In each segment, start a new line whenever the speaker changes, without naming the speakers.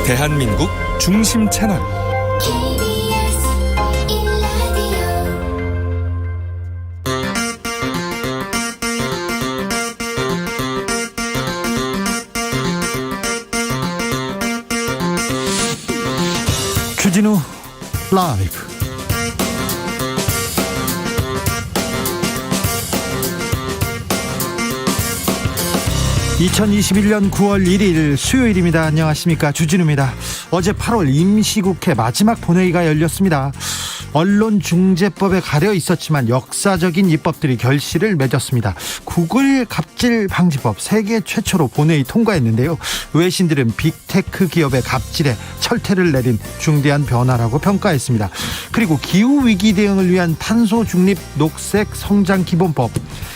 대한민국 중심 채널
주진우 라이브. (2021년 9월 1일) 수요일입니다. 안녕하십니까, 주진우입니다. 어제 8월 임시국회 마지막 본회의가 열렸습니다. 언론중재법에 가려 있었지만 역사적인 입법들이 결실을 맺었습니다. 구글 갑질 방지법 세계 최초로 본회의 통과했는데요. 외신들은 빅테크 기업의 갑질에 철퇴를 내린 중대한 변화라고 평가했습니다. 그리고 기후위기 대응을 위한 탄소 중립 녹색 성장 기본법,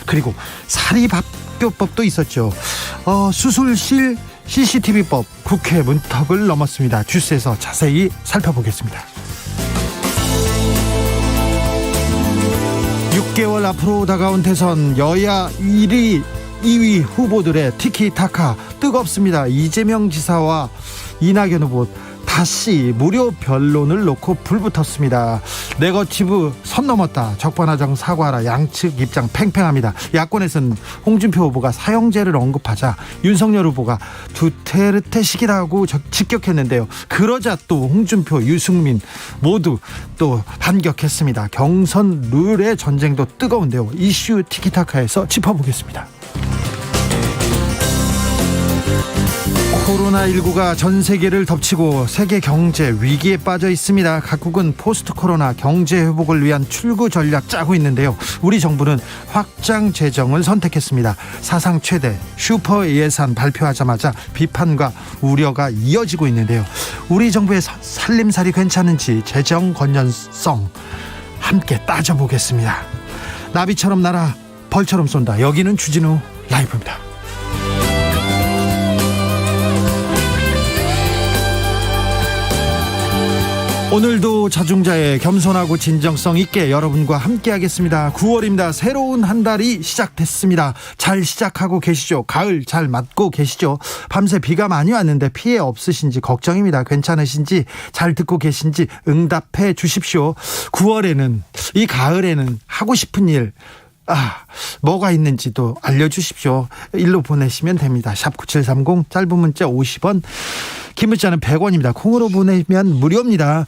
그리고 사립학교법도 있었죠. 수술실 CCTV법 국회 문턱을 넘었습니다. 주스에서 자세히 살펴보겠습니다. 6개월 앞으로 다가온 대선, 여야 1위, 2위 후보들의 티키타카 뜨겁습니다. 이재명 지사와 이낙연 후보 다시 무료 변론을 놓고 불붙었습니다. 네거티브 선 넘었다, 적반하장 사과하라, 양측 입장 팽팽합니다. 야권에서는 홍준표 후보가 사형제를 언급하자 윤석열 후보가 두테르테식이라고 직격했는데요. 그러자 또 홍준표, 유승민 모두 또 반격했습니다. 경선 룰의 전쟁도 뜨거운데요. 이슈 티키타카에서 짚어보겠습니다. 코로나19가 전 세계를 덮치고 세계 경제 위기에 빠져 있습니다. 각국은 포스트 코로나 경제 회복을 위한 출구 전략 짜고 있는데요. 우리 정부는 확장 재정을 선택했습니다. 사상 최대 슈퍼 예산 발표하자마자 비판과 우려가 이어지고 있는데요. 우리 정부의 살림살이 괜찮은지 재정 건전성 함께 따져보겠습니다. 나비처럼 날아 벌처럼 쏜다. 여기는 주진우 라이브입니다. 오늘도 자중자애, 겸손하고 진정성 있게 여러분과 함께 하겠습니다. 9월입니다. 새로운 한 달이 시작됐습니다. 잘 시작하고 계시죠? 가을 잘 맞고 계시죠? 밤새 비가 많이 왔는데 피해 없으신지 걱정입니다. 괜찮으신지, 잘 듣고 계신지 응답해 주십시오. 9월에는, 이 가을에는 하고 싶은 일, 뭐가 있는지도 알려주십시오. 일로 보내시면 됩니다. 샵 9730, 짧은 문자 50원, 긴 문자는 100원입니다. 콩으로 보내면 무료입니다.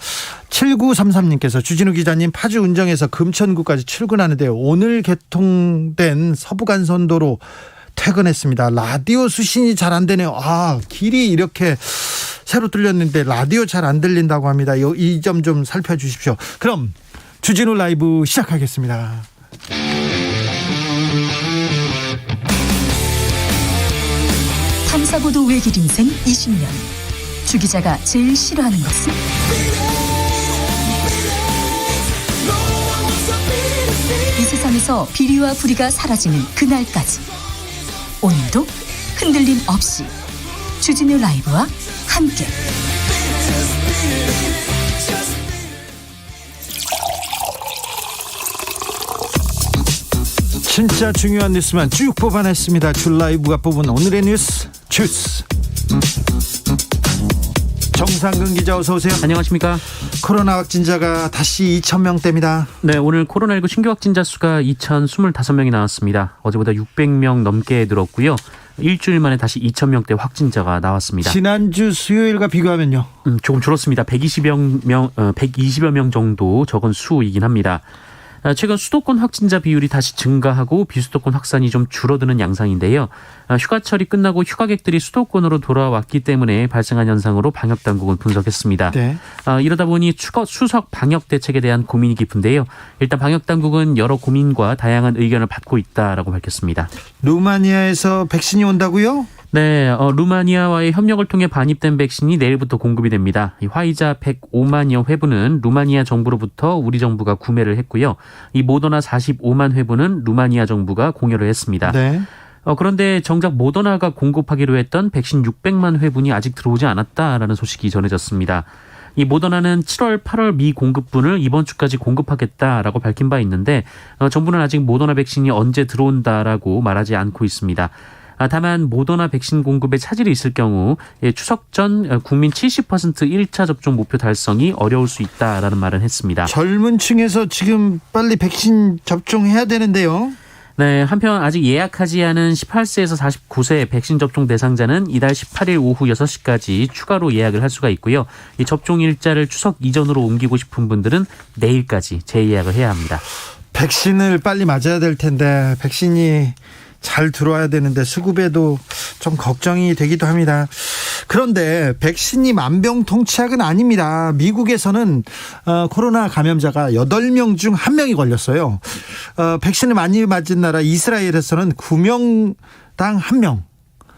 7933님께서 주진우 기자님, 파주 운정에서 금천구까지 출근하는데요. 오늘 개통된 서부간선도로 퇴근했습니다. 라디오 수신이 잘 안 되네요. 길이 이렇게 새로 뚫렸는데 라디오 잘 안 들린다고 합니다. 이 점 좀 살펴주십시오. 그럼 주진우 라이브 시작하겠습니다.
탐사보도 외길 인생 20년. 주 기자가 제일 싫어하는 것은? 이 세상에서 비리와 부리가 사라지는 그날까지, 오늘도 흔들림 없이 주진우 라이브와 함께
진짜 중요한 뉴스만 쭉 뽑아냈습니다. 주 라이브가 뽑은 오늘의 뉴스 주스. 정상근 기자, 어서 오세요.
안녕하십니까.
코로나 확진자가 다시 2,000명대입니다.
네, 오늘 코로나19 신규 확진자 수가 2,025명이 나왔습니다. 어제보다 600명 넘게 늘었고요. 일주일 만에 다시 2,000명대 확진자가 나왔습니다.
지난주 수요일과 비교하면요?
조금 줄었습니다. 120여 명 정도 적은 수이긴 합니다. 최근 수도권 확진자 비율이 다시 증가하고 비수도권 확산이 좀 줄어드는 양상인데요. 휴가철이 끝나고 휴가객들이 수도권으로 돌아왔기 때문에 발생한 현상으로 방역당국은 분석했습니다.
네.
이러다 보니 추석 방역 대책에 대한 고민이 깊은데요. 일단 방역당국은 여러 고민과 다양한 의견을 받고 있다라고 밝혔습니다.
루마니아에서 백신이 온다고요?
네, 루마니아와의 협력을 통해 반입된 백신이 내일부터 공급이 됩니다. 이 화이자 105만여 회분은 루마니아 정부로부터 우리 정부가 구매를 했고요. 이 모더나 45만 회분은 루마니아 정부가 공여를 했습니다.
네.
그런데 정작 모더나가 공급하기로 했던 백신 600만 회분이 아직 들어오지 않았다라는 소식이 전해졌습니다. 이 모더나는 7월, 8월 미공급분을 이번 주까지 공급하겠다라고 밝힌 바 있는데 정부는 아직 모더나 백신이 언제 들어온다라고 말하지 않고 있습니다. 다만 모더나 백신 공급에 차질이 있을 경우 추석 전 국민 70% 1차 접종 목표 달성이 어려울 수 있다라는 말을 했습니다.
젊은 층에서 지금 빨리 백신 접종해야 되는데요.
네, 한편 아직 예약하지 않은 18세에서 49세 백신 접종 대상자는 이달 18일 오후 6시까지 추가로 예약을 할 수가 있고요. 이 접종 일자를 추석 이전으로 옮기고 싶은 분들은 내일까지 재예약을 해야 합니다.
백신을 빨리 맞아야 될 텐데 백신이 잘 들어와야 되는데 수급에도 좀 걱정이 되기도 합니다. 그런데 백신이 만병통치약은 아닙니다. 미국에서는 코로나 감염자가 8명 중 1명이 걸렸어요. 백신을 많이 맞은 나라 이스라엘에서는 9명당 1명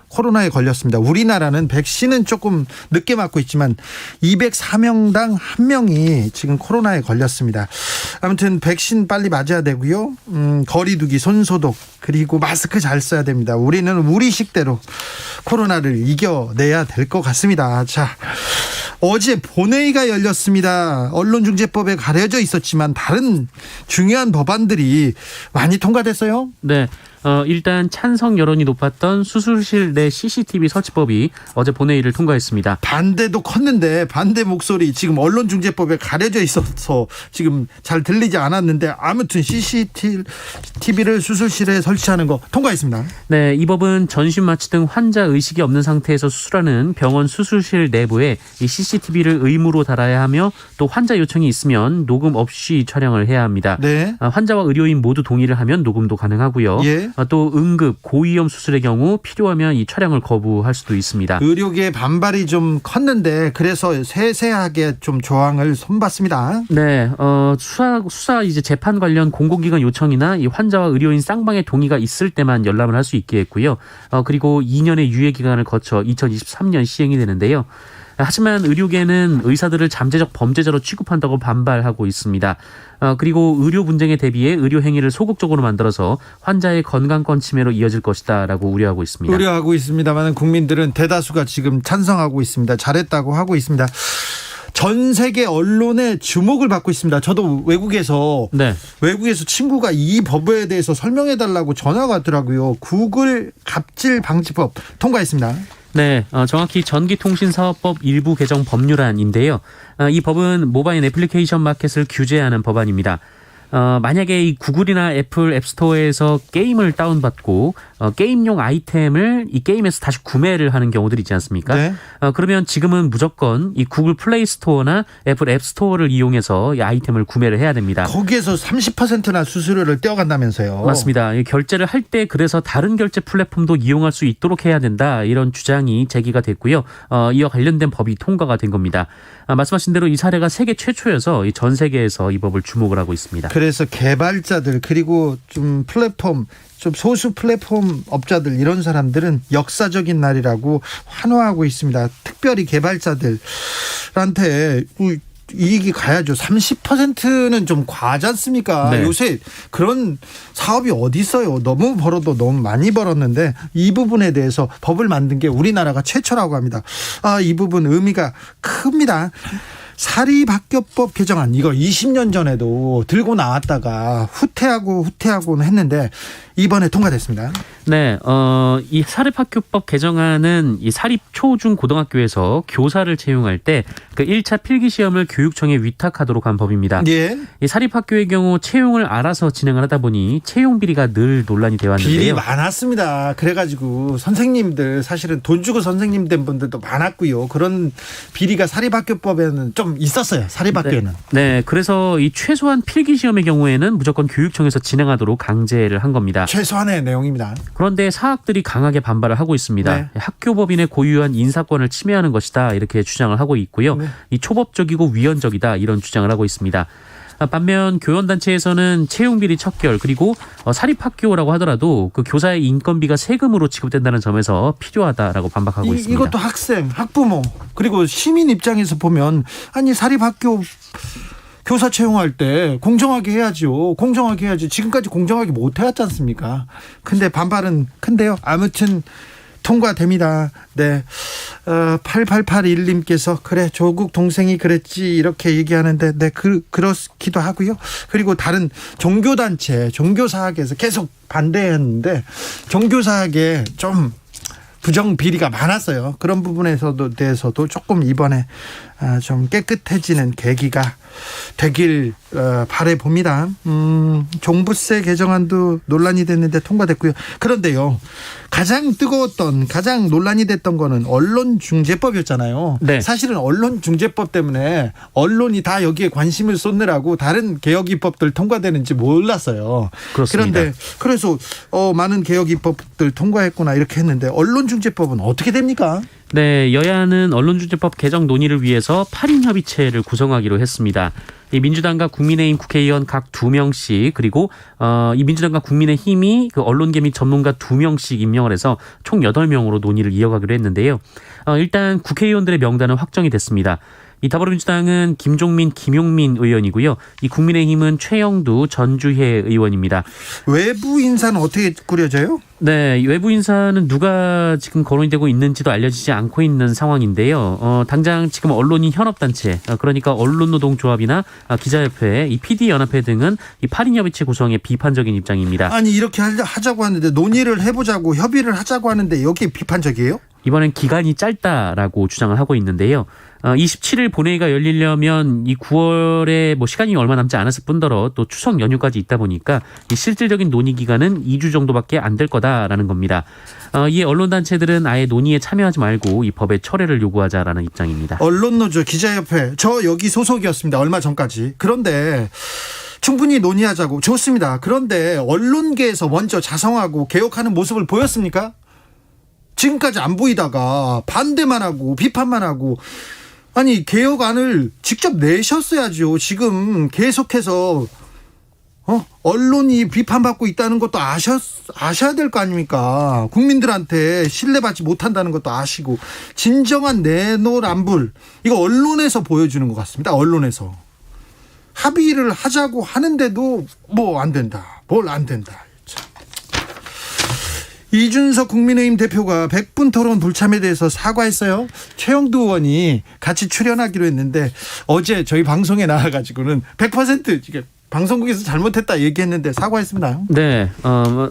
코로나에 걸렸습니다. 우리나라는 백신은 조금 늦게 맞고 있지만 204명당 1명이 지금 코로나에 걸렸습니다. 아무튼 백신 빨리 맞아야 되고요. 거리두기, 손소독, 그리고 마스크 잘 써야 됩니다. 우리는 우리식대로 코로나를 이겨내야 될 것 같습니다. 자, 어제 본회의가 열렸습니다. 언론중재법에 가려져 있었지만 다른 중요한 법안들이 많이 통과됐어요.
네. 일단 찬성 여론이 높았던 수술실 내 CCTV 설치법이 어제 본회의를 통과했습니다.
반대도 컸는데 반대 목소리 지금 언론중재법에 가려져 있어서 지금 잘 들리지 않았는데 아무튼 CCTV를 수술실에 설치하는 거 통과했습니다.
네, 이 법은 전신 마취 등 환자 의식이 없는 상태에서 수술하는 병원 수술실 내부에 이 CCTV를 의무로 달아야 하며 또 환자 요청이 있으면 녹음 없이 촬영을 해야 합니다.
네.
환자와 의료인 모두 동의를 하면 녹음도 가능하고요.
예.
또 응급 고위험 수술의 경우 필요하면 이 촬영을 거부할 수도 있습니다.
의료계의 반발이 좀 컸는데 그래서 세세하게 좀 조항을 손봤습니다.
네, 수사 이제 재판 관련 공공기관 요청이나 이 환자와 의료인 쌍방의 동의가 있을 때만 열람을 할 수 있게 했고요. 그리고 2년의 유예 기간을 거쳐 2023년 시행이 되는데요. 하지만 의료계는 의사들을 잠재적 범죄자로 취급한다고 반발하고 있습니다. 그리고 의료 분쟁에 대비해 의료 행위를 소극적으로 만들어서 환자의 건강권 침해로 이어질 것이다라고 우려하고 있습니다.
우려하고 있습니다만 국민들은 대다수가 지금 찬성하고 있습니다. 잘했다고 하고 있습니다. 전 세계 언론의 주목을 받고 있습니다. 저도 외국에서 친구가 이 법에 대해서 설명해 달라고 전화가 왔더라고요. 구글 갑질 방지법 통과했습니다.
네, 정확히 전기통신사업법 일부 개정 법률안인데요. 이 법은 모바일 애플리케이션 마켓을 규제하는 법안입니다. 만약에 이 구글이나 애플 앱스토어에서 게임을 다운받고 게임용 아이템을 이 게임에서 다시 구매를 하는 경우들이 있지 않습니까?
네.
그러면 지금은 무조건 이 구글 플레이 스토어나 애플 앱스토어를 이용해서 이 아이템을 구매를 해야 됩니다.
거기에서 30%나 수수료를 떼어간다면서요.
맞습니다. 결제를 할 때 그래서 다른 결제 플랫폼도 이용할 수 있도록 해야 된다. 이런 주장이 제기가 됐고요. 이와 관련된 법이 통과가 된 겁니다. 말씀하신 대로 이 사례가 세계 최초여서 전 세계에서 이 법을 주목을 하고 있습니다.
그래서 개발자들 그리고 좀 소수 플랫폼 업자들 이런 사람들은 역사적인 날이라고 환호하고 있습니다. 특별히 개발자들한테 이익이 가야죠. 30%는 좀 과하지 않습니까?
네.
요새 그런 사업이 어디 있어요. 너무 벌어도 너무 많이 벌었는데 이 부분에 대해서 법을 만든 게 우리나라가 최초라고 합니다. 이 부분 의미가 큽니다. 사립학교법 개정안 이거 20년 전에도 들고 나왔다가 후퇴하고는 했는데 이번에 통과됐습니다.
네, 이 사립학교법 개정안은 이 사립 초, 중, 고등학교에서 교사를 채용할 때 그 1차 필기시험을 교육청에 위탁하도록 한 법입니다.
예.
이 사립학교의 경우 채용을 알아서 진행을 하다 보니 채용 비리가 늘 논란이 되어 왔는데요.
비리 많았습니다. 그래가지고 선생님들 사실은 돈 주고 선생님 된 분들도 많았고요. 그런 비리가 사립학교법에는 좀 있었어요. 사립학교에는.
네, 그래서 이 최소한 필기시험의 경우에는 무조건 교육청에서 진행하도록 강제를 한 겁니다.
최소한의 내용입니다.
그런데 사학들이 강하게 반발을 하고 있습니다.
네.
학교법인의 고유한 인사권을 침해하는 것이다 이렇게 주장을 하고 있고요.
네.
이 초법적이고 위헌적이다 이런 주장을 하고 있습니다. 반면 교원단체에서는 채용비리 척결 그리고 사립학교라고 하더라도 그 교사의 인건비가 세금으로 지급된다는 점에서 필요하다라고 반박하고 있습니다.
이것도 학생, 학부모 그리고 시민 입장에서 보면 아니 사립학교 교사 채용할 때 공정하게 해야죠. 지금까지 공정하게 못 해왔지 않습니까? 근데 반발은 큰데요. 아무튼 통과됩니다. 네. 8881님께서 그래 조국 동생이 그랬지 이렇게 얘기하는데 네 그렇기도 하고요. 그리고 다른 종교단체 종교사학에서 계속 반대했는데 종교사학에 좀 부정 비리가 많았어요. 그런 부분에서도 대해서도 조금 이번에 좀 깨끗해지는 계기가 되길 바래 봅니다. 종부세 개정안도 논란이 됐는데 통과됐고요. 그런데요, 가장 뜨거웠던 가장 논란이 됐던 거는 언론중재법이었잖아요.
네.
사실은 언론중재법 때문에 언론이 다 여기에 관심을 쏟느라고 다른 개혁 입법들 통과되는지 몰랐어요.
그렇습니다.
그런데 그래서 많은 개혁 입법들 통과했구나 이렇게 했는데 언론중재법은 어떻게 됩니까?
네, 여야는 언론중재법 개정 논의를 위해서 8인 협의체를 구성하기로 했습니다. 이 민주당과 국민의힘 국회의원 각 2명씩 그리고 이 민주당과 국민의힘이 그 언론계 및 전문가 2명씩 임명을 해서 총 8명으로 논의를 이어가기로 했는데요. 일단 국회의원들의 명단은 확정이 됐습니다. 이 더불어민주당은 김종민, 김용민 의원이고요. 이 국민의힘은 최영두, 전주혜 의원입니다.
외부 인사는 어떻게 꾸려져요?
네, 외부 인사는 누가 지금 거론이 되고 있는지도 알려지지 않고 있는 상황인데요. 당장 지금 언론인 현업단체, 그러니까 언론노동조합이나 기자협회, 이 PD연합회 등은 이 8인 협의체 구성에 비판적인 입장입니다.
아니 이렇게 하자고 하는데 논의를 해보자고 협의를 하자고 하는데 여기 비판적이에요?
이번엔 기간이 짧다라고 주장을 하고 있는데요. 27일 본회의가 열리려면 이 9월에 뭐 시간이 얼마 남지 않았을 뿐더러 또 추석 연휴까지 있다 보니까 이 실질적인 논의 기간은 2주 정도밖에 안 될 거다라는 겁니다. 이에 언론단체들은 아예 논의에 참여하지 말고 이 법의 철회를 요구하자라는 입장입니다.
언론노조, 기자협회 저 여기 소속이었습니다. 얼마 전까지. 그런데 충분히 논의하자고 좋습니다. 그런데 언론계에서 먼저 자성하고 개혁하는 모습을 보였습니까? 지금까지 안 보이다가 반대만 하고 비판만 하고 아니 개혁안을 직접 내셨어야죠. 지금 계속해서 언론이 비판받고 있다는 것도 아셔야 될 거 아닙니까? 국민들한테 신뢰받지 못한다는 것도 아시고 진정한 내노란불 이거 언론에서 보여주는 것 같습니다. 언론에서 합의를 하자고 하는데도 뭐 안 된다. 뭘 안 된다. 이준석 국민의힘 대표가 100분 토론 불참에 대해서 사과했어요. 최영두 의원이 같이 출연하기로 했는데 어제 저희 방송에 나와가지고는 100% 방송국에서 잘못했다 얘기했는데 사과했습니다.
네,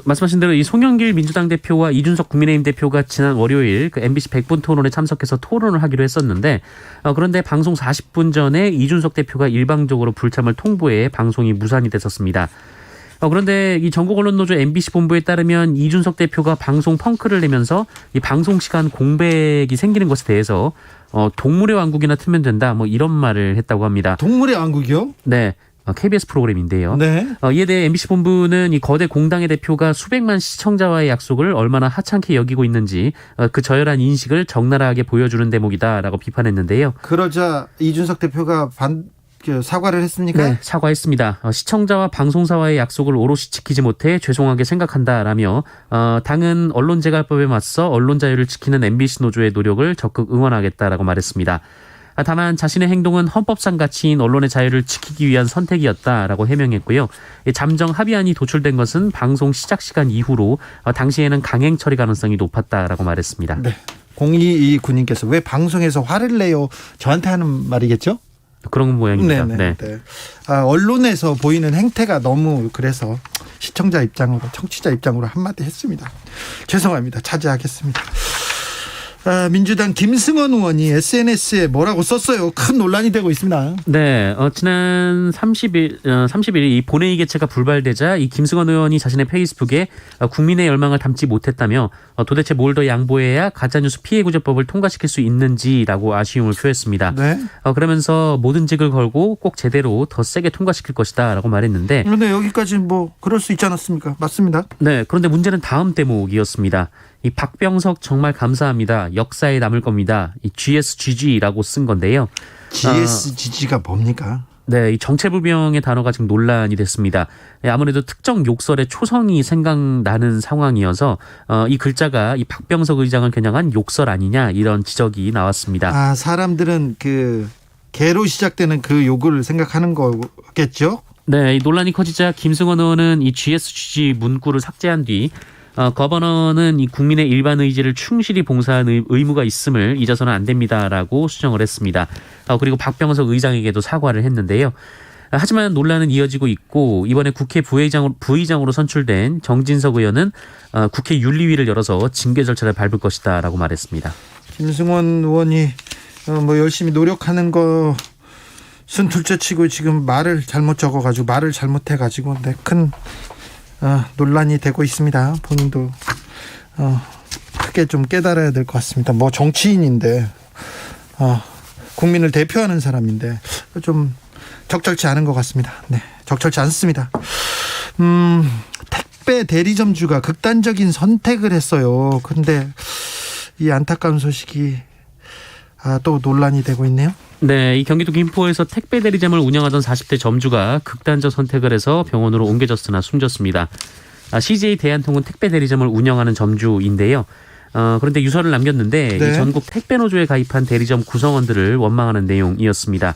말씀하신 대로 이 송영길 민주당 대표와 이준석 국민의힘 대표가 지난 월요일 그 MBC 100분 토론에 참석해서 토론을 하기로 했었는데 그런데 방송 40분 전에 이준석 대표가 일방적으로 불참을 통보해 방송이 무산이 됐었습니다. 그런데 이 전국언론노조 MBC 본부에 따르면 이준석 대표가 방송 펑크를 내면서 이 방송 시간 공백이 생기는 것에 대해서 동물의 왕국이나 틀면 된다 뭐 이런 말을 했다고 합니다.
동물의 왕국이요?
네. KBS 프로그램인데요.
네.
이에 대해 MBC 본부는 이 거대 공당의 대표가 수백만 시청자와의 약속을 얼마나 하찮게 여기고 있는지 그 저열한 인식을 적나라하게 보여주는 대목이다라고 비판했는데요.
그러자 이준석 대표가 사과를 했습니까?
네, 사과했습니다. 시청자와 방송사와의 약속을 오롯이 지키지 못해 죄송하게 생각한다라며 당은 언론재갈법에 맞서 언론 자유를 지키는 MBC 노조의 노력을 적극 응원하겠다라고 말했습니다. 다만 자신의 행동은 헌법상 가치인 언론의 자유를 지키기 위한 선택이었다라고 해명했고요. 잠정 합의안이 도출된 것은 방송 시작 시간 이후로 당시에는 강행 처리 가능성이 높았다라고 말했습니다.
네. 022 군인께서 왜 방송에서 화를 내요? 저한테 하는 말이겠죠?
그런 모양입니다.
네. 언론에서 보이는 행태가 너무 그래서 시청자 입장으로 청취자 입장으로 한마디 했습니다. 죄송합니다. 자제하겠습니다. 민주당 김승원 의원이 SNS에 뭐라고 썼어요. 큰 논란이 되고 있습니다.
네, 지난 30일 이 본회의 개최가 불발되자 이 김승원 의원이 자신의 페이스북에 국민의 열망을 담지 못했다며 도대체 뭘 더 양보해야 가짜뉴스 피해구제법을 통과시킬 수 있는지라고 아쉬움을 표했습니다.
네.
그러면서 모든 직을 걸고 꼭 제대로 더 세게 통과시킬 것이다라고 말했는데
그런데 여기까지 뭐 그럴 수 있지 않았습니까? 맞습니다.
네, 그런데 문제는 다음 대목이었습니다. 이 박병석 정말 감사합니다. 역사에 남을 겁니다. 이 GSGG라고 쓴 건데요.
GSGG가 뭡니까?
네, 이 정체불명의 단어가 지금 논란이 됐습니다. 아무래도 특정 욕설의 초성이 생각나는 상황이어서 이 글자가 이 박병석 의장을 겨냥한 욕설 아니냐 이런 지적이 나왔습니다.
사람들은 그 개로 시작되는 그 욕을 생각하는 거겠죠?
네, 이 논란이 커지자 김승원 의원은 이 GSGG 문구를 삭제한 뒤 거버너는 이 국민의 일반 의지를 충실히 봉사하는 의무가 있음을 잊어서는 안 됩니다라고 수정을 했습니다. 그리고 박병석 의장에게도 사과를 했는데요. 하지만 논란은 이어지고 있고 이번에 국회 부의장으로 선출된 정진석 의원은 국회 윤리위를 열어서 징계 절차를 밟을 것이다라고 말했습니다.
김승원 의원이 뭐 열심히 노력하는 것은 둘째치고 지금 말을 잘못 적어가지고 말을 잘못해가지고 큰 논란이 되고 있습니다. 본인도 크게 좀 깨달아야 될 것 같습니다. 뭐 정치인인데 국민을 대표하는 사람인데 좀 적절치 않은 것 같습니다. 네, 적절치 않습니다. 택배 대리점주가 극단적인 선택을 했어요. 그런데 이 안타까운 소식이 또 논란이 되고 있네요.
네, 이 경기도 김포에서 택배 대리점을 운영하던 40대 점주가 극단적 선택을 해서 병원으로 옮겨졌으나 숨졌습니다. CJ 대한통운 택배 대리점을 운영하는 점주인데요. 그런데 유서를 남겼는데
네.
이 전국 택배 노조에 가입한 대리점 구성원들을 원망하는 내용이었습니다.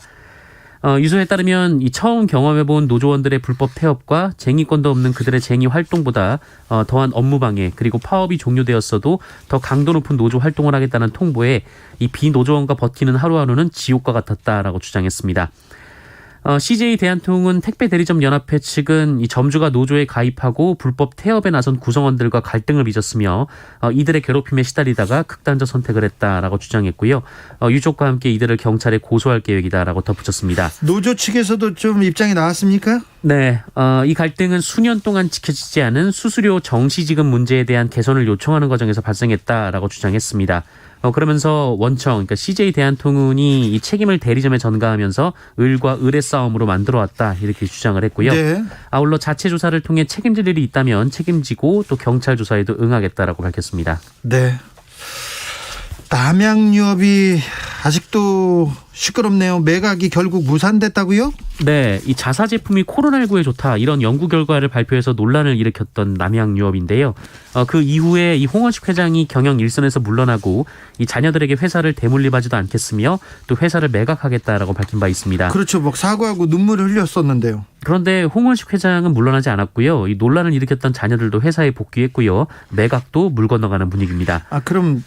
유서에 따르면 이 처음 경험해본 노조원들의 불법 폐업과 쟁의권도 없는 그들의 쟁의 활동보다 더한 업무 방해 그리고 파업이 종료되었어도 더 강도 높은 노조 활동을 하겠다는 통보에 이 비노조원과 버티는 하루하루는 지옥과 같았다라고 주장했습니다. CJ 대한통운 택배 대리점 연합회 측은 이 점주가 노조에 가입하고 불법 태업에 나선 구성원들과 갈등을 빚었으며 이들의 괴롭힘에 시달리다가 극단적 선택을 했다라고 주장했고요. 유족과 함께 이들을 경찰에 고소할 계획이다라고 덧붙였습니다.
노조 측에서도 좀 입장이 나왔습니까?
네, 이 갈등은 수년 동안 지켜지지 않은 수수료 정시지급 문제에 대한 개선을 요청하는 과정에서 발생했다라고 주장했습니다. 그러면서 원청, 그러니까 CJ 대한통운이 이 책임을 대리점에 전가하면서 을과 을의 싸움으로 만들어왔다 이렇게 주장을 했고요.
네.
아울러 자체 조사를 통해 책임질 일이 있다면 책임지고 또 경찰 조사에도 응하겠다라고 밝혔습니다.
네. 남양유업이 아직도 시끄럽네요. 매각이 결국 무산됐다고요?
네, 이 자사 제품이 코로나19에 좋다 이런 연구 결과를 발표해서 논란을 일으켰던 남양유업인데요. 그 이후에 이 홍원식 회장이 경영 일선에서 물러나고 이 자녀들에게 회사를 대물림하지도 않겠으며 또 회사를 매각하겠다라고 밝힌 바 있습니다.
그렇죠. 막 사과하고 눈물을 흘렸었는데요.
그런데 홍원식 회장은 물러나지 않았고요. 이 논란을 일으켰던 자녀들도 회사에 복귀했고요. 매각도 물 건너가는 분위기입니다.
그럼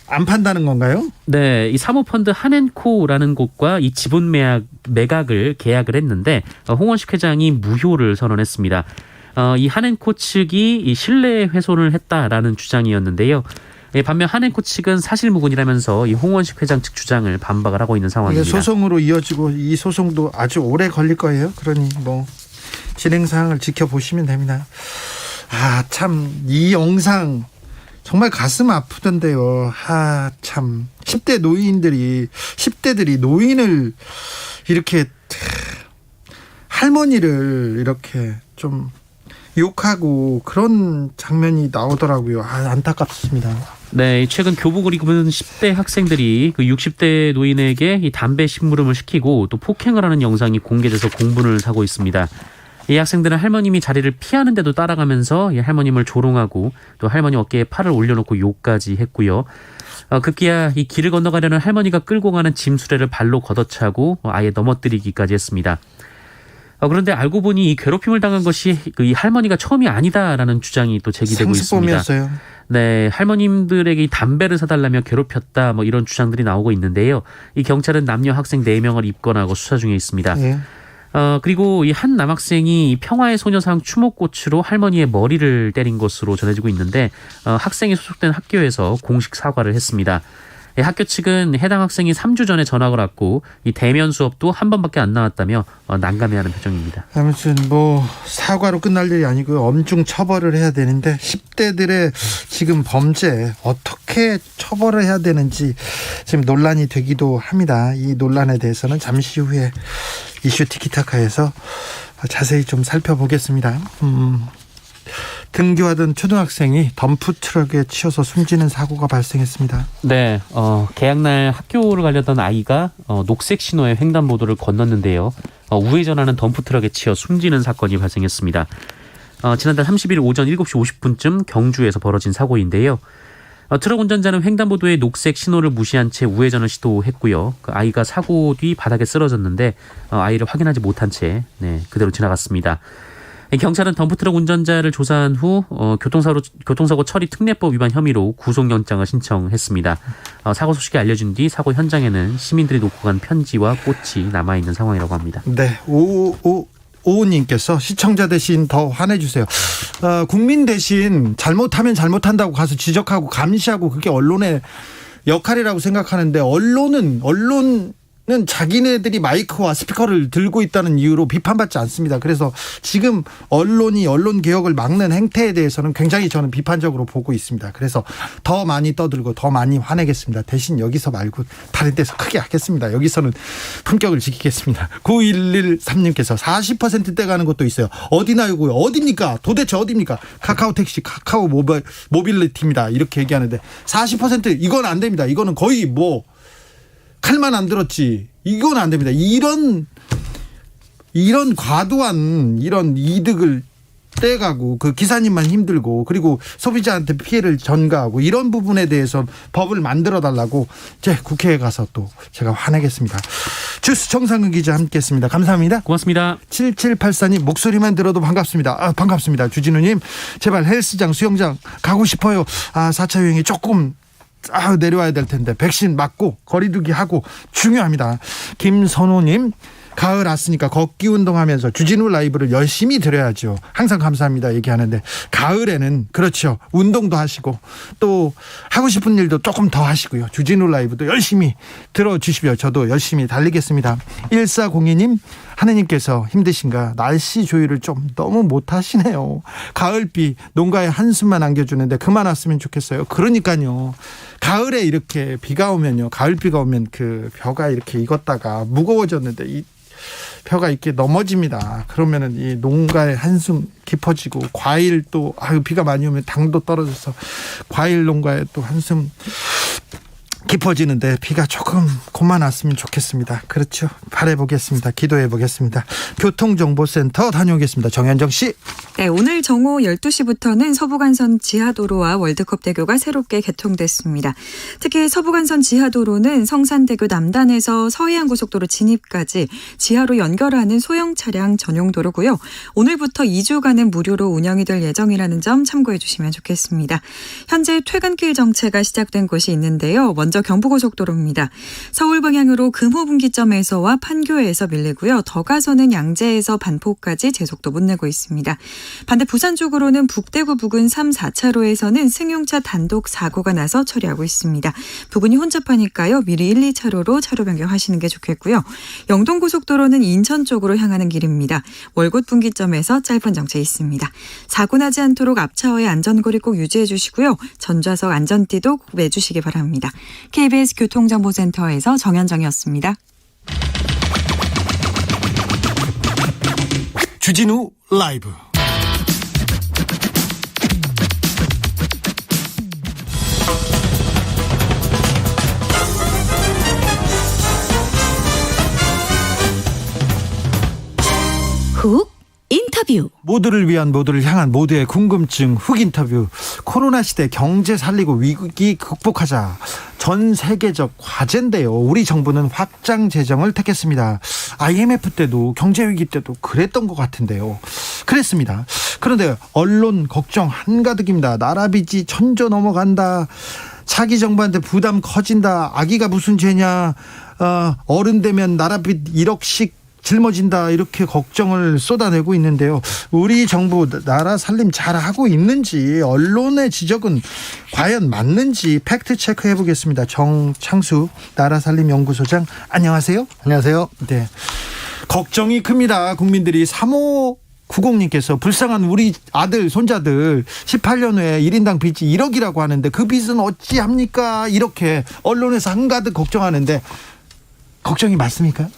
안 판다는 건가요?
네, 이 사모펀드 한앤코라는 곳과 이 지분 매각을 계약을 했는데 홍원식 회장이 무효를 선언했습니다. 이 한앤코 측이 이 신뢰 훼손을 했다라는 주장이었는데요. 반면 한앤코 측은 사실무근이라면서 이 홍원식 회장 측 주장을 반박을 하고 있는 상황입니다.
이게 소송으로 이어지고 이 소송도 아주 오래 걸릴 거예요. 그러니 진행 사항을 지켜보시면 됩니다. 참 이 영상 정말 가슴 아프던데요. 참 10대들이 노인을 이렇게 할머니를 이렇게 좀 욕하고 그런 장면이 나오더라고요. 안타깝습니다.
네, 최근 교복을 입은 10대 학생들이 그 60대 노인에게 이 담배 심부름을 시키고 또 폭행을 하는 영상이 공개돼서 공분을 사고 있습니다. 이 학생들은 할머님이 자리를 피하는데도 따라가면서 이 할머님을 조롱하고 또 할머니 어깨에 팔을 올려놓고 욕까지 했고요. 급기야 이 길을 건너가려는 할머니가 끌고 가는 짐 수레를 발로 걷어차고 아예 넘어뜨리기까지 했습니다. 그런데 알고 보니 이 괴롭힘을 당한 것이 이 할머니가 처음이 아니다라는 주장이 또 제기되고 있습니다.
상습범이었어요.
네, 할머님들에게 이 담배를 사달라며 괴롭혔다 이런 주장들이 나오고 있는데요. 이 경찰은 남녀 학생 4명을 입건하고 수사 중에 있습니다.
네.
그리고 이 한 남학생이 평화의 소녀상 추모꽃으로 할머니의 머리를 때린 것으로 전해지고 있는데 학생이 소속된 학교에서 공식 사과를 했습니다. 학교 측은 해당 학생이 3주 전에 전학을 왔고 이 대면 수업도 한 번밖에 안 나왔다며 난감해하는 표정입니다.
아무튼 사과로 끝날 일이 아니고 엄중 처벌을 해야 되는데 10대들의 지금 범죄 어떻게 처벌을 해야 되는지 지금 논란이 되기도 합니다. 이 논란에 대해서는 잠시 후에 이슈 티키타카에서 자세히 좀 살펴보겠습니다. 등교하던 초등학생이 덤프트럭에 치여서 숨지는 사고가 발생했습니다.
네, 개학날 학교를 가려던 아이가 녹색 신호의 횡단보도를 건넜는데요. 우회전하는 덤프트럭에 치여 숨지는 사건이 발생했습니다. 지난달 30일 오전 7시 50분쯤 경주에서 벌어진 사고인데요. 트럭 운전자는 횡단보도의 녹색 신호를 무시한 채 우회전을 시도했고요. 그 아이가 사고 뒤 바닥에 쓰러졌는데 아이를 확인하지 못한 채 그대로 지나갔습니다. 경찰은 덤프트럭 운전자를 조사한 후 교통사고 처리 특례법 위반 혐의로 구속영장을 신청했습니다. 사고 소식이 알려진 뒤 사고 현장에는 시민들이 놓고 간 편지와 꽃이 남아있는 상황이라고 합니다.
네, 오우님께서 시청자 대신 더 화내주세요. 국민 대신 잘못하면 잘못한다고 가서 지적하고 감시하고 그게 언론의 역할이라고 생각하는데 언론은 자기네들이 마이크와 스피커를 들고 있다는 이유로 비판받지 않습니다. 그래서 지금 언론이 언론 개혁을 막는 행태에 대해서는 굉장히 저는 비판적으로 보고 있습니다. 그래서 더 많이 떠들고 더 많이 화내겠습니다. 대신 여기서 말고 다른 데서 크게 하겠습니다. 여기서는 품격을 지키겠습니다. 9113님께서 40% 떼가는 것도 있어요. 어디나 요구요? 어디입니까? 도대체 어디입니까? 카카오 택시, 카카오 모빌리티입니다. 이렇게 얘기하는데 40% 이건 안 됩니다. 이거는 거의 칼만 안 들었지. 이건 안 됩니다. 이런 과도한 이런 이득을 떼가고 그 기사님만 힘들고 그리고 소비자한테 피해를 전가하고 이런 부분에 대해서 법을 만들어 달라고 이제 국회에 가서 또 제가 화내겠습니다. 주스 정상근 기자 함께했습니다. 감사합니다.
고맙습니다.
7784님 목소리만 들어도 반갑습니다. 반갑습니다. 주진우님 제발 헬스장 수영장 가고 싶어요. 4차 유행이 조금 내려와야 될 텐데 백신 맞고 거리두기 하고 중요합니다. 김선호님 가을 왔으니까 걷기 운동하면서 주진우 라이브를 열심히 들어야죠. 항상 감사합니다 얘기하는데 가을에는 그렇죠. 운동도 하시고 또 하고 싶은 일도 조금 더 하시고요. 주진우 라이브도 열심히 들어주시고요. 저도 열심히 달리겠습니다. 1402님 하느님께서 힘드신가 날씨 조율을 좀 너무 못하시네요. 가을비 농가에 한숨만 안겨주는데 그만 왔으면 좋겠어요. 그러니까요. 가을에 이렇게 비가 오면요. 가을비가 오면 그 벼가 이렇게 익었다가 무거워졌는데 이 벼가 이렇게 넘어집니다. 그러면은 이 농가의 한숨 깊어지고 과일 또 비가 많이 오면 당도 떨어져서 과일 농가에 또 한숨 깊어지는데 비가 조금 그만 왔으면 좋겠습니다. 그렇죠. 바라보겠습니다. 기도해보겠습니다. 교통정보센터 다녀오겠습니다. 정현정 씨.
네, 오늘 정오 12시부터는 서부간선 지하도로와 월드컵대교가 새롭게 개통됐습니다. 특히 서부간선 지하도로는 성산대교 남단에서 서해안고속도로 진입까지 지하로 연결하는 소형 차량 전용 도로고요. 오늘부터 2주간은 무료로 운영이 될 예정이라는 점 참고해 주시면 좋겠습니다. 현재 퇴근길 정체가 시작된 곳이 있는데요. 먼저 경부고속도로입니다. 서울 방향으로 금호분기점에서와 판교에서 밀리고요. 더 가서는 양재에서 반포까지 제속도 못 내고 있습니다. 반대 부산 쪽으로는 북대구 부근 3, 4차로에서는 승용차 단독 사고가 나서 처리하고 있습니다. 부근이 혼잡하니까요. 미리 1, 2차로로 차로 변경하시는 게 좋겠고요. 영동고속도로는 인천 쪽으로 향하는 길입니다. 월곶 분기점에서 짧은 정체 있습니다. 사고 나지 않도록 앞차와의 안전거리 꼭 유지해 주시고요. 전좌석 안전띠도 꼭 매주시기 바랍니다. KBS 교통정보센터에서 정현정이었습니다.
주진우 라이브.
훅 인터뷰.
모두를 위한 모두를 향한 모두의 궁금증 훅 인터뷰. 코로나 시대 경제 살리고 위기 극복하자. 전 세계적 과제인데요. 우리 정부는 확장 재정을 택했습니다. IMF 때도 경제위기 때도 그랬던 것 같은데요. 그랬습니다. 그런데 언론 걱정 한가득입니다. 나라 빚이 천조 넘어간다. 차기 정부한테 부담 커진다. 아기가 무슨 죄냐. 어른 되면 나라 빚 1억씩 짊어진다. 이렇게 걱정을 쏟아내고 있는데요. 우리 정부 나라 살림 잘하고 있는지 언론의 지적은 과연 맞는지 팩트 체크해 보겠습니다. 정창수 나라살림연구소장 안녕하세요.
안녕하세요.
네, 걱정이 큽니다. 국민들이 3590님께서 불쌍한 우리 아들 손자들 18년 후에 1인당 빚이 1억이라고 하는데 그 빚은 어찌합니까? 이렇게 언론에서 한가득 걱정하는데 걱정이 맞습니까?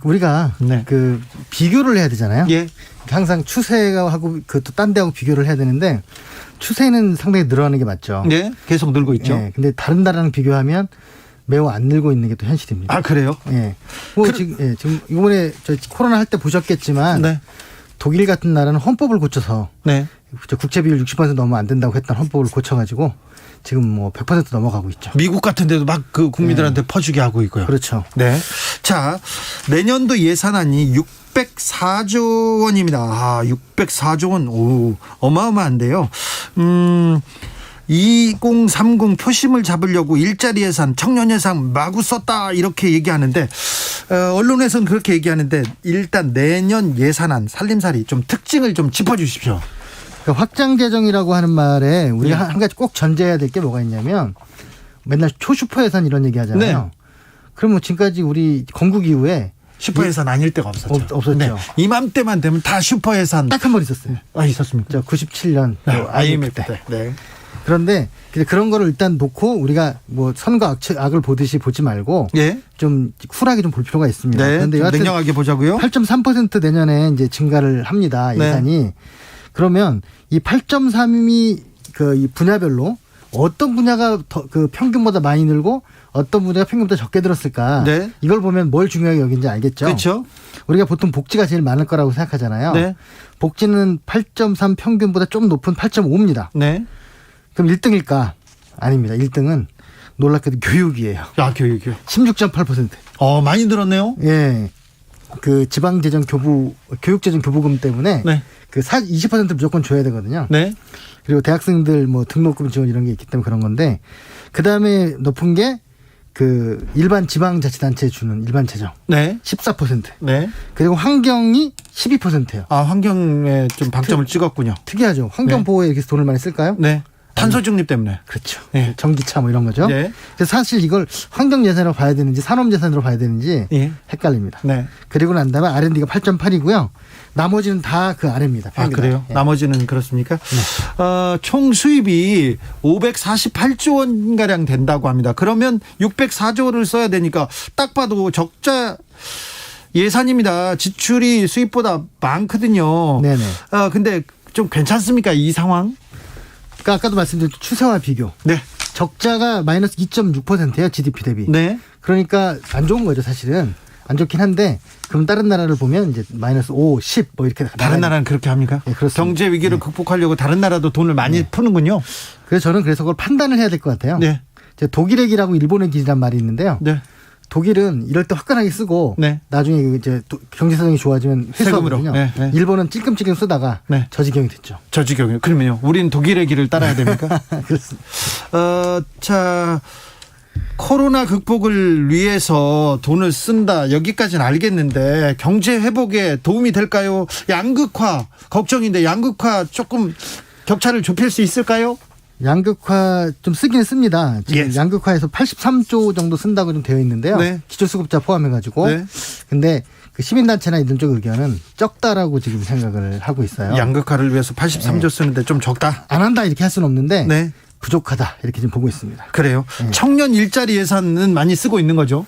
우리가
네.
그 비교를 해야 되잖아요.
예.
항상 추세하고 그 또 딴 데하고 비교를 해야 되는데 추세는 상당히 늘어나는 게 맞죠.
네, 계속 늘고 있죠.
예. 근데 다른 나라랑 비교하면 매우 안 늘고 있는 게 또 현실입니다.
아, 그래요?
예. 지금 이번에 저 코로나 할 때 보셨겠지만
네.
독일 같은 나라는 헌법을 고쳐서
네.
국채 비율 60% 넘으면 안 된다고 했던 헌법을 고쳐가지고 지금 뭐 100% 넘어가고 있죠.
미국 같은 데도 막 그 국민들한테 퍼주게 하고 있고요.
그렇죠.
네. 자, 내년도 예산안이 604조 원입니다. 604조 원. 오, 어마어마한데요. 2030 표심을 잡으려고 일자리 예산, 청년 예산 마구 썼다 이렇게 얘기하는데 언론에서는 그렇게 얘기하는데 일단 내년 예산안 살림살이 좀 특징을 좀 짚어주십시오.
그러니까 확장 재정이라고 하는 말에 우리가 한 가지 꼭 전제해야 될 게 뭐가 있냐면 맨날 초슈퍼 예산 이런 얘기 하잖아요.
네.
그러면 지금까지 우리 건국 이후에
슈퍼 예산 아닐 때가 없었죠.
없었죠.
네. 이맘때만 되면 다 슈퍼 예산.
딱 한 번 있었어요.
있었습니까?
97년
IMF 때. 네.
그런데 그런 거를 일단 놓고 우리가 뭐 선과 악을 보듯이 보지 말고
예.
좀 쿨하게 좀 볼 필요가 있습니다.
네.
그런데
좀
여하튼
냉정하게 보자고요.
8.3% 내년에 이제 증가를 합니다. 예산이.
네.
그러면 이 8.3이 이 분야별로 어떤 분야가 더 그 평균보다 많이 늘고 어떤 분야가 평균보다 적게 들었을까?
네.
이걸 보면 뭘 중요하게 여긴지 알겠죠?
그렇죠.
우리가 보통 복지가 제일 많을 거라고 생각하잖아요.
네.
복지는 8.3 평균보다 좀 높은 8.5입니다.
네.
그럼 1등일까? 아닙니다. 1등은 놀랍게도 교육이에요.
교육이요.
16.8%.
많이 늘었네요.
예. 그 지방재정 교육재정 교부금 때문에
네.
20% 무조건 줘야 되거든요.
네.
그리고 대학생들 뭐 등록금 지원 이런 게 있기 때문에 그런 건데 그 다음에 높은 게 일반 지방자치단체에 주는 일반 재정.
네.
14%.
네.
그리고 환경이 12%예요.
환경에 좀 방점을 찍었군요.
특이하죠. 환경 보호에 이렇게 돈을 많이 쓸까요?
네. 탄소 중립 때문에.
그렇죠.
네.
전기차 뭐 이런 거죠.
네.
그래서 사실 이걸 환경 예산으로 봐야 되는지 산업 예산으로 봐야 되는지
예.
헷갈립니다.
네.
그리고 난 다음에 R&D가 8.8이고요. 나머지는 다 그 아래입니다.
그래요?
예.
나머지는 그렇습니까? 총 수입이 548조 원가량 된다고 합니다. 그러면 604조를 써야 되니까 딱 봐도 적자 예산입니다. 지출이 수입보다 많거든요.
네네.
근데 좀 괜찮습니까? 이 상황?
그러니까 아까도 말씀드린 추세와 비교.
네.
적자가 마이너스 2.6%예요. GDP 대비.
네.
그러니까 안 좋은 거죠, 사실은. 안 좋긴 한데 그럼 다른 나라를 보면 이제 마이너스 5, 10 뭐 이렇게
다른 나라는 그렇게 합니까?
네, 그렇습니다.
경제 위기를 극복하려고 다른 나라도 돈을 많이 푸는군요.
그래서 저는 그걸 판단을 해야 될 것 같아요.
네.
이제 독일의 길하고 일본의 길이란 말이 있는데요.
네.
독일은 이럴 때 화끈하게 쓰고
네.
나중에 이제 경제성이 좋아지면 회수하거든요.
네, 네.
일본은 찔끔찔끔 쓰다가
네.
저지경이 됐죠.
저지경이요. 그러면요. 우리는 독일의 길을 따라야 됩니까?
그렇습니다.
코로나 극복을 위해서 돈을 쓴다. 여기까지는 알겠는데 경제 회복에 도움이 될까요? 양극화 걱정인데 양극화 조금 격차를 좁힐 수 있을까요?
양극화 좀 쓰긴 씁니다. 지금
예.
양극화에서 83조 정도 쓴다고 좀 되어 있는데요.
네.
기초수급자 포함해가지고.
네.
근데 그 시민단체나 이런 쪽 의견은 적다라고 지금 생각을 하고 있어요.
양극화를 위해서 83조 쓰는데 좀 적다.
안 한다 이렇게 할 수는 없는데
네.
부족하다 이렇게 좀 보고 있습니다.
그래요.
네.
청년 일자리 예산은 많이 쓰고 있는 거죠.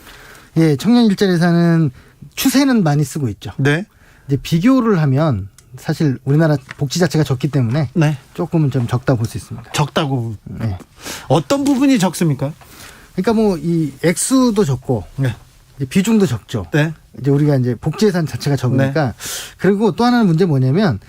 예, 청년 일자리 예산은 추세는 많이 쓰고 있죠.
네.
이제 비교를 하면 사실 우리나라 복지 자체가 적기 때문에
네.
조금은 좀 적다 볼 수 있습니다.
적다고.
네.
어떤 부분이 적습니까?
그러니까 뭐 이 액수도 적고
네.
이제 비중도 적죠.
네.
이제 우리가 이제 복지 예산 자체가 적으니까 그리고 또 하나는 문제 뭐냐면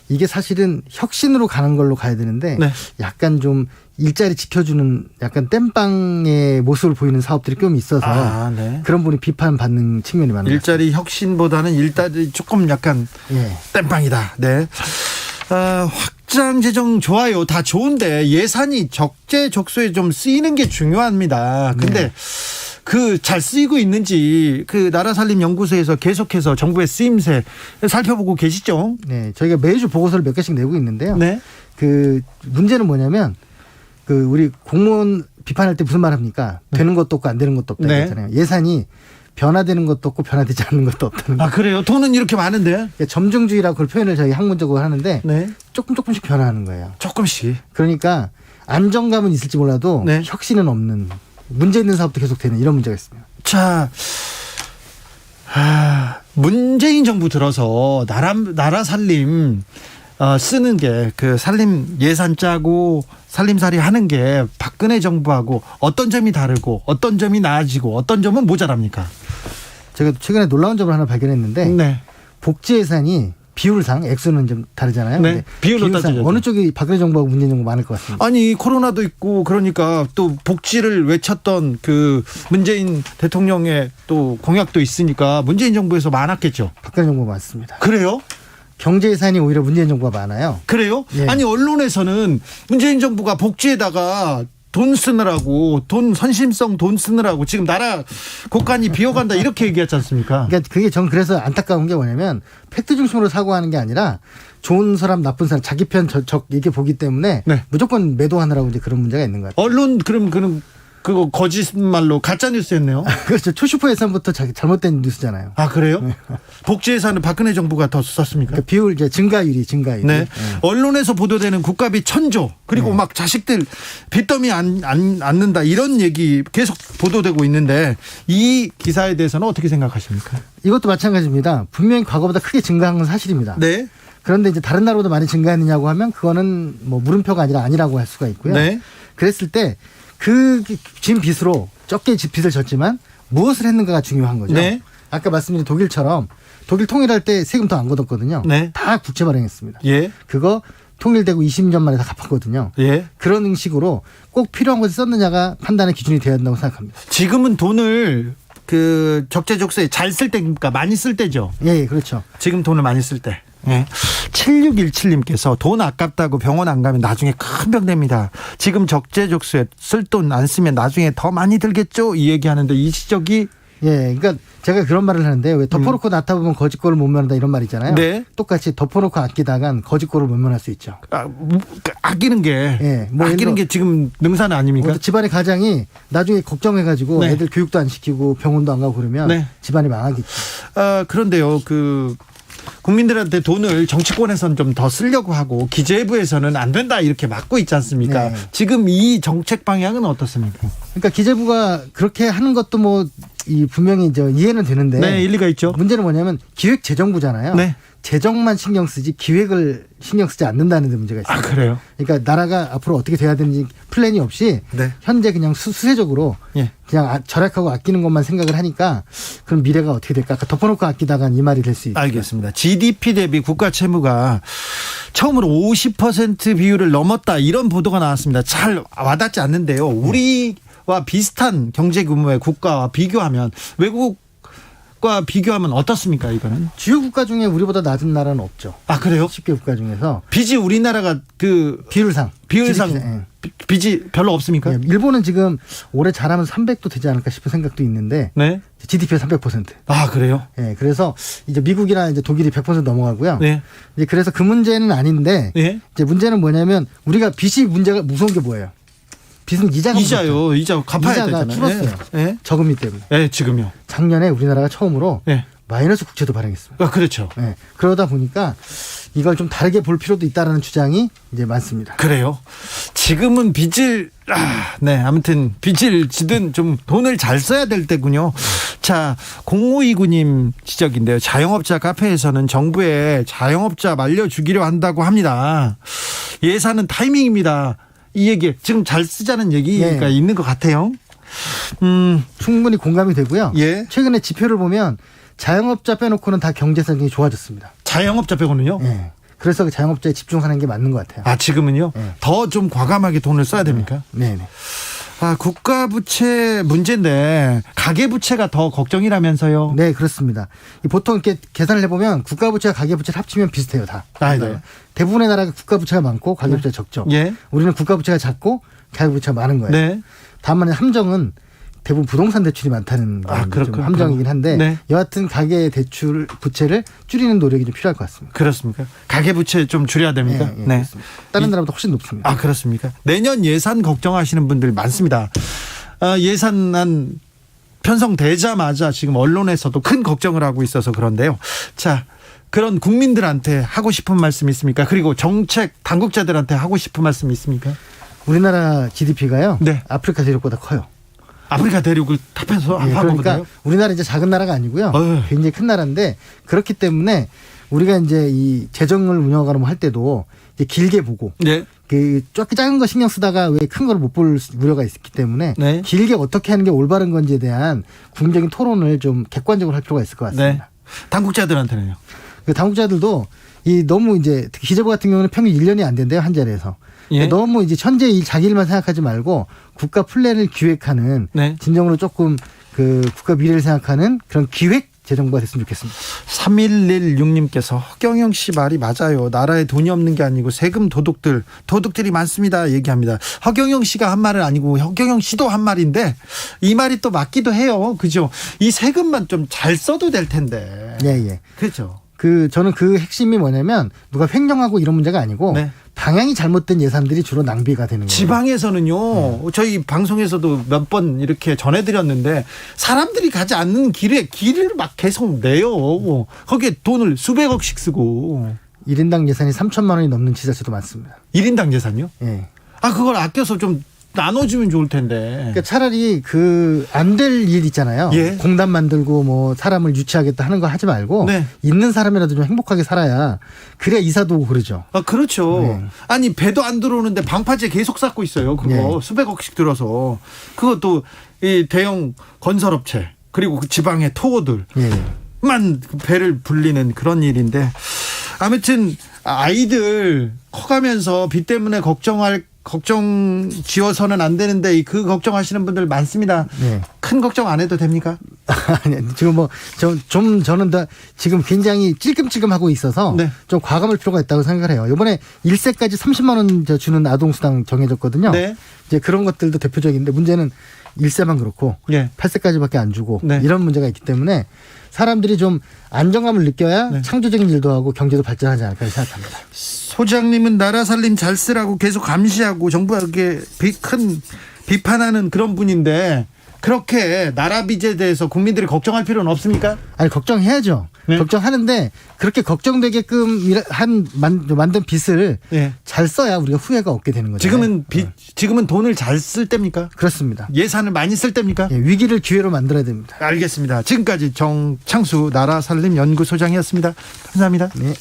이게 사실은 혁신으로 가는 걸로 가야 되는데
네.
약간 좀 일자리 지켜주는 약간 땜빵의 모습을 보이는 사업들이 좀 있어서
네.
그런 분이 비판받는 측면이 많아요.
일자리 혁신보다는 일자리 조금 약간
예.
땜빵이다. 네. 확장 재정 좋아요. 다 좋은데 예산이 적재적소에 좀 쓰이는 게 중요합니다. 근데
네.
잘 쓰이고 있는지 나라살림연구소에서 계속해서 정부의 쓰임새 살펴보고 계시죠?
네, 저희가 매주 보고서를 몇 개씩 내고 있는데요.
네.
그 문제는 뭐냐면 우리 공무원 비판할 때 무슨 말 합니까? 되는 것도 없고 안 되는 것도 없다
네.
그러잖아요. 예산이 변화되는 것도 없고 변화되지 않는 것도 없다는 거.
그래요? 돈은 이렇게 많은데?
그러니까 점증주의라고 그걸 표현을 저희 학문적으로 하는데
네.
조금씩 변화하는 거예요.
조금씩.
그러니까 안정감은 있을지 몰라도
네.
혁신은 없는 문제 있는 사업도 계속 되는 이런 문제가 있습니다.
자, 문재인 정부 들어서 나라 살림 쓰는 게 살림 예산 짜고 살림살이 하는 게 박근혜 정부하고 어떤 점이 다르고 어떤 점이 나아지고 어떤 점은 모자랍니까?
제가 최근에 놀라운 점을 하나 발견했는데
네.
복지 예산이 비율상 액수는 좀 다르잖아요.
네.
근데
비율로
비율상
따지자죠.
어느 쪽이 박근혜 정부하고 문재인 정부 많을 것 같습니다.
아니 코로나도 있고 그러니까 또 복지를 외쳤던 그 문재인 대통령의 또 공약도 있으니까 문재인 정부에서 많았겠죠.
박근혜 정부가 많습니다.
그래요?
경제 예산이 오히려 문재인 정부가 많아요.
그래요?
예.
아니 언론에서는 문재인 정부가 복지에다가 돈 쓰느라고 선심성 돈 쓰느라고 지금 나라 곳간이 비어간다 이렇게 얘기하지 않습니까?
그러니까 그게 전 그래서 안타까운 게 뭐냐면 팩트 중심으로 사고하는 게 아니라 좋은 사람 나쁜 사람 자기 편 적 이렇게 보기 때문에
네.
무조건 매도하느라고 이제 그런 문제가 있는 것 같아요.
언론 그럼 그거 거짓말로 가짜 뉴스였네요.
그렇죠. 초슈퍼 예산부터 잘못된 뉴스잖아요.
아 그래요? 복지 예산은 박근혜 정부가 더 썼습니까?
그러니까 비율 이제 증가율이.
네. 언론에서 보도되는 국가비 1,000조 그리고 막 자식들 빚더미 않는다 이런 얘기 계속 보도되고 있는데 이 기사에 대해서는 어떻게 생각하십니까?
이것도 마찬가지입니다. 분명히 과거보다 크게 증가한 건 사실입니다.
네.
그런데 이제 다른 나라보다 많이 증가했느냐고 하면 그거는 뭐 물음표가 아니라 아니라고 할 수가 있고요.
네.
그랬을 때 그 진 빚으로 적게 빚을 졌지만 무엇을 했는가가 중요한 거죠.
네.
아까 말씀드린 독일처럼 독일 통일할 때 세금 더 안 걷었거든요.
네.
다 국채 발행했습니다.
예.
그거 통일되고 20년 만에 다 갚았거든요.
예.
그런 식으로 꼭 필요한 것을 썼느냐가 판단의 기준이 되어야 한다고 생각합니다.
지금은 돈을 그 적재적소에 잘 쓸 때니까 많이 쓸 때죠.
예, 그렇죠.
지금 돈을 많이 쓸 때. 네. 7617님께서 돈 아깝다고 병원 안 가면 나중에 큰 병 됩니다. 지금 적재적소에 쓸 돈 안 쓰면 나중에 더 많이 들겠죠? 이 얘기하는데 이 지적이
예, 그러니까 제가 그런 말을 하는데 왜 덮어놓고 놨다 보면 거짓골을 못 면한다 이런 말 있잖아요.
네.
똑같이 덮어놓고 아끼다간 거짓골을 못 면할 수 있죠.
아끼는 게
예, 뭐
아끼는 게 지금 능사는 아닙니까?
뭐 집안의 가장이 나중에 걱정해가지고
네.
애들 교육도 안 시키고 병원도 안 가고 그러면
네.
집안이 망하겠죠.
그런데요, 국민들한테 돈을 정치권에서는 좀 더 쓰려고 하고 기재부에서는 안 된다 이렇게 막고 있지 않습니까?
네.
지금 이 정책 방향은 어떻습니까?
그러니까 기재부가 그렇게 하는 것도 뭐 분명히 이해는 되는데
네, 일리가 있죠.
문제는 뭐냐면 기획재정부잖아요.
네.
재정만 신경 쓰지 기획을 신경 쓰지 않는다는 데 문제가 있습니다.
아, 그래요?
그러니까 나라가 앞으로 어떻게 돼야 되는지 플랜이 없이
네.
현재 그냥 수세적으로
예.
그냥 절약하고 아끼는 것만 생각을 하니까 그럼 미래가 어떻게 될까? 아까 덮어놓고 아끼다간 이 말이 될 수 있죠.
알겠습니다. GDP 대비 국가 채무가 처음으로 50% 비율을 넘었다 이런 보도가 나왔습니다. 잘 와닿지 않는데요. 우리와 비슷한 경제 규모의 국가와 비교하면 외국과 비교하면 어떻습니까? 이거는
주요 국가 중에 우리보다 낮은 나라는 없죠.
아 그래요?
10개 국가 중에서
빚이 우리나라가
비율상
비율상 빚이 별로 없습니까?
예, 일본은 지금 올해 잘하면 300도 되지 않을까 싶은 생각도 있는데
네.
GDP가 300%.
아 그래요?
예, 그래서 이제 미국이나 이제 독일이 100% 넘어가고요.
네.
이제 그래서 그 문제는 아닌데
예.
이제 문제는 뭐냐면 우리가 빚이 문제가 무서운 게 뭐예요? 빚은 이자가
이자요. 이자 갚아야
이자가
되잖아요.
줄었어요.
예.
저금리 때문에.
예, 지금요.
작년에 우리나라가 처음으로
예.
마이너스 국채도 발행했습니다.
아, 그렇죠.
예, 그러다 보니까 이걸 좀 다르게 볼 필요도 있다라는 주장이 이제 많습니다.
그래요. 지금은 아무튼 빚을 지든 좀 돈을 잘 써야 될 때군요. 자, 0529님 지적인데요. 자영업자 카페에서는 정부에 자영업자 말려주기로 한다고 합니다. 예산은 타이밍입니다. 이 얘기 지금 잘 쓰자는 얘기가
네.
있는 것 같아요.
충분히 공감이 되고요.
예.
최근에 지표를 보면 자영업자 빼놓고는 다 경제 성장이 좋아졌습니다.
자영업자 빼고는요?
예. 그래서 그 자영업자에 집중하는 게 맞는 것 같아요.
아, 지금은요?
네.
더 좀 과감하게 돈을 써야 됩니까?
네.
아, 국가 부채 문제인데 가계 부채가 더 걱정이라면서요?
네, 그렇습니다. 보통 이렇게 계산을 해보면 국가부채와 가계부채를 합치면 비슷해요, 다.
아, 네.
대부분의 나라가 국가부채가 많고 가계부채가 적죠.
예.
우리는 국가부채가 작고 가계부채가 많은 거예요.
네.
다만 함정은 대부분 부동산 대출이 많다는 게 좀 함정이긴 한데
네.
여하튼 가계 대출 부채를 줄이는 노력이 좀 필요할 것 같습니다.
그렇습니까? 가계 부채 좀 줄여야 됩니까?
네. 그렇습니다. 다른 나라보다 훨씬 높습니다.
아, 그렇습니까? 내년 예산 걱정하시는 분들 많습니다. 예산안 편성되자마자 지금 언론에서도 큰 걱정을 하고 있어서 그런데요. 자, 그런 국민들한테 하고 싶은 말씀 있습니까? 그리고 정책 당국자들한테 하고 싶은 말씀 있습니까?
우리나라 GDP가요.
네.
아프리카 대륙보다 커요.
아프리카 대륙을 탑해서
예,
하고
그러니까
그래요?
우리나라 이제 작은 나라가 아니고요. 굉장히 큰 나라인데 그렇기 때문에 우리가 이제 이 재정을 운영하려고 할 때도 이제 길게 보고
네.
그 작은 거 신경 쓰다가 왜 큰 걸 못 볼 우려가 있기 때문에
네.
길게 어떻게 하는 게 올바른 건지에 대한 국민적인 토론을 좀 객관적으로 할 필요가 있을 것 같습니다.
네. 당국자들한테는요?
그 당국자들도 이 너무 이제 특히 기재부 같은 경우는 평균 1년이 안 된대요. 한 자리에서.
예.
너무 이제 현재 일 자기 일만 생각하지 말고 국가 플랜을 기획하는
네.
진정으로 조금 그 국가 미래를 생각하는 그런 기획 재정부가 됐으면 좋겠습니다.
3116님께서 허경영 씨 말이 맞아요. 나라에 돈이 없는 게 아니고 세금 도둑들이 많습니다. 얘기합니다. 허경영 씨가 한 말은 아니고 허경영 씨도 한 말인데 이 말이 또 맞기도 해요. 그죠? 이 세금만 좀 잘 써도 될 텐데.
예.
그렇죠.
저는 그 핵심이 뭐냐면 누가 횡령하고 이런 문제가 아니고
네.
방향이 잘못된 예산들이 주로 낭비가 되는 거예요.
지방에서는요, 저희 방송에서도 몇 번 이렇게 전해드렸는데 사람들이 가지 않는 길을 막 계속 내요. 거기에 돈을 수백억씩 쓰고.
1인당 예산이 3천만 원이 넘는 지자체도 많습니다.
1인당 예산요?
예.
그걸 아껴서 좀 나눠주면 좋을 텐데.
그러니까 차라리 안 될 일 있잖아요.
예.
공단 만들고 뭐 사람을 유치하겠다 하는 거 하지 말고
네.
있는 사람이라도 좀 행복하게 살아야 그래야 이사도 오고 그러죠.
그렇죠.
네.
아니 배도 안 들어오는데 방파제 계속 쌓고 있어요. 그거
네.
수백억씩 들어서 그것도 이 대형 건설업체 그리고 그 지방의 토호들만
예.
배를 불리는 그런 일인데 아무튼 아이들 커가면서 빚 때문에 걱정 지어서는 안 되는데 그 걱정하시는 분들 많습니다.
네.
큰 걱정 안 해도 됩니까?
아니, 지금 저는 다 지금 굉장히 찔끔찔끔하고 있어서
네.
좀 과감할 필요가 있다고 생각을 해요. 이번에 1세까지 30만 원 주는 아동수당 정해졌거든요.
네.
이제 그런 것들도 대표적인데 문제는 1세만 그렇고
예.
8세까지밖에 안 주고
네.
이런 문제가 있기 때문에 사람들이 좀 안정감을 느껴야
네.
창조적인 일도 하고 경제도 발전하지 않을까 생각합니다.
소장님은 나라 살림 잘 쓰라고 계속 감시하고 정부에게 큰 비판하는 그런 분인데 그렇게 나라 빚에 대해서 국민들이 걱정할 필요는 없습니까?
아니 걱정해야죠.
네.
걱정하는데 그렇게 걱정되게끔 만든 빚을
예.
잘 써야 우리가 후회가 없게 되는 거죠.
지금은 돈을 잘 쓸 때입니까?
그렇습니다.
예산을 많이 쓸 때입니까?
예, 위기를 기회로 만들어야 됩니다.
알겠습니다. 지금까지 정창수 나라살림연구소장이었습니다. 감사합니다.
네.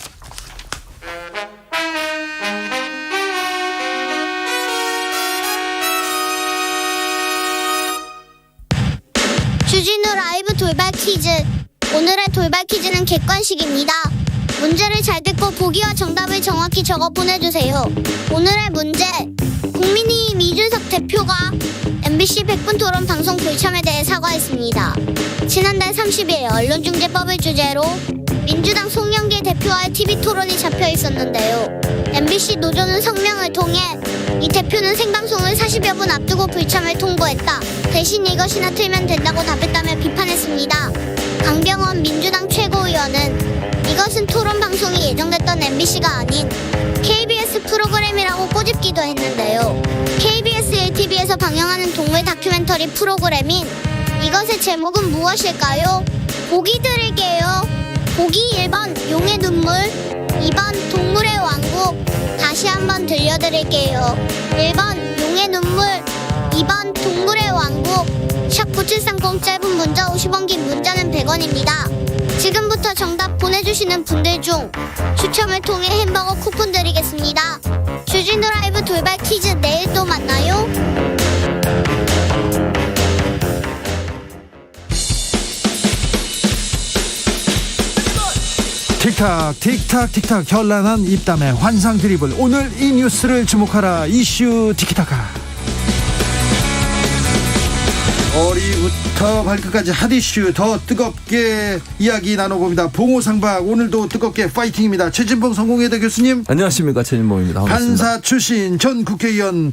주진우 라이브 돌발 퀴즈. 오늘의 돌발 퀴즈는 객관식입니다. 문제를 잘 듣고 보기와 정답을 정확히 적어 보내주세요. 오늘의 문제. 국민의힘 이준석 대표가 MBC 100분 토론 방송 불참에 대해 사과했습니다. 지난달 30일 언론중재법을 주제로 민주당 송영길 대표와의 TV 토론이 잡혀 있었는데요. MBC 노조는 성명을 통해 이 대표는 생방송을 40여 분 앞두고 불참을 통보했다. 대신 이것이나 틀면 된다고 답했다며 비판했습니다. 강병원 민주당 최고위원은 이것은 토론 방송이 예정됐던 MBC가 아닌 KBS 프로그램이라고 꼬집기도 했는데요. KBS 1TV에서 방영하는 동물 다큐멘터리 프로그램인 이것의 제목은 무엇일까요? 보기 드릴게요. 보기 1번 용의 눈물, 2번 동물의 왕국. 다시 한번 들려드릴게요. 1번 용의 눈물, 2번 동물의 왕국. 샵 9730 짧은 문자 50원 긴 문자는 100원입니다. 지금부터 정답 보내주시는 분들 중 추첨을 통해 햄버거 쿠폰 드리겠습니다. 주진우 라이브 돌발 퀴즈 내일 또 만나요.
틱탁 현란한 입담의 환상 드리블. 오늘 이 뉴스를 주목하라. 이슈 티키타카. 머리부터 발끝까지 핫이슈 더 뜨겁게 이야기 나눠봅니다. 봉오상박 오늘도 뜨겁게 파이팅입니다. 최진봉 성공회대 교수님.
안녕하십니까, 최진봉입니다. 반갑습니다.
판사 출신 전 국회의원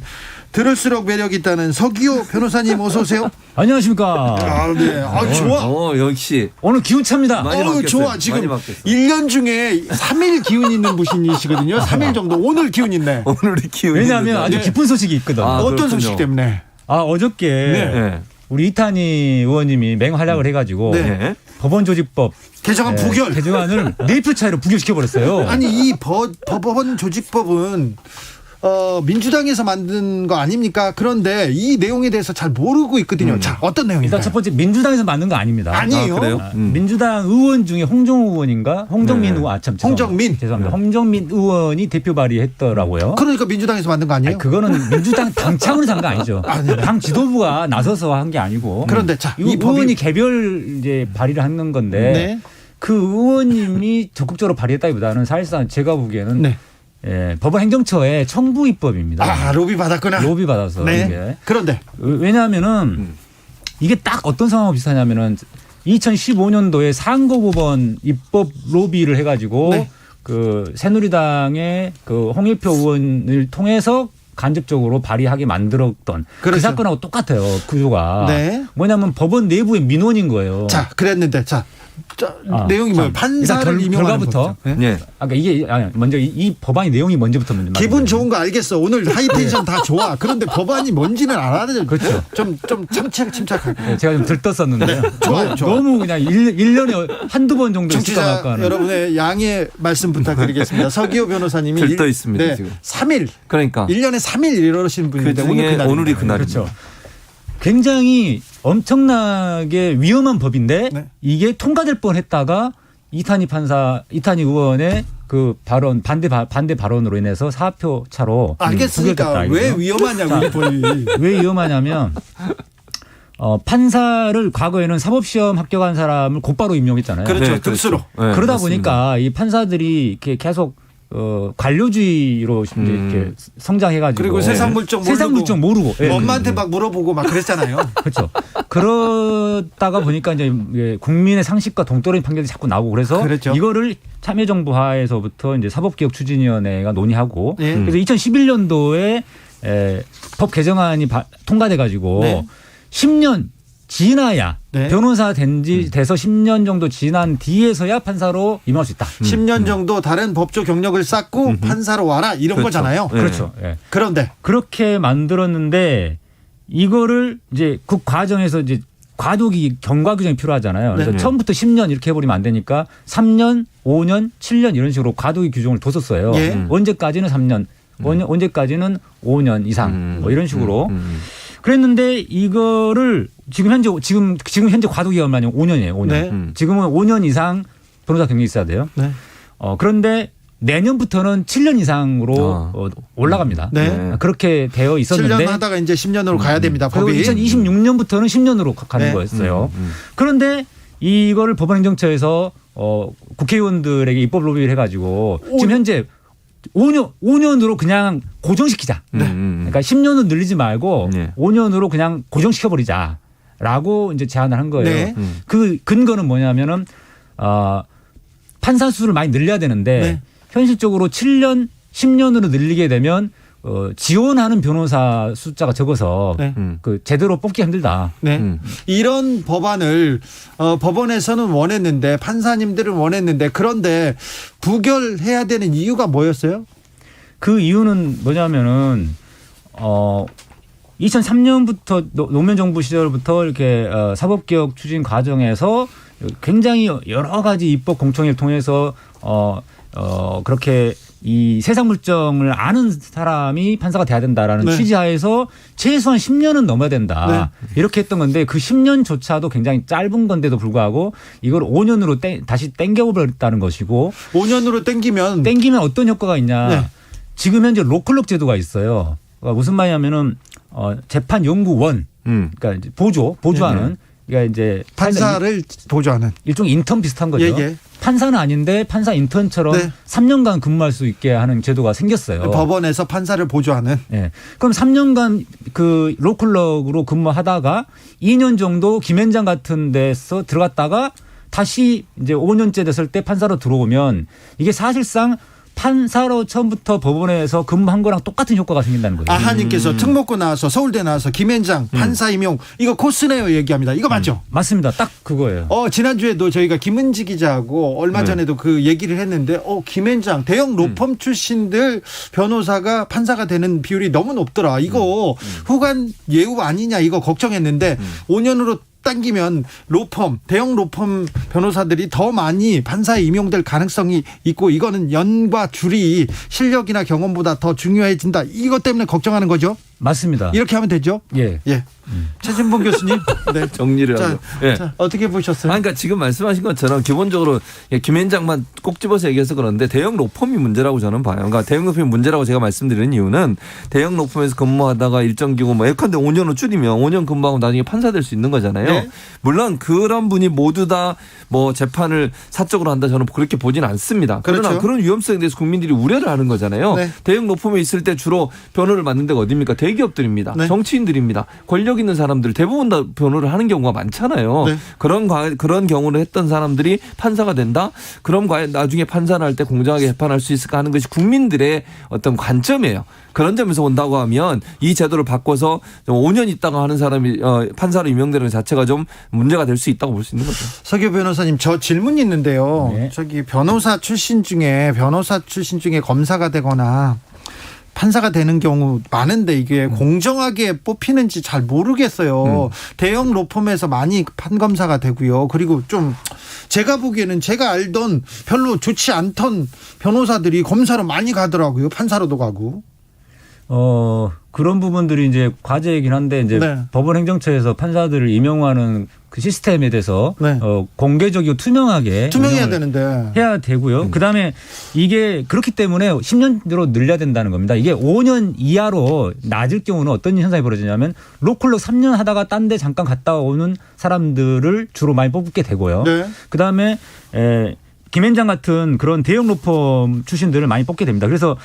들을수록 매력 있다는 서기호 변호사님 어서 오세요.
안녕하십니까.
네. 좋아.
역시
오늘 기운 찹니다.
많이 바뀌었어요.
좋아. 지금
많이 바뀌었어요.
1년 중에 3일 기운 있는 분이시거든요. 3일 정도. 오늘 기운 있네.
오늘의 기운이
왜냐하면
있는데.
아주 기쁜 소식이 있거든.
어떤
그렇군요.
소식 때문에?
어저께
네.
우리 이탄희 의원님이 맹활약을 해가지고
네.
법원조직법
개정안 부결.
개정안을 4표 차이로 부결시켜버렸어요.
아니 이 법원 조직법은 민주당에서 만든 거 아닙니까? 그런데 이 내용에 대해서 잘 모르고 있거든요. 자, 어떤 내용입니까?
일단 첫 번째 민주당에서 만든 거 아닙니다.
아니에요.
그래요?
민주당 의원 중에 홍정우 의원인가? 홍정민
네.
의원.
홍정민.
죄송합니다. 홍정민 의원이 대표 발의했더라고요.
그러니까 민주당에서 만든 거 아니에요?
아니, 그거는 민주당 당 차원에서 한 거 아니죠.
네.
당 지도부가 나서서 한 게 아니고.
그런데 자,
이
이 법이
의원이 개별 이제 발의를 하는 건데
네.
그 의원님이 적극적으로 발의했다기보다는 사실상 제가 보기에는
네.
예, 법원 행정처의 청부 입법입니다.
아, 로비 받았구나.
로비 받아서
네.
이게.
그런데
왜냐하면은 이게 딱 어떤 상황과 비슷하냐면은 2015년도에 상고법원 입법 로비를 해가지고
네.
그 새누리당의 그 홍일표 의원을 통해서 간접적으로 발의하게 만들었던 그
그렇죠.
사건하고 똑같아요. 구조가.
네.
뭐냐면 법원 내부의 민원인 거예요.
자, 그랬는데 내용이 뭐예요? 판사를
일단
임용하는
결과부터.
법이죠. 네?
예.
아까 이게 먼저 이 법안의 내용이 먼저부터
기분 좋은 거 알겠어. 오늘 하이텐션 다 좋아. 그런데 법안이 뭔지는 알아야 되죠.
그렇죠.
좀 침착하게.
네, 제가 좀 들떴었는데요.
좋아요.
너무 그냥 1년에 한두 번 정도
청취자
있을까
여러분의 양해 말씀 부탁드리겠습니다. 서기호 변호사님이
들떠 있습니다, 지금.
3일.
그러니까
1년에 3일 이러시는 분인데
그 중에
오늘
오늘이 그날입니다.
그렇죠. 굉장히 엄청나게 위험한 법인데
네.
이게 통과될 뻔했다가 이탄희 의원의 그 발언 반대 발언으로 인해서 4표 차로
알겠으니까
부결됐다,
왜
이거죠.
위험하냐고 우리 법이.
왜 위험하냐면 판사를 과거에는 사법시험 합격한 사람을 곧바로 임용했잖아요.
그렇죠.
네,
등수로.
그렇죠. 네,
그러다
맞습니다.
보니까 이 판사들이 이렇게 계속 관료주의로 이제 이렇게 성장해가지고
그리고 세상 물정
모르고 예.
엄마한테 막 물어보고 막 그랬잖아요.
그렇죠. 그러다가 보니까 이제 국민의 상식과 동떨어진 판결이 자꾸 나오고 그래서
그랬죠.
이거를 참여정부 하에서부터 이제 사법개혁추진위원회가 논의하고
예.
그래서 2011년도에 법 개정안이 통과돼 가지고
네.
10년 지나야
네.
변호사 돼서 10년 정도 지난 뒤에서야 판사로 임명할 수 있다.
10년 정도 다른 법조 경력을 쌓고 판사로 와라 이런
그렇죠.
거잖아요.
네.
그렇죠. 예.
그런데
그렇게 만들었는데 이거를 이제 그 과정에서 이제 과도기 경과 규정이 필요하잖아요. 그래서
네.
처음부터 10년 이렇게 해버리면 안 되니까 3년, 5년, 7년 이런 식으로 과도기 규정을 뒀었어요.
예.
언제까지는 3년, 언제까지는 5년 이상 뭐 이런 식으로. 그랬는데 이거를 지금 현재 과도기가 얼마냐? 5년이에요. 5년.
네.
지금은 5년 이상 변호사 경력이 있어야 돼요.
네.
그런데 내년부터는 7년 이상으로 올라갑니다.
네.
그렇게 되어 있었는데
7년 하다가 이제 10년으로 가야 됩니다.
그리고
법이.
2026년부터는 10년으로 가는
네.
거였어요. 그런데 이거를 법원행정처에서 국회의원들에게 입법 로비를 해가지고 지금 현재 5년으로 그냥 고정시키자. 그러니까 10년은 늘리지 말고
네.
5년으로 그냥 고정시켜버리자라고 이제 제안을 한 거예요.
네.
그 근거는 뭐냐면은 판사 수를 많이 늘려야 되는데
네.
현실적으로 7년, 10년으로 늘리게 되면 지원하는 변호사 숫자가 적어서
네.
그 제대로 뽑기 힘들다.
네. 이런 법안을 법원에서는 원했는데 판사님들은 원했는데 그런데 부결해야 되는 이유가 뭐였어요?
그 이유는 뭐냐면은 2003년부터 노무현 정부 시절부터 이렇게 사법개혁 추진 과정에서 굉장히 여러 가지 입법 공청회를 통해서 그렇게 이 세상 물정을 아는 사람이 판사가 돼야 된다라는
네.
취지하에서 최소한 10년은 넘어야 된다.
네.
이렇게 했던 건데 그 10년조차도 굉장히 짧은 건데도 불구하고 이걸 5년으로 다시 땡겨버렸다는 것이고
5년으로 땡기면
어떤 효과가 있냐.
네.
지금 현재 로컬럭 제도가 있어요. 그러니까 무슨 말이냐면은 재판 연구원 그러니까 이제 보조하는 그러니까 이제
판사를 보조하는
일종의 인턴 비슷한 거죠.
예.
판사는 아닌데 판사 인턴처럼
네.
3년간 근무할 수 있게 하는 제도가 생겼어요.
법원에서 판사를 보조하는.
네. 그럼 3년간 그 로컬럭으로 근무하다가 2년 정도 김현장 같은 데서 들어갔다가 다시 이제 5년째 됐을 때 판사로 들어오면 이게 사실상 판사로 처음부터 법원에서 근무한 거랑 똑같은 효과가 생긴다는 거예요.
아하님께서 특목고 나와서 서울대 나와서 김현장 판사 임용 이거 코스네요 얘기합니다. 이거 맞죠?
맞습니다. 딱 그거예요.
지난주에도 저희가 김은지 기자하고 얼마 전에도 그 얘기를 했는데 김현장 대형 로펌 출신들 변호사가 판사가 되는 비율이 너무 높더라. 이거 후관 예우 아니냐 이거 걱정했는데 5년으로 당기면 대형 로펌 변호사들이 더 많이 판사에 임용될 가능성이 있고 이거는 연과 줄이 실력이나 경험보다 더 중요해진다. 이것 때문에 걱정하는 거죠?
맞습니다.
이렇게 하면 되죠?
예.
예. 최진봉 교수님. 네.
정리를
자,
하죠. 예.
자, 어떻게 보셨어요?
그러니까 지금 말씀하신 것처럼 기본적으로 김현장만 꼭 집어서 얘기해서 그런데 대형 로펌이 문제라고 저는 봐요. 그러니까 대형 로펌이 문제라고 제가 말씀드리는 이유는 대형 로펌에서 근무하다가 일정 기간 뭐 예컨대 5년을 줄이면 5년 근무하고 나중에 판사 될 수 있는 거잖아요.
네.
물론 그런 분이 모두 다 뭐 재판을 사적으로 한다 저는 그렇게 보지는 않습니다. 그러나
그렇죠.
그런 위험성에 대해서 국민들이 우려를 하는 거잖아요.
네.
대형 로펌에 있을 때 주로 변호를 맡는 데가 어디입니까? 대기업들입니다.
네.
정치인들입니다. 권력 있는 사람들 대부분 다 변호를 하는 경우가 많잖아요.
네.
그런 경우를 했던 사람들이 판사가 된다? 그럼 과연 나중에 판사를 할 때 공정하게 재판할 수 있을까 하는 것이 국민들의 어떤 관점이에요. 그런 점에서 온다고 하면 이 제도를 바꿔서 5년 있다가 하는 사람이 판사로 임명되는 것 자체가 좀 문제가 될 수 있다고 볼 수 있는 거죠.
서교 변호사님, 저 질문이 있는데요.
네.
저기 변호사 출신 중에 검사가 되거나 판사가 되는 경우 많은데 이게 공정하게 뽑히는지 잘 모르겠어요. 대형 로펌에서 많이 판검사가 되고요. 그리고 좀 제가 보기에는 제가 알던 별로 좋지 않던 변호사들이 검사로 많이 가더라고요. 판사로도 가고.
그런 부분들이 이제 과제이긴 한데 이제
네.
법원행정처에서 판사들을 임용하는 그 시스템에 대해서
네.
공개적이고 투명하게
투명해야
운영을
되는데.
해야 되고요. 그다음에 이게 그렇기 때문에 10년으로 늘려야 된다는 겁니다. 이게 5년 이하로 낮을 경우는 어떤 현상이 벌어지냐면 로컬로 3년 하다가 딴 데 잠깐 갔다 오는 사람들을 주로 많이 뽑게 되고요.
네.
그다음에 김현장 같은 그런 대형 로펌 출신들을 많이 뽑게 됩니다. 그래서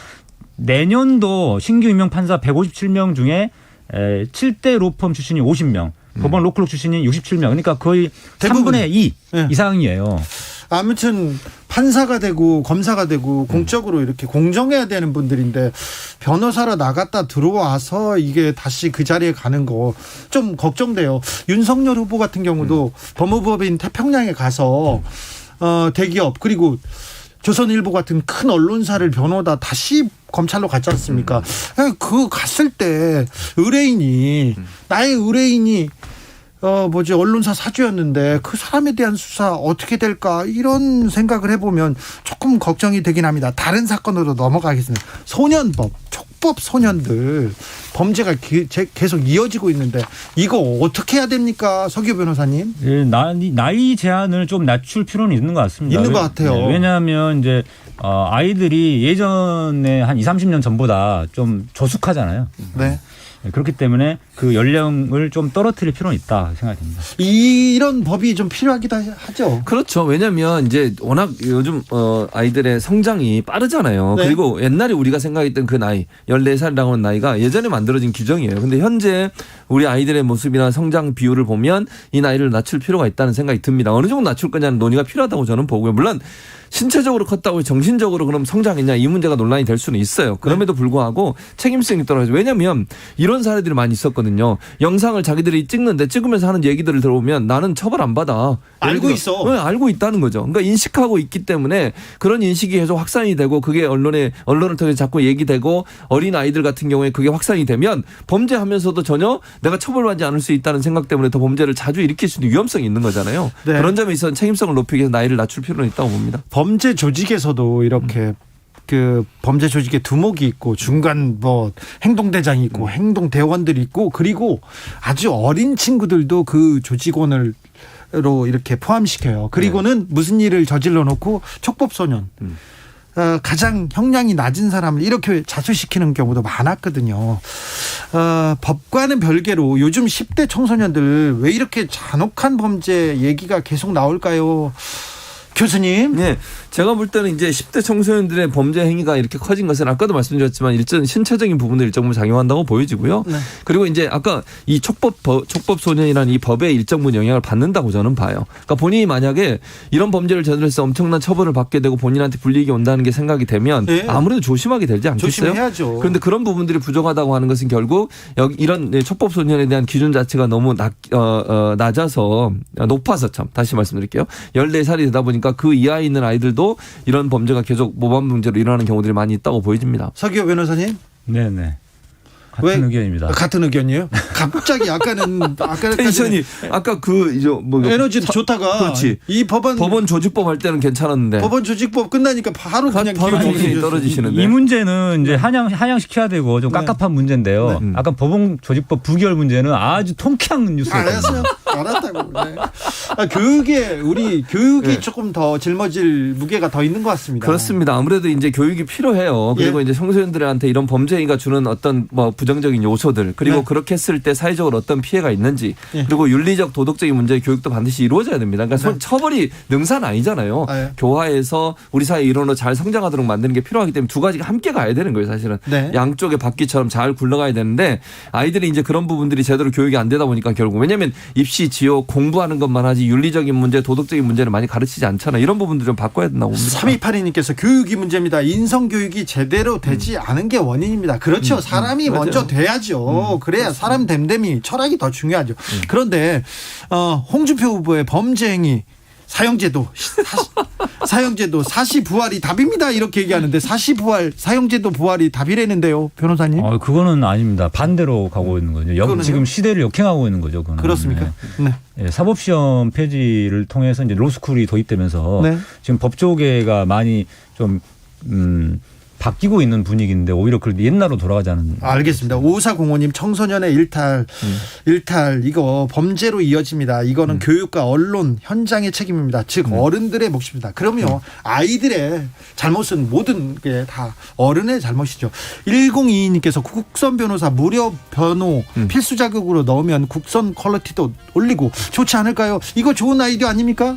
내년도 신규 임용 판사 157명 중에 7대 로펌 출신이 50명, 법원 로컬로 출신이 67명. 그러니까 거의
대부분.
3분의 2
네.
이상이에요.
아무튼 판사가 되고 검사가 되고 공적으로 이렇게 공정해야 되는 분들인데 변호사로 나갔다 들어와서 이게 다시 그 자리에 가는 거 좀 걱정돼요. 윤석열 후보 같은 경우도 법무법인 태평양에 가서 대기업 그리고 조선일보 같은 큰 언론사를 변호다 다시 검찰로 갔지 않습니까? 그 갔을 때 나의 의뢰인이 언론사 사주였는데 그 사람에 대한 수사 어떻게 될까 이런 생각을 해보면 조금 걱정이 되긴 합니다. 다른 사건으로 넘어가겠습니다. 소년법, 촉법 소년들 범죄가 계속 이어지고 있는데 이거 어떻게 해야 됩니까? 서교 변호사님.
예, 나이 제한을 좀 낮출 필요는 있는 것 같습니다.
있는 것 같아요.
네, 왜냐하면 이제 아이들이 예전에 한 20-30년 전보다 좀 조숙하잖아요.
네.
그렇기 때문에 그 연령을 좀 떨어뜨릴 필요는 있다 생각이 듭니다.
이런 법이 좀 필요하기도 하죠.
그렇죠. 왜냐하면 이제 워낙 요즘 아이들의 성장이 빠르잖아요.
네.
그리고 옛날에 우리가 생각했던 그 나이 14살이라고 하는 나이가 예전에 만들어진 규정이에요. 근데 현재 우리 아이들의 모습이나 성장 비율을 보면 이 나이를 낮출 필요가 있다는 생각이 듭니다. 어느 정도 낮출 거냐는 논의가 필요하다고 저는 보고요. 물론 신체적으로 컸다고 정신적으로 그럼 성장했냐 이 문제가 논란이 될 수는 있어요. 그럼에도 불구하고 책임성이 떨어져요. 왜냐하면 이런 사례들이 많이 있었거든요. 영상을 자기들이 찍는데 찍으면서 하는 얘기들을 들어보면 나는 처벌 안 받아.
알고 있어.
네, 알고 있다는 거죠. 그러니까 인식하고 있기 때문에 그런 인식이 계속 확산이 되고 그게 언론을 통해서 자꾸 얘기되고 어린 아이들 같은 경우에 그게 확산이 되면 범죄하면서도 전혀 내가 처벌받지 않을 수 있다는 생각 때문에 더 범죄를 자주 일으킬 수 있는 위험성이 있는 거잖아요. 네. 그런 점에 있어서 책임성을 높이기 위해서 나이를 낮출 필요는 있다고 봅니다.
범죄 조직에서도 이렇게 그 범죄 조직에 두목이 있고 중간 행동대장이 있고 행동대원들이 있고 그리고 아주 어린 친구들도 그 조직원으로 이렇게 포함시켜요. 그리고는 무슨 일을 저질러 놓고 촉법소년 가장 형량이 낮은 사람을 이렇게 자수시키는 경우도 많았거든요. 법과는 별개로 요즘 10대 청소년들 왜 이렇게 잔혹한 범죄 얘기가 계속 나올까요? 교수님.
네. 제가 볼 때는 이제 10대 청소년들의 범죄 행위가 이렇게 커진 것은 아까도 말씀드렸지만 일정 신체적인 부분들 일정 부분 작용한다고 보여지고요.
네.
그리고 이제 아까 이 촉법 소년이라는 이 법에 일정 부분 영향을 받는다고 저는 봐요. 그러니까 본인이 만약에 이런 범죄를 저질러서 엄청난 처벌을 받게 되고 본인한테 불이익이 온다는 게 생각이 되면
네.
아무래도 조심하게 되지 않겠어요?
조심해야죠.
그런데 그런 부분들이 부족하다고 하는 것은 결국 이런 촉법 소년에 대한 기준 자체가 너무 높아서 참 다시 말씀드릴게요. 14살이 되다 보니까 그 이하에 있는 아이들도 이런 범죄가 계속 모범 문제로 일어나는 경우들이 많이 있다고 보여집니다.
서기호 변호사님.
네네. 같은 의견입니다.
같은 의견이에요? 갑자기 아까는
텐션이 아까
에너지 좋다가
그렇지.
이 법원
조직법 할 때는 괜찮았는데
법원 조직법 끝나니까 바로 그냥
정신이 떨어지시는데.
이 문제는 이제 한양시켜야 되고 좀 깝깝한 문제인데요. 아까 법원 조직법 부결 문제는 아주 통쾌한 뉴스였어요.
알았다고. 네. 교육에 우리 교육이 조금 더 짊어질 무게가 더 있는 것 같습니다.
그렇습니다. 아무래도 이제 교육이 필요해요. 그리고 이제 청소년들한테 이런 범죄가 주는 어떤 부정적인 요소들 그리고 그렇게 했을 때 사회적으로 어떤 피해가 있는지 그리고 윤리적 도덕적인 문제의 교육도 반드시 이루어져야 됩니다. 그러니까 처벌이 능사는 아니잖아요. 교화해서 우리 사회 일원으로 잘 성장하도록 만드는 게 필요하기 때문에 두 가지가 함께 가야 되는 거예요. 사실은 양쪽의 바퀴처럼 잘 굴러가야 되는데 아이들이 이제 그런 부분들이 제대로 교육이 안 되다 보니까 결국 왜냐하면 입시, 지옥, 공부하는 것만 하지 윤리적인 문제, 도덕적인 문제는 많이 가르치지 않잖아. 이런 부분들 좀 바꿔야 된다고 봅니다.
3282님께서 교육이 문제입니다. 인성교육이 제대로 되지 않은 게 원인입니다. 그렇죠. 사람이 먼저 돼야죠. 그래야 사람 됨됨이 철학이 더 중요하죠. 그런데 홍준표 후보의 범죄행위 사형제도 사시부활이 답입니다. 이렇게 얘기하는데 사형제도 부활이 답이라는데요. 변호사님.
그거는 아닙니다. 반대로 가고 있는 거죠. 지금 시대를 역행하고 있는 거죠. 그거는.
그렇습니까? 네.
사법시험 폐지를 통해서 이제 로스쿨이 도입되면서 지금 법조계가 많이 좀 바뀌고 있는 분위기인데 오히려 그 옛날로 돌아가자는.
알겠습니다. 5405님 청소년의 일탈 이거 범죄로 이어집니다. 이거는 교육과 언론 현장의 책임입니다. 즉 어른들의 몫입니다. 그러면 아이들의 잘못은 모든 게 다 어른의 잘못이죠. 1022님께서 국선 변호사 무료 변호 필수 자격으로 넣으면 국선 퀄리티도 올리고 좋지 않을까요? 이거 좋은 아이디어 아닙니까?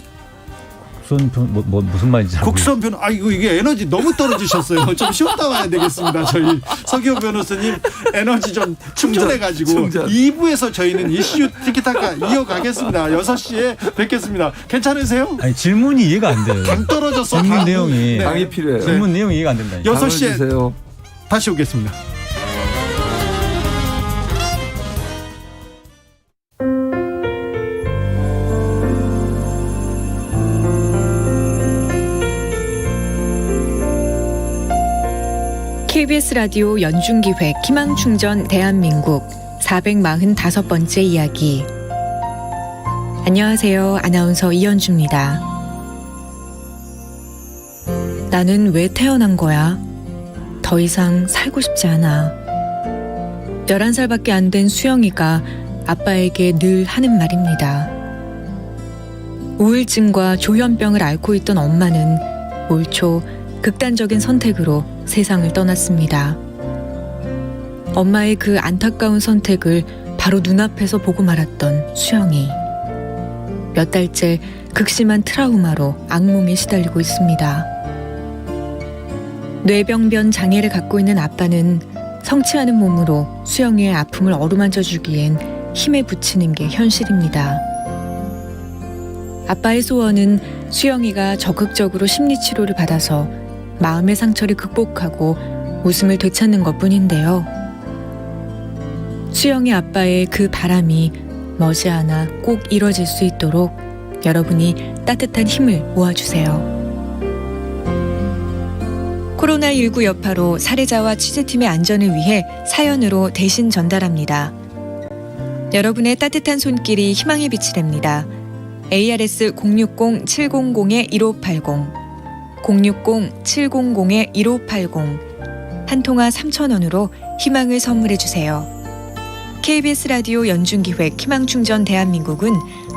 무슨 말인지
국선 변호 이게 에너지 너무 떨어지셨어요. 좀 쉬었다 와야 되겠습니다. 저희 서기호 변호사님 에너지 좀 충전해가지고 2부에서 저희는 이슈 티키타카 이어가겠습니다. 6시에 뵙겠습니다. 괜찮으세요?
질문이 이해가 안 돼요.
당 떨어졌어.
질문 내용이
당이 필요해요.
질문 내용이 이해가 안 된다.
6시에 다시 오겠습니다.
KBS 라디오 연중기획 희망충전 대한민국 445번째 이야기. 안녕하세요. 아나운서 이현주입니다. 나는 왜 태어난 거야? 더 이상 살고 싶지 않아. 11살밖에 안 된 수영이가 아빠에게 늘 하는 말입니다. 우울증과 조현병을 앓고 있던 엄마는 올 초 극단적인 선택으로 세상을 떠났습니다. 엄마의 그 안타까운 선택을 바로 눈앞에서 보고 말았던 수영이. 몇 달째 극심한 트라우마로 악몽에 시달리고 있습니다. 뇌병변 장애를 갖고 있는 아빠는 성취하는 몸으로 수영이의 아픔을 어루만져 주기엔 힘에 부치는 게 현실입니다. 아빠의 소원은 수영이가 적극적으로 심리치료를 받아서 마음의 상처를 극복하고 웃음을 되찾는 것뿐인데요. 수영이 아빠의 그 바람이 머지않아 꼭 이뤄질 수 있도록 여러분이 따뜻한 힘을 모아주세요. 코로나19 여파로 사례자와 취재팀의 안전을 위해 사연으로 대신 전달합니다. 여러분의 따뜻한 손길이 희망의 빛이 됩니다. ARS 060-700-1580 060-700-1580 한 통화 3,000원으로 희망을 선물해 주세요. KBS 라디오 연중기획 희망충전 대한민국은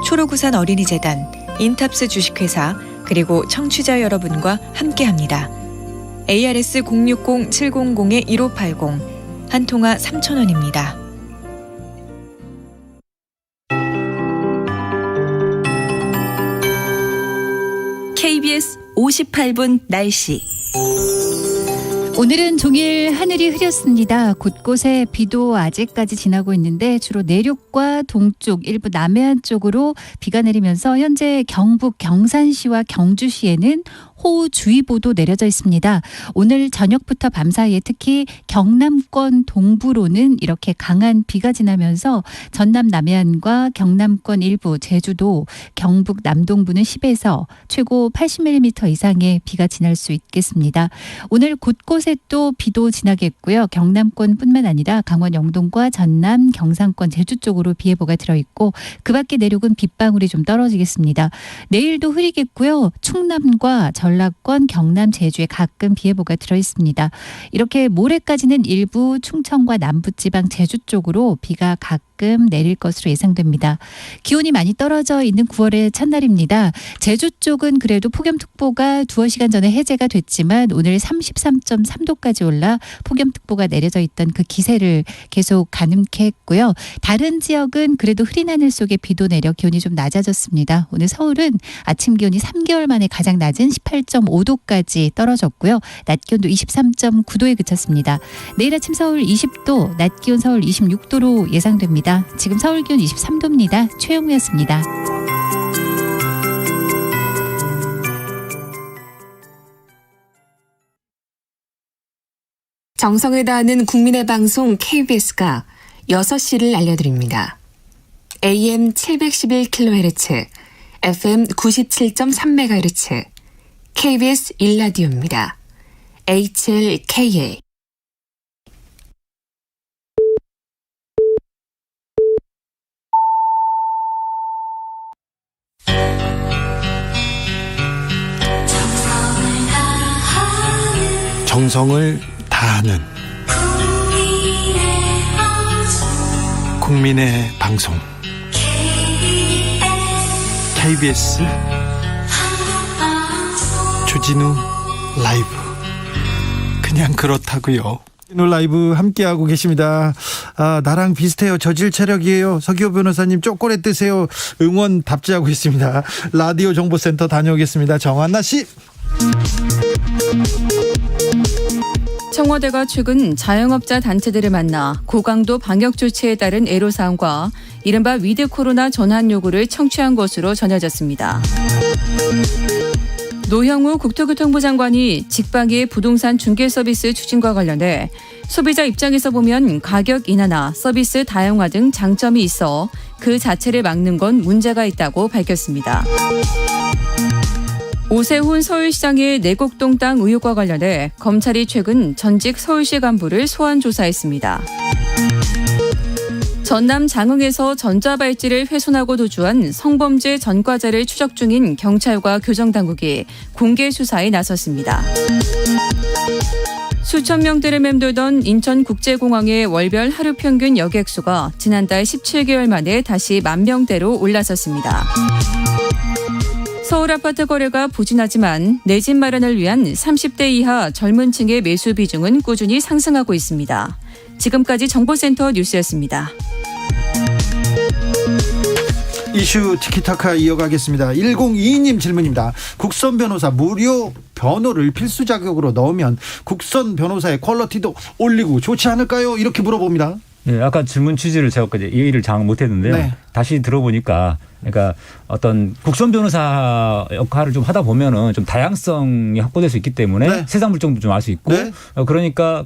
초록우산 어린이재단, 인탑스 주식회사 그리고 청취자 여러분과 함께합니다. ARS 060-700-1580 한 통화 3,000원입니다.
KBS 58분 날씨.
오늘은 종일 하늘이 흐렸습니다. 곳곳에 비도 아직까지 지나고 있는데 주로 내륙과 동쪽, 일부 남해안 쪽으로 비가 내리면서 현재 경북 경산시와 경주시에는 호우주의보도 내려져 있습니다. 오늘 저녁부터 밤 사이에 특히 경남권 동부로는 이렇게 강한 비가 지나면서 전남 남해안과 경남권 일부, 제주도, 경북 남동부는 10에서 최고 80mm 이상의 비가 지날 수 있겠습니다. 오늘 곳곳에 또 비도 지나겠고요. 경남권뿐만 아니라 강원 영동과 전남, 경상권, 제주 쪽으로 비 예보가 들어있고 그 밖에 내륙은 빗방울이 좀 떨어지겠습니다. 내일도 흐리겠고요. 충남과 전라권, 경남, 제주에 가끔 비 예보가 들어있습니다. 이렇게 모레까지는 일부 충청과 남부지방, 제주 쪽으로 비가 가끔 내릴 것으로 예상됩니다. 기온이 많이 떨어져 있는 9월의 첫날입니다. 제주 쪽은 그래도 폭염특보가 두어 시간 전에 해제가 됐지만 오늘 33.3도까지 올라 폭염특보가 내려져 있던 그 기세를 계속 가늠케 했고요. 다른 지역은 그래도 흐린 하늘 속에 비도 내려 기온이 좀 낮아졌습니다. 오늘 서울은 아침 기온이 3개월 만에 가장 낮은 18.5도까지 떨어졌고요. 낮 기온도 23.9도에 그쳤습니다. 내일 아침 서울 20도, 낮 기온 서울 26도로 예상됩니다. 지금 서울 기온 23도입니다. 최영우였습니다.
정성을 다하는 국민의 방송 KBS가 6시를 알려드립니다. AM 711kHz, FM 97.3MHz, KBS 1라디오입니다. HLKA.
정성을 다하는 국민의 방송 KBS 주진우 라이브. 그냥 그렇다고요. 주진우 라이브 함께하고 계십니다. 나랑 비슷해요. 저질 체력이에요. 서기호 변호사님 초콜릿 드세요. 응원 답지하고 있습니다. 라디오 정보센터 다녀오겠습니다. 정한나 씨.
청와대가 최근 자영업자 단체들을 만나 고강도 방역 조치에 따른 애로사항과 이른바 위드 코로나 전환 요구를 청취한 것으로 전해졌습니다. 노형우 국토교통부 장관이 직방위의 부동산 중개 서비스 추진과 관련해 소비자 입장에서 보면 가격 인하나 서비스 다양화 등 장점이 있어 그 자체를 막는 건 문제가 있다고 밝혔습니다. 오세훈 서울시장의 내곡동 땅 의혹과 관련해 검찰이 최근 전직 서울시 간부를 소환 조사했습니다. 전남 장흥에서 전자발찌를 훼손하고 도주한 성범죄 전과자를 추적 중인 경찰과 교정당국이 공개 수사에 나섰습니다. 수천 명대를 맴돌던 인천국제공항의 월별 하루 평균 여객수가 지난달 17개월 만에 다시 10,000명대로 올라섰습니다. 서울 아파트 거래가 부진하지만 내 집 마련을 위한 30대 이하 젊은 층의 매수 비중은 꾸준히 상승하고 있습니다. 지금까지 정보센터 뉴스였습니다.
이슈 티키타카 이어가겠습니다. 1022님 질문입니다. 국선 변호사 무료 변호를 필수 자격으로 넣으면 국선 변호사의 퀄리티도 올리고 좋지 않을까요? 이렇게 물어봅니다.
네, 아까 질문 취지를 제가 이해를 잘 못했는데요.
네.
다시 들어보니까 그러니까 어떤 국선 변호사 역할을 좀 하다 보면은 좀 다양성이 확보될 수 있기 때문에
네.
세상 물정도 좀 알 수 있고
네.
그러니까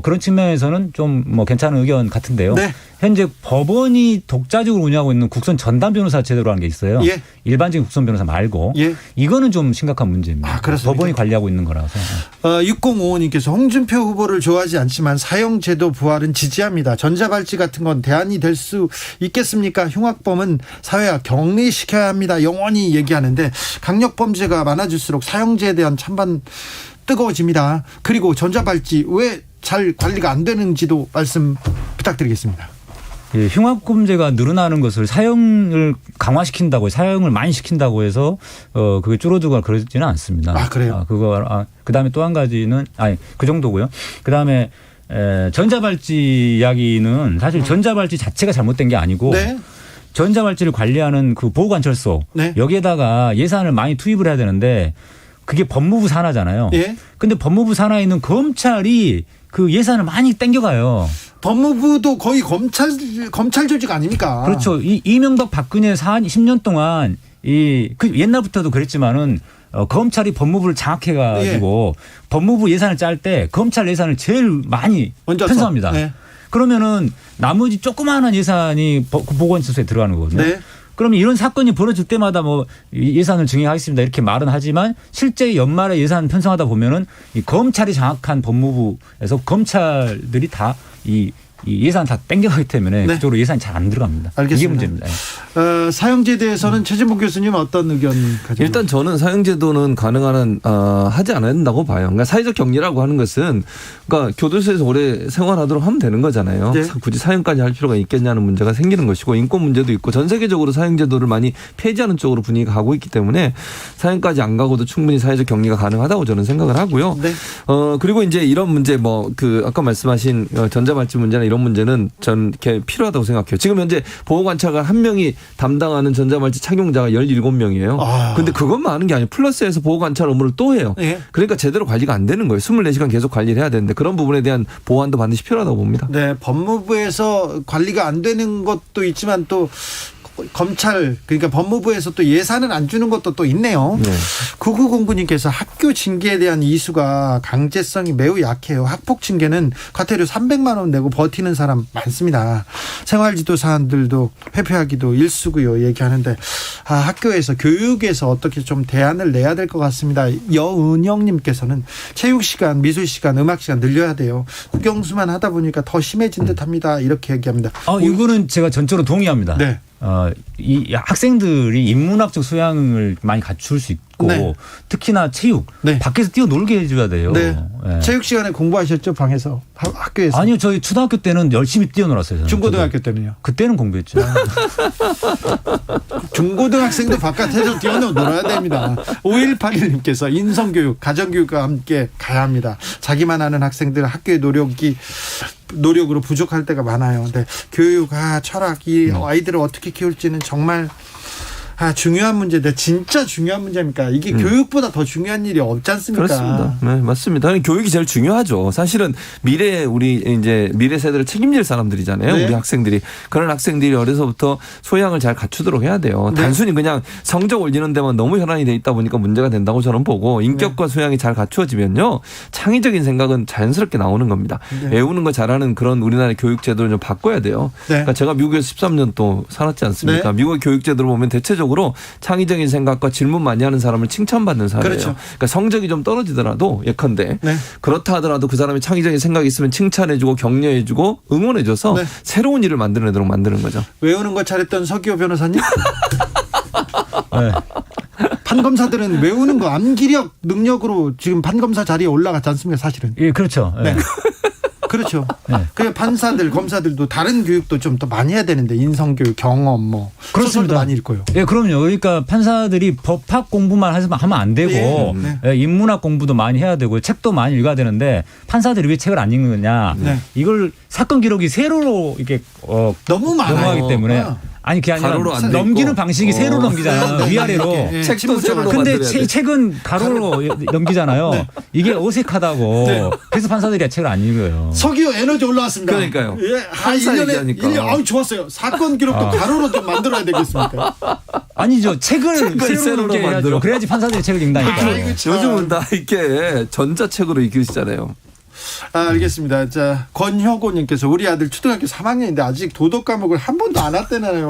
그런 측면에서는 좀 뭐 괜찮은 의견 같은데요.
네.
현재 법원이 독자적으로 운영하고 있는 국선 전담 변호사 제도라는 게 있어요.
예.
일반적인 국선 변호사 말고
예.
이거는 좀 심각한 문제입니다.
아, 그렇습니까?
법원이 관리하고 있는 거라서.
6055님께서 홍준표 후보를 좋아하지 않지만 사형제도 부활은 지지합니다. 전자발찌 같은 건 대안이 될 수 있겠습니까? 흉악범은 사회와 격리시켜야 합니다. 영원히 얘기하는데 강력범죄가 많아질수록 사형제에 대한 찬반 뜨거워집니다. 그리고 전자발찌 왜 잘 관리가 안 되는지도 말씀 부탁드리겠습니다.
예, 흉악범죄가 늘어나는 것을 사형을 강화시킨다고 사형을 많이 시킨다고 해서 그게 줄어들거나 그러지는 않습니다.
아, 그래요?
그다음에 또 한 가지는 그 정도고요. 그다음에 전자발찌 이야기는 사실 전자발찌 자체가 잘못된 게 아니고
네.
전자발찌를 관리하는 그 보호관찰소
네.
여기에다가 예산을 많이 투입을 해야 되는데 그게 법무부 산하잖아요.
예.
근데 법무부 산하에 있는 검찰이 그 예산을 많이 땡겨가요.
법무부도 거의 검찰 조직 아닙니까?
그렇죠. 이명박 박근혜 10년 동안 그 옛날부터도 그랬지만은 검찰이 법무부를 장악해가지고 법무부 예산을 짤 때 검찰 예산을 제일 많이 편성합니다. 그러면은 나머지 조그마한 예산이 보건시설에 들어가는 거거든요. 그러면 이런 사건이 벌어질 때마다 뭐 예산을 증액하겠습니다 이렇게 말은 하지만 실제 연말에 예산 편성하다 보면은 이 검찰이 장악한 법무부에서 검찰들이 다 이 예산 다 땡겨가기 때문에 그쪽으로 예산이 잘 안 들어갑니다.
알겠습니다.
이게 문제입니다.
사형제에 대해서는 최진봉 교수님 어떤 의견 가지고?
일단 저는 사형제도는 가능한 한 하지 않아야 된다고 봐요. 그러니까 사회적 격리라고 하는 것은 그러니까 교도소에서 오래 생활하도록 하면 되는 거잖아요. 굳이 사형까지 할 필요가 있겠냐는 문제가 생기는 것이고 인권 문제도 있고 전 세계적으로 사형제도를 많이 폐지하는 쪽으로 분위기가 가고 있기 때문에 사형까지 안 가고도 충분히 사회적 격리가 가능하다고 저는 생각을 하고요. 그리고 이제 이런 문제 아까 말씀하신 전자발찌 문제나 이런 문제는 전 이렇게 필요하다고 생각해요. 지금 현재 보호관찰관 한 명이 담당하는 전자발찌 착용자가 17명이에요. 근데 그것만 하는 게 아니에요. 플러스해서 보호관찰 업무를 또 해요. 그러니까 제대로 관리가 안 되는 거예요. 24시간 계속 관리를 해야 되는데 그런 부분에 대한 보완도 반드시 필요하다고 봅니다.
네, 법무부에서 관리가 안 되는 것도 있지만 또 검찰 그러니까 법무부에서 또 예산을 안 주는 것도 또 있네요. 9909님께서 학교 징계에 대한 이수가 강제성이 매우 약해요. 학폭 징계는 과태료 300만 원 내고 버티는 사람 많습니다. 생활지도 사안들도 회피하기도 일수고요 얘기하는데 학교에서 교육에서 어떻게 좀 대안을 내야 될 것 같습니다. 여은영님께서는 체육시간, 미술시간, 음악시간 늘려야 돼요. 국영수만 하다 보니까 더 심해진 듯합니다. 이렇게 얘기합니다.
이거는 제가 전적으로 동의합니다. 이 학생들이 인문학적 소양을 많이 갖출 수 있고 특히나 체육 밖에서 뛰어놀게 해줘야 돼요.
체육 시간에 공부하셨죠 방에서 학교에서?
아니요 저희 초등학교 때는 열심히 뛰어놀았어요. 저는.
중고등학교 때는요?
그때는 공부했죠.
중고등학생도 바깥에서 뛰어놀아야 됩니다. 5181님께서 인성교육, 가정교육과 함께 가야 합니다. 자기만 하는 학생들 학교의 노력으로 부족할 때가 많아요. 근데 교육, 철학, 이 아이들을 어떻게 키울지는 정말 중요한 문제인데 진짜 중요한 문제입니까? 이게 교육보다 더 중요한 일이 없지 않습니까?
그렇습니다. 네, 맞습니다. 교육이 제일 중요하죠. 사실은 미래 세대를 책임질 사람들이잖아요. 우리 학생들이. 그런 학생들이 어려서부터 소양을 잘 갖추도록 해야 돼요. 단순히 그냥 성적 올리는 데만 너무 혈안이 돼 있다 보니까 문제가 된다고 저는 보고 인격과 소양이 잘 갖추어지면요. 창의적인 생각은 자연스럽게 나오는 겁니다. 외우는 거 잘하는 그런 우리나라의 교육 제도를 좀 바꿔야 돼요. 그러니까 제가 미국에서 13년 또 살았지 않습니까? 미국의 교육 제도를 보면 대체적으로 창의적인 생각과 질문 많이 하는 사람을 칭찬받는 사람이에요. 그러니까 성적이 좀 떨어지더라도 예컨대 그렇다 하더라도 그 사람이 창의적인 생각이 있으면 칭찬해주고 격려해주고 응원해줘서 새로운 일을 만들어내도록 만드는 거죠.
외우는 거 잘했던 서기호 변호사님? 판검사들은 외우는 거 암기력 능력으로 지금 판검사 자리에 올라갔지 않습니까 사실은?
예, 그렇죠.
그렇죠. 그 판사들, 검사들도 다른 교육도 좀 더 많이 해야 되는데 인성교육, 경험, 소설도 많이 읽고요.
예, 그럼요. 그러니까 판사들이 법학 공부만 하면 안 되고 인문학 공부도 많이 해야 되고 책도 많이 읽어야 되는데 판사들이 왜 책을 안 읽느냐? 이걸 사건 기록이 세로로 이렇게
너무
넘어가기 때문에. 아니 그게 아니라 넘기는 방식이 세로 넘기잖아요. 위아래로.
책도 세로로
근데 책은 가로로 넘기잖아요. 이게 어색하다고. 그래서 판사들이 책을 안 읽어요.
서기호 에너지 올라왔습니다.
그러니까요.
1년 좋았어요. 사건 기록도 가로로 좀 만들어야 되겠습니까?
아니죠. 책을 세로로 만들어. 그래야지 판사들이 책을 읽다니까.
요즘은 다 이렇게 전자책으로 읽으시잖아요.
알겠습니다. 자, 권혁호님께서 우리 아들 초등학교 3학년인데 아직 도덕 과목을 한 번도 안 왔대나요?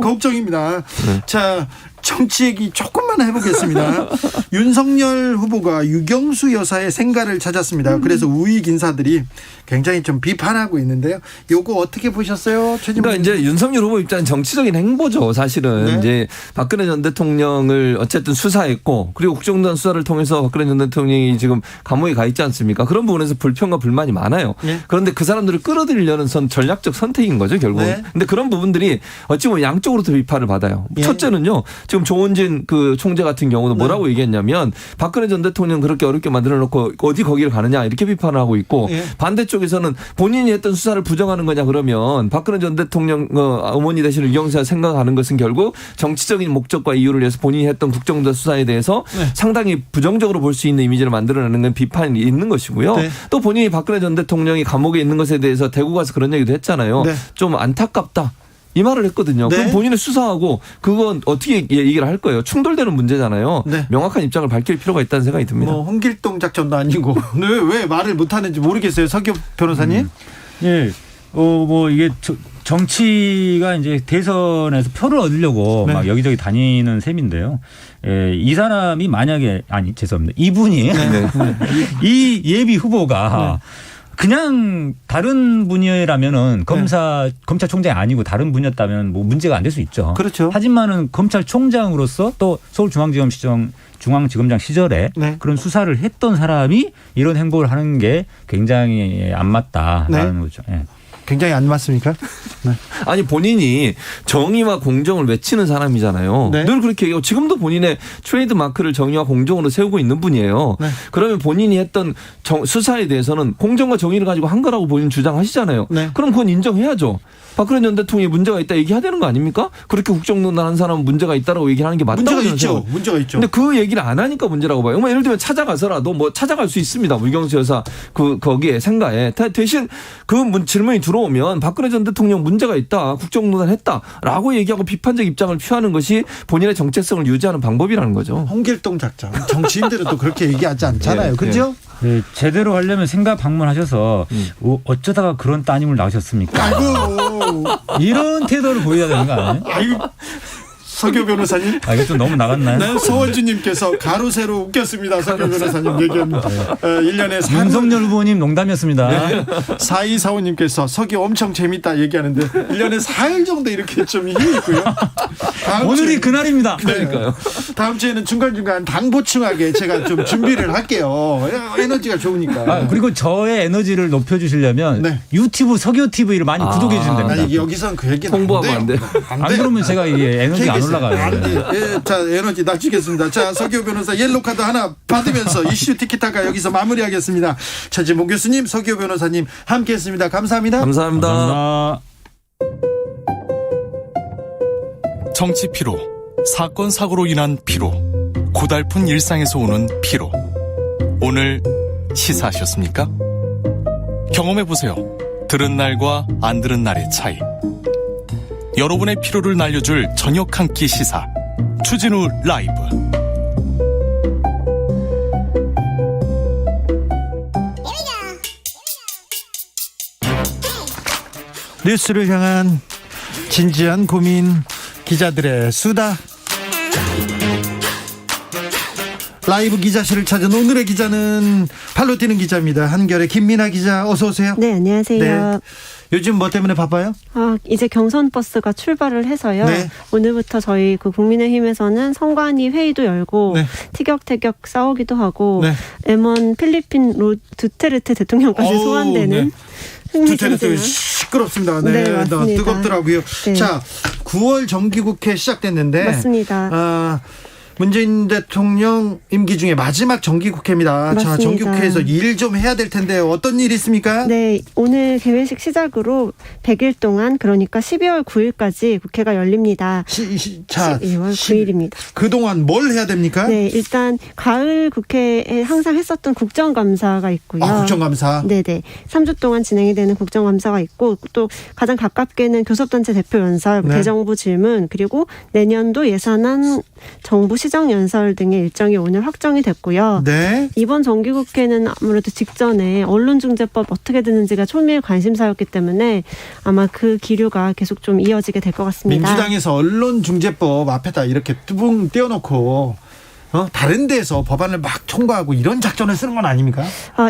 걱정입니다. 자, 정치 얘기 조금만 해보겠습니다. 윤석열 후보가 유경수 여사의 생가를 찾았습니다. 그래서 우익 인사들이 굉장히 좀 비판하고 있는데요. 요거 어떻게 보셨어요?
그러니까 이제 윤석열 후보 입장은 정치적인 행보죠. 사실은 이제 박근혜 전 대통령을 어쨌든 수사했고 그리고 국정농단 수사를 통해서 박근혜 전 대통령이 지금 감옥에 가 있지 않습니까? 그런 부분에서 불평과 불만이 많아요. 그런데 그 사람들을 끌어들이려는 전략적 선택인 거죠, 결국은. 근데 그런 부분들이 어찌 보면 양쪽으로도 비판을 받아요. 첫째는요. 지금 조원진 그 총재 같은 경우도 뭐라고 얘기했냐면 박근혜 전 대통령 그렇게 어렵게 만들어 놓고 어디 거기를 가느냐 이렇게 비판을 하고 있고 반대쪽에서는 본인이 했던 수사를 부정하는 거냐 그러면 박근혜 전 대통령 어머니 되시는 유경수가 생각하는 것은 결국 정치적인 목적과 이유를 위해서 본인이 했던 국정농단 수사에 대해서 상당히 부정적으로 볼 수 있는 이미지를 만들어내는 건 비판이 있는 것이고요. 또 본인이 박근혜 전 대통령이 감옥에 있는 것에 대해서 대구 가서 그런 얘기도 했잖아요. 좀 안타깝다. 이 말을 했거든요.
네.
그럼 본인은 수사하고 그건 어떻게 얘기를 할 거예요. 충돌되는 문제잖아요.
네.
명확한 입장을 밝힐 필요가 있다는 생각이 듭니다.
뭐 홍길동 작전도 아니고 왜 말을 못하는지 모르겠어요. 서기호 변호사님.
예. 뭐 이게 정치가 이제 대선에서 표를 얻으려고
네.
막 여기저기 다니는 셈인데요. 예, 이 사람이 만약에 죄송합니다. 이분이
네.
이 예비 후보가 그냥 다른 분야라면은 검찰총장이 아니고 다른 분야였다면 뭐 문제가 안 될 수 있죠.
그렇죠.
하지만은 검찰총장으로서 또 중앙지검장 시절에
네.
그런 수사를 했던 사람이 이런 행보를 하는 게 굉장히 안 맞다라는 거죠. 예.
굉장히 안 맞습니까?
아니 본인이 정의와 공정을 외치는 사람이잖아요.
네.
늘 그렇게 얘기하고 지금도 본인의 트레이드 마크를 정의와 공정으로 세우고 있는 분이에요.
네.
그러면 본인이 했던 수사에 대해서는 공정과 정의를 가지고 한 거라고 본인 주장하시잖아요.
네.
그럼 그건 인정해야죠. 박근혜 전 대통령이 문제가 있다 얘기해야 되는 거 아닙니까? 그렇게 국정농단한 사람은 문제가 있다라고 얘기하는 게 맞다고
문제가
저는
있죠.
생각해요.
문제가 있죠.
근데 그 얘기를 안 하니까 문제라고 봐요. 예를 들면 찾아가서라도 뭐 찾아갈 수 있습니다. 물경수 여사 거기에 생가에 대신 그 질문이 들어오면 박근혜 전 대통령 문제가 있다, 국정농단했다라고 얘기하고 비판적 입장을 표하는 것이 본인의 정체성을 유지하는 방법이라는 거죠.
홍길동 작전. 정치인들은 또 그렇게 얘기하지 않잖아요.
예,
그렇죠?
네, 제대로 하려면 생가 방문하셔서 어쩌다가 그런 따님을 낳으셨습니까?
아이고.
이런 태도를 보여야 되는 거 아니에요?
아이고. 서기호 변호사님.
이게 좀 너무 나갔나요?
네, 서원주님께서 가로세로 웃겼습니다. 서기호 변호사님 얘기는 1년에 4년.
윤석열 후보님 농담이었습니다.
네. 4245님께서 서기호 엄청 재밌다 얘기하는데 1년에 4일 정도 이렇게 좀 힘이 있고요.
오늘이 그날입니다.
그러니까요.
다음 주에는 중간중간 당 보충하게 제가 좀 준비를 할게요. 에너지가 좋으니까.
그리고 저의 에너지를 높여주시려면
네.
유튜브 서기호 TV를 많이 구독해 주시면 됩니다.
아니, 여기서는 그 얘기는
홍보하면 안 돼요.
안 그러면 제가 이게 에너지가 안 올라가요.
안 돼. 예, 자, 에너지 낮추겠습니다. 자, 서기호 변호사 옐로카드 하나 받으면서 이슈 티키타카 여기서 마무리하겠습니다. 최진봉 교수님, 서기호 변호사님 함께했습니다. 감사합니다.
감사합니다.
정치 피로, 사건 사고로 인한 피로, 고달픈 일상에서 오는 피로. 오늘 시사하셨습니까? 경험해보세요. 들은 날과 안 들은 날의 차이. 여러분의 피로를 날려줄 저녁 한 끼 시사 추진우 라이브.
뉴스를 향한 진지한 고민, 기자들의 수다. 라이브 기자실을 찾은 오늘의 기자는 발로 뛰는 기자입니다. 한결의 김민아 기자, 어서 오세요.
네, 안녕하세요.
네. 요즘 뭐 때문에 바빠요?
이제 경선 버스가 출발을 해서요.
네.
오늘부터 저희 국민의힘에서는 선관위 회의도 열고
네.
티격태격 싸우기도 하고
네.
M1 필리핀 두테르테 대통령까지 소환되는
두테르테 시끄럽습니다. 네,
네, 맞습니다.
뜨겁더라고요.
네.
자, 9월 정기국회 시작됐는데
맞습니다.
문재인 대통령 임기 중에 마지막 정기국회입니다.
맞습니다.
자, 정기국회에서 일 좀 해야 될 텐데 어떤 일이 있습니까?
네, 오늘 개회식 시작으로 100일 동안 그러니까 12월 9일까지 국회가 열립니다. 12월 9일입니다.
그동안 뭘 해야 됩니까?
네, 일단 가을 국회에 항상 했었던 국정감사가 있고요.
국정감사.
네네. 3주 동안 진행이 되는 국정감사가 있고 또 가장 가깝게는 교섭단체 대표 연설,
네.
대정부 질문 그리고 내년도 예산안 정부 시정연설 등의 일정이 오늘 확정이 됐고요.
네.
이번 정기국회는 아무래도 직전에 언론중재법 어떻게 되는지가 초미의 관심사였기 때문에 아마 그 기류가 계속 좀 이어지게 될 것 같습니다.
민주당에서 언론중재법 앞에다 이렇게 뚜붕 띄워놓고 다른 데서 법안을 막 통과하고 이런 작전을 쓰는 건 아닙니까?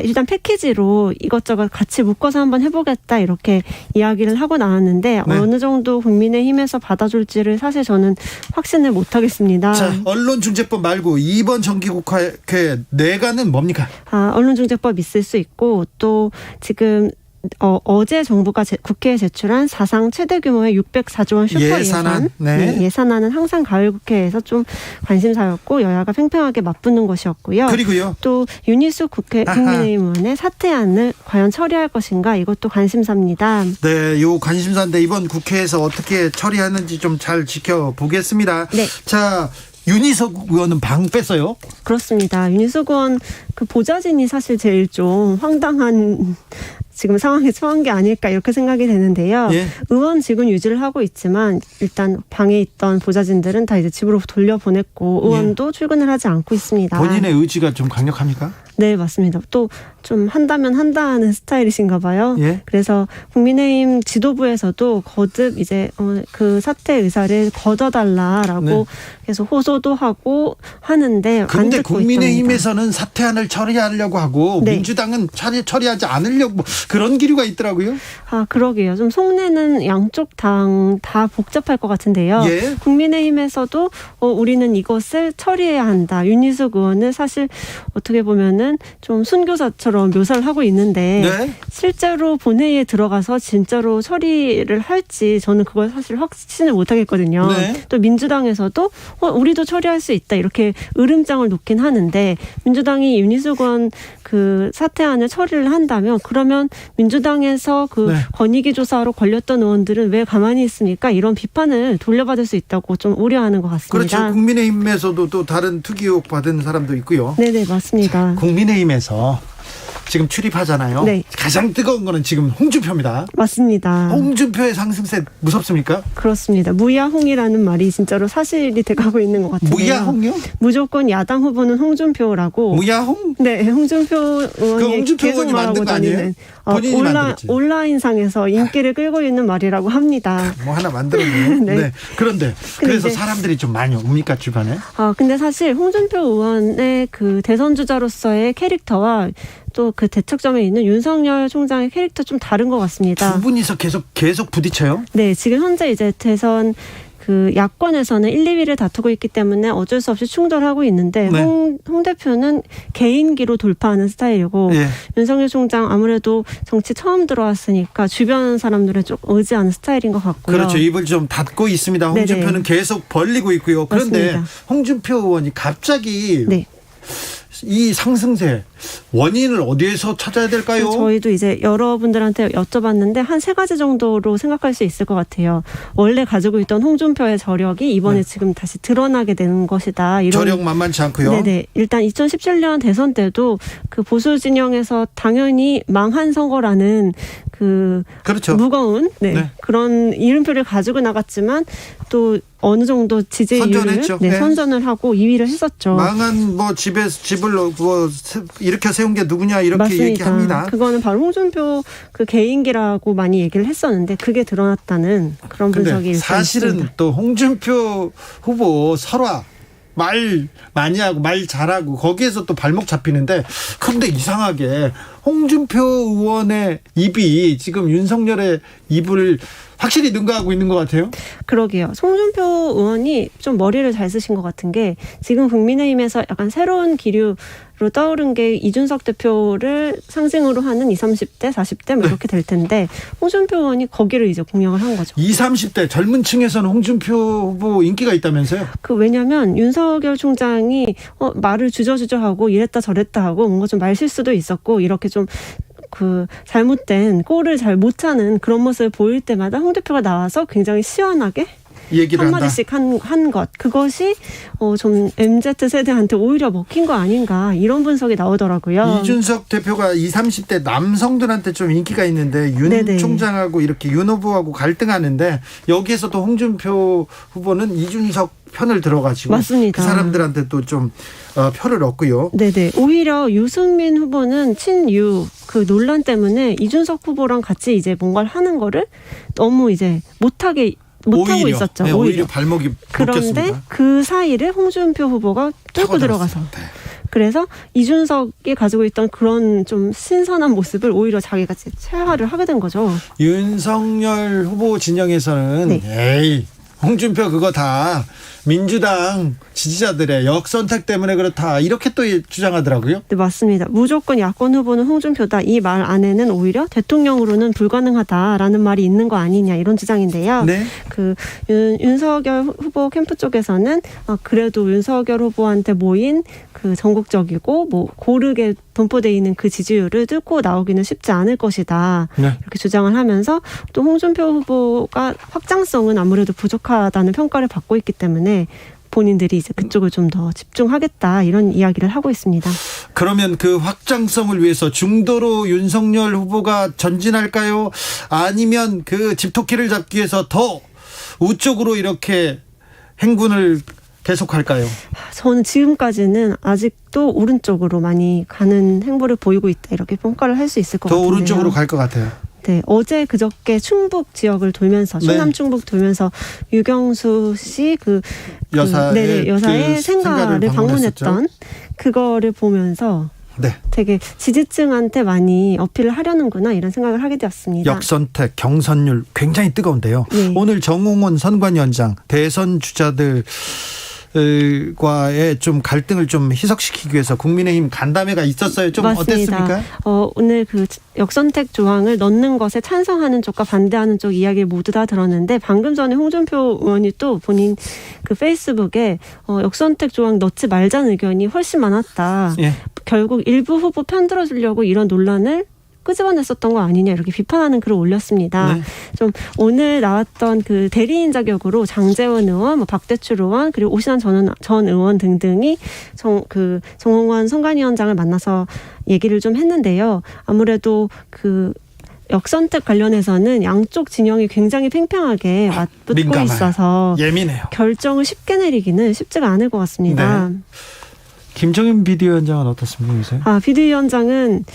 일단 패키지로 이것저것 같이 묶어서 한번 해보겠다 이렇게 이야기를 하고 나왔는데
네.
어느 정도 국민의힘에서 받아줄지를 사실 저는 확신을 못하겠습니다.
자, 언론중재법 말고 이번 정기국회 내가는 뭡니까?
언론중재법 있을 수 있고 또 지금 어제 정부가 국회에 제출한 사상 최대 규모의 604조 원 슈퍼 예산.
네.
예산안은 항상 가을 국회에서 좀 관심사였고 여야가 팽팽하게 맞붙는 것이었고요.
그리고요.
또 윤희숙 국민의힘 의원의 사퇴안을 과연 처리할 것인가 이것도 관심사입니다.
네, 요 관심사인데 이번 국회에서 어떻게 처리하는지 좀 잘 지켜보겠습니다.
네.
자, 윤희석 의원은 방 뺐어요?
그렇습니다. 윤희숙 의원 그 보좌진이 사실 제일 좀 황당한 지금 상황에 처한 게 아닐까 이렇게 생각이 되는데요.
예.
의원직은 유지를 하고 있지만 일단 방에 있던 보좌진들은 다 이제 집으로 돌려보냈고 의원도 출근을 하지 않고 있습니다.
본인의 의지가 좀 강력합니까?
네, 맞습니다. 또 좀 한다면 한다는 스타일이신가 봐요.
예.
그래서 국민의힘 지도부에서도 거듭 이제 그 사퇴 의사를 거둬달라라고
네.
계속 호소도 하고 하는데 안
그런데
듣고
국민의힘에서는 사퇴안을 처리하려고 하고
네.
민주당은 처리하지 않으려고 뭐 그런 기류가 있더라고요.
아, 그러게요. 좀 속내는 양쪽 당 다 복잡할 것 같은데요.
예.
국민의힘에서도 우리는 이것을 처리해야 한다. 윤희숙 의원은 사실 어떻게 보면은 좀 순교사처럼 묘사를 하고 있는데
네.
실제로 본회의에 들어가서 진짜로 처리를 할지 저는 그걸 사실 확신을 못 하겠거든요.
네.
또 민주당에서도 우리도 처리할 수 있다. 이렇게 으름장을 놓긴 하는데 민주당이 윤희숙 의원 그 사퇴안을 처리를 한다면 그러면 민주당에서 그
네.
권익위 조사로 걸렸던 의원들은 왜 가만히 있습니까? 이런 비판을 돌려받을 수 있다고 좀 우려하는 것 같습니다.
그렇죠. 국민의힘에서도 또 다른 투기 의혹 받은 사람도 있고요.
네네, 맞습니다.
국민의힘에서 지금 출입하잖아요.
네.
가장 뜨거운 거는 지금 홍준표입니다.
맞습니다.
홍준표의 상승세 무섭습니까?
그렇습니다. 무야홍이라는 말이 진짜로 사실이 돼가고 있는 것 같은데요.
무야홍이요?
무조건 야당 후보는 홍준표라고.
무야홍?
네, 홍준표 의원이
홍준표
계속
의원이 만든
말하고
거 아니에요?
다니는
본인이 만들었지.
온라인상에서 인기를 끌고 있는 말이라고 합니다.
뭐 하나 만들었네요.
네.
네. 그런데 그래서
이제-
사람들이 좀 많이 옵니까 주변에?
근데 사실 홍준표 의원의 그 대선 주자로서의 캐릭터와 또 그 대척점에 있는 윤석열 총장의 캐릭터 좀 다른 것 같습니다.
두 분이서 계속 부딪혀요?
네, 지금 현재 이제 대선 그 야권에서는 1, 2위를 다투고 있기 때문에 어쩔 수 없이 충돌하고 있는데
네.
홍 대표는 개인기로 돌파하는 스타일이고
예.
윤석열 총장 아무래도 정치 처음 들어왔으니까 주변 사람들을 좀 의지하는 스타일인 것 같고요.
그렇죠. 입을 좀 닫고 있습니다. 홍준표는
네네.
계속 벌리고 있고요. 그런데
맞습니다.
홍준표 의원이 갑자기
네.
이 상승세 원인을 어디에서 찾아야 될까요?
저희도 이제 여러분들한테 여쭤봤는데 한 3가지 정도로 생각할 수 있을 것 같아요. 원래 가지고 있던 홍준표의 저력이 이번에
네.
지금 다시 드러나게 되는 것이다. 이런
저력 만만치 않고요.
네네. 일단 2017년 대선 때도 그 보수 진영에서 당연히 망한 선거라는 그
그렇죠.
무거운
네.
그런 이름표를 가지고 나갔지만 또 어느 정도 지지율을
선전했죠. 네.
선전을 하고 2위를 했었죠.
망한 뭐 집을 뭐 일으켜 세운 게 누구냐 이렇게
맞습니다.
얘기합니다.
그거는 바로 홍준표 그 개인기라고 많이 얘기를 했었는데 그게 드러났다는 그런 분석이
근데
일단
사실은
있습니다.
또 홍준표 후보 설화 말 많이 하고 말 잘하고 거기에서 또 발목 잡히는데 그런데 이상하게 홍준표 의원의 입이 지금 윤석열의 입을 확실히 능가하고 있는 것 같아요.
그러게요. 홍준표 의원이 좀 머리를 잘 쓰신 것 같은 게 지금 국민의힘에서 약간 새로운 기류로 떠오른 게 이준석 대표를 상징으로 하는 20, 30대, 40대 뭐 이렇게 될 텐데 홍준표 의원이 거기를 이제 공략을 한 거죠.
20, 30대 젊은 층에서는 홍준표 후보 인기가 있다면서요?
왜냐면 윤석열 총장이 말을 주저주저 하고 이랬다 저랬다 하고 뭔가 좀 말실수도 있었고 이렇게 좀 그 잘못된 꼴을 잘 못 차는 그런 모습을 보일 때마다 홍 대표가 나와서 굉장히 시원하게
얘기를 한다.
한마디씩 한 것. 그것이 좀 MZ세대한테 오히려 먹힌 거 아닌가 이런 분석이 나오더라고요.
이준석 대표가 20, 30대 남성들한테 좀 인기가 있는데 윤
네네.
총장하고 이렇게 윤 후보하고 갈등하는데 여기에서도 홍준표 후보는 이준석 편을 들어가지고
맞습니다.
그 사람들한테 또 좀 표를 얻고요.
네네. 오히려 유승민 후보는 친유 그 논란 때문에 이준석 후보랑 같이 이제 뭔가를 하는 거를 너무 이제 못하고 있었죠.
네, 오히려 발목이
그런데
묶였습니다.
그 사이를 홍준표 후보가 뚫고 들어가서 그래서 이준석이 가지고 있던 그런 좀 신선한 모습을 오히려 자기가 체화를 하게 된 거죠.
윤석열 후보 진영에서는 에이 홍준표 그거 다 민주당 지지자들의 역선택 때문에 그렇다 이렇게 또 주장하더라고요.
네, 맞습니다. 무조건 야권 후보는 홍준표다. 이 말 안에는 오히려 대통령으로는 불가능하다라는 말이 있는 거 아니냐 이런 주장인데요.
네.
그 윤석열 후보 캠프 쪽에서는 그래도 윤석열 후보한테 모인 그 전국적이고 뭐 고르게 분포되어 있는 그 지지율을 뚫고 나오기는 쉽지 않을 것이다.
네.
이렇게 주장을 하면서 또 홍준표 후보가 확장성은 아무래도 부족하다는 평가를 받고 있기 때문에 본인들이 이제 그쪽을 좀 더 집중하겠다 이런 이야기를 하고 있습니다.
그러면 그 확장성을 위해서 중도로 윤석열 후보가 전진할까요? 아니면 그 집토끼를 잡기 위해서 더 우쪽으로 이렇게 행군을 계속할까요?
저는 지금까지는 아직도 오른쪽으로 많이 가는 행보를 보이고 있다 이렇게 평가를 할 수 있을 것
더
같은데요.
오른쪽으로 갈 것 같아요.
네, 어제 그저께 충북 지역을 돌면서 충남 충북 돌면서 유경수 씨 여사의
그
생가를 방문했던 그거를 보면서
네.
되게 지지층한테 많이 어필을 하려는구나 이런 생각을 하게 되었습니다.
역선택, 경선률 굉장히 뜨거운데요.
네.
오늘 정홍원 선관위원장 대선 주자들 과의 좀 갈등을 좀 희석시키기 위해서 국민의힘 간담회가 있었어요. 좀
맞습니다.
어땠습니까?
오늘 그 역선택 조항을 넣는 것에 찬성하는 쪽과 반대하는 쪽 이야기를 모두 다 들었는데 방금 전에 홍준표 의원이 또 본인 그 페이스북에 역선택 조항 넣지 말자는 의견이 훨씬 많았다.
예.
결국 일부 후보 편들어주려고 이런 논란을 끄집어냈었던 거 아니냐 이렇게 비판하는 글을 올렸습니다.
네.
좀 오늘 나왔던 그 대리인 자격으로 장제원 의원, 박대출 의원 그리고 오신환 전 의원 등등이 정홍원 선관위원장을 만나서 얘기를 좀 했는데요. 아무래도 그 역선택 관련해서는 양쪽 진영이 굉장히 팽팽하게 맞붙고
민감해요.
있어서
예민해요.
결정을 쉽게 내리기는 쉽지가 않을 것 같습니다.
네. 김종인 비대위원장은 어떻습니까, 요새?
비대위원장은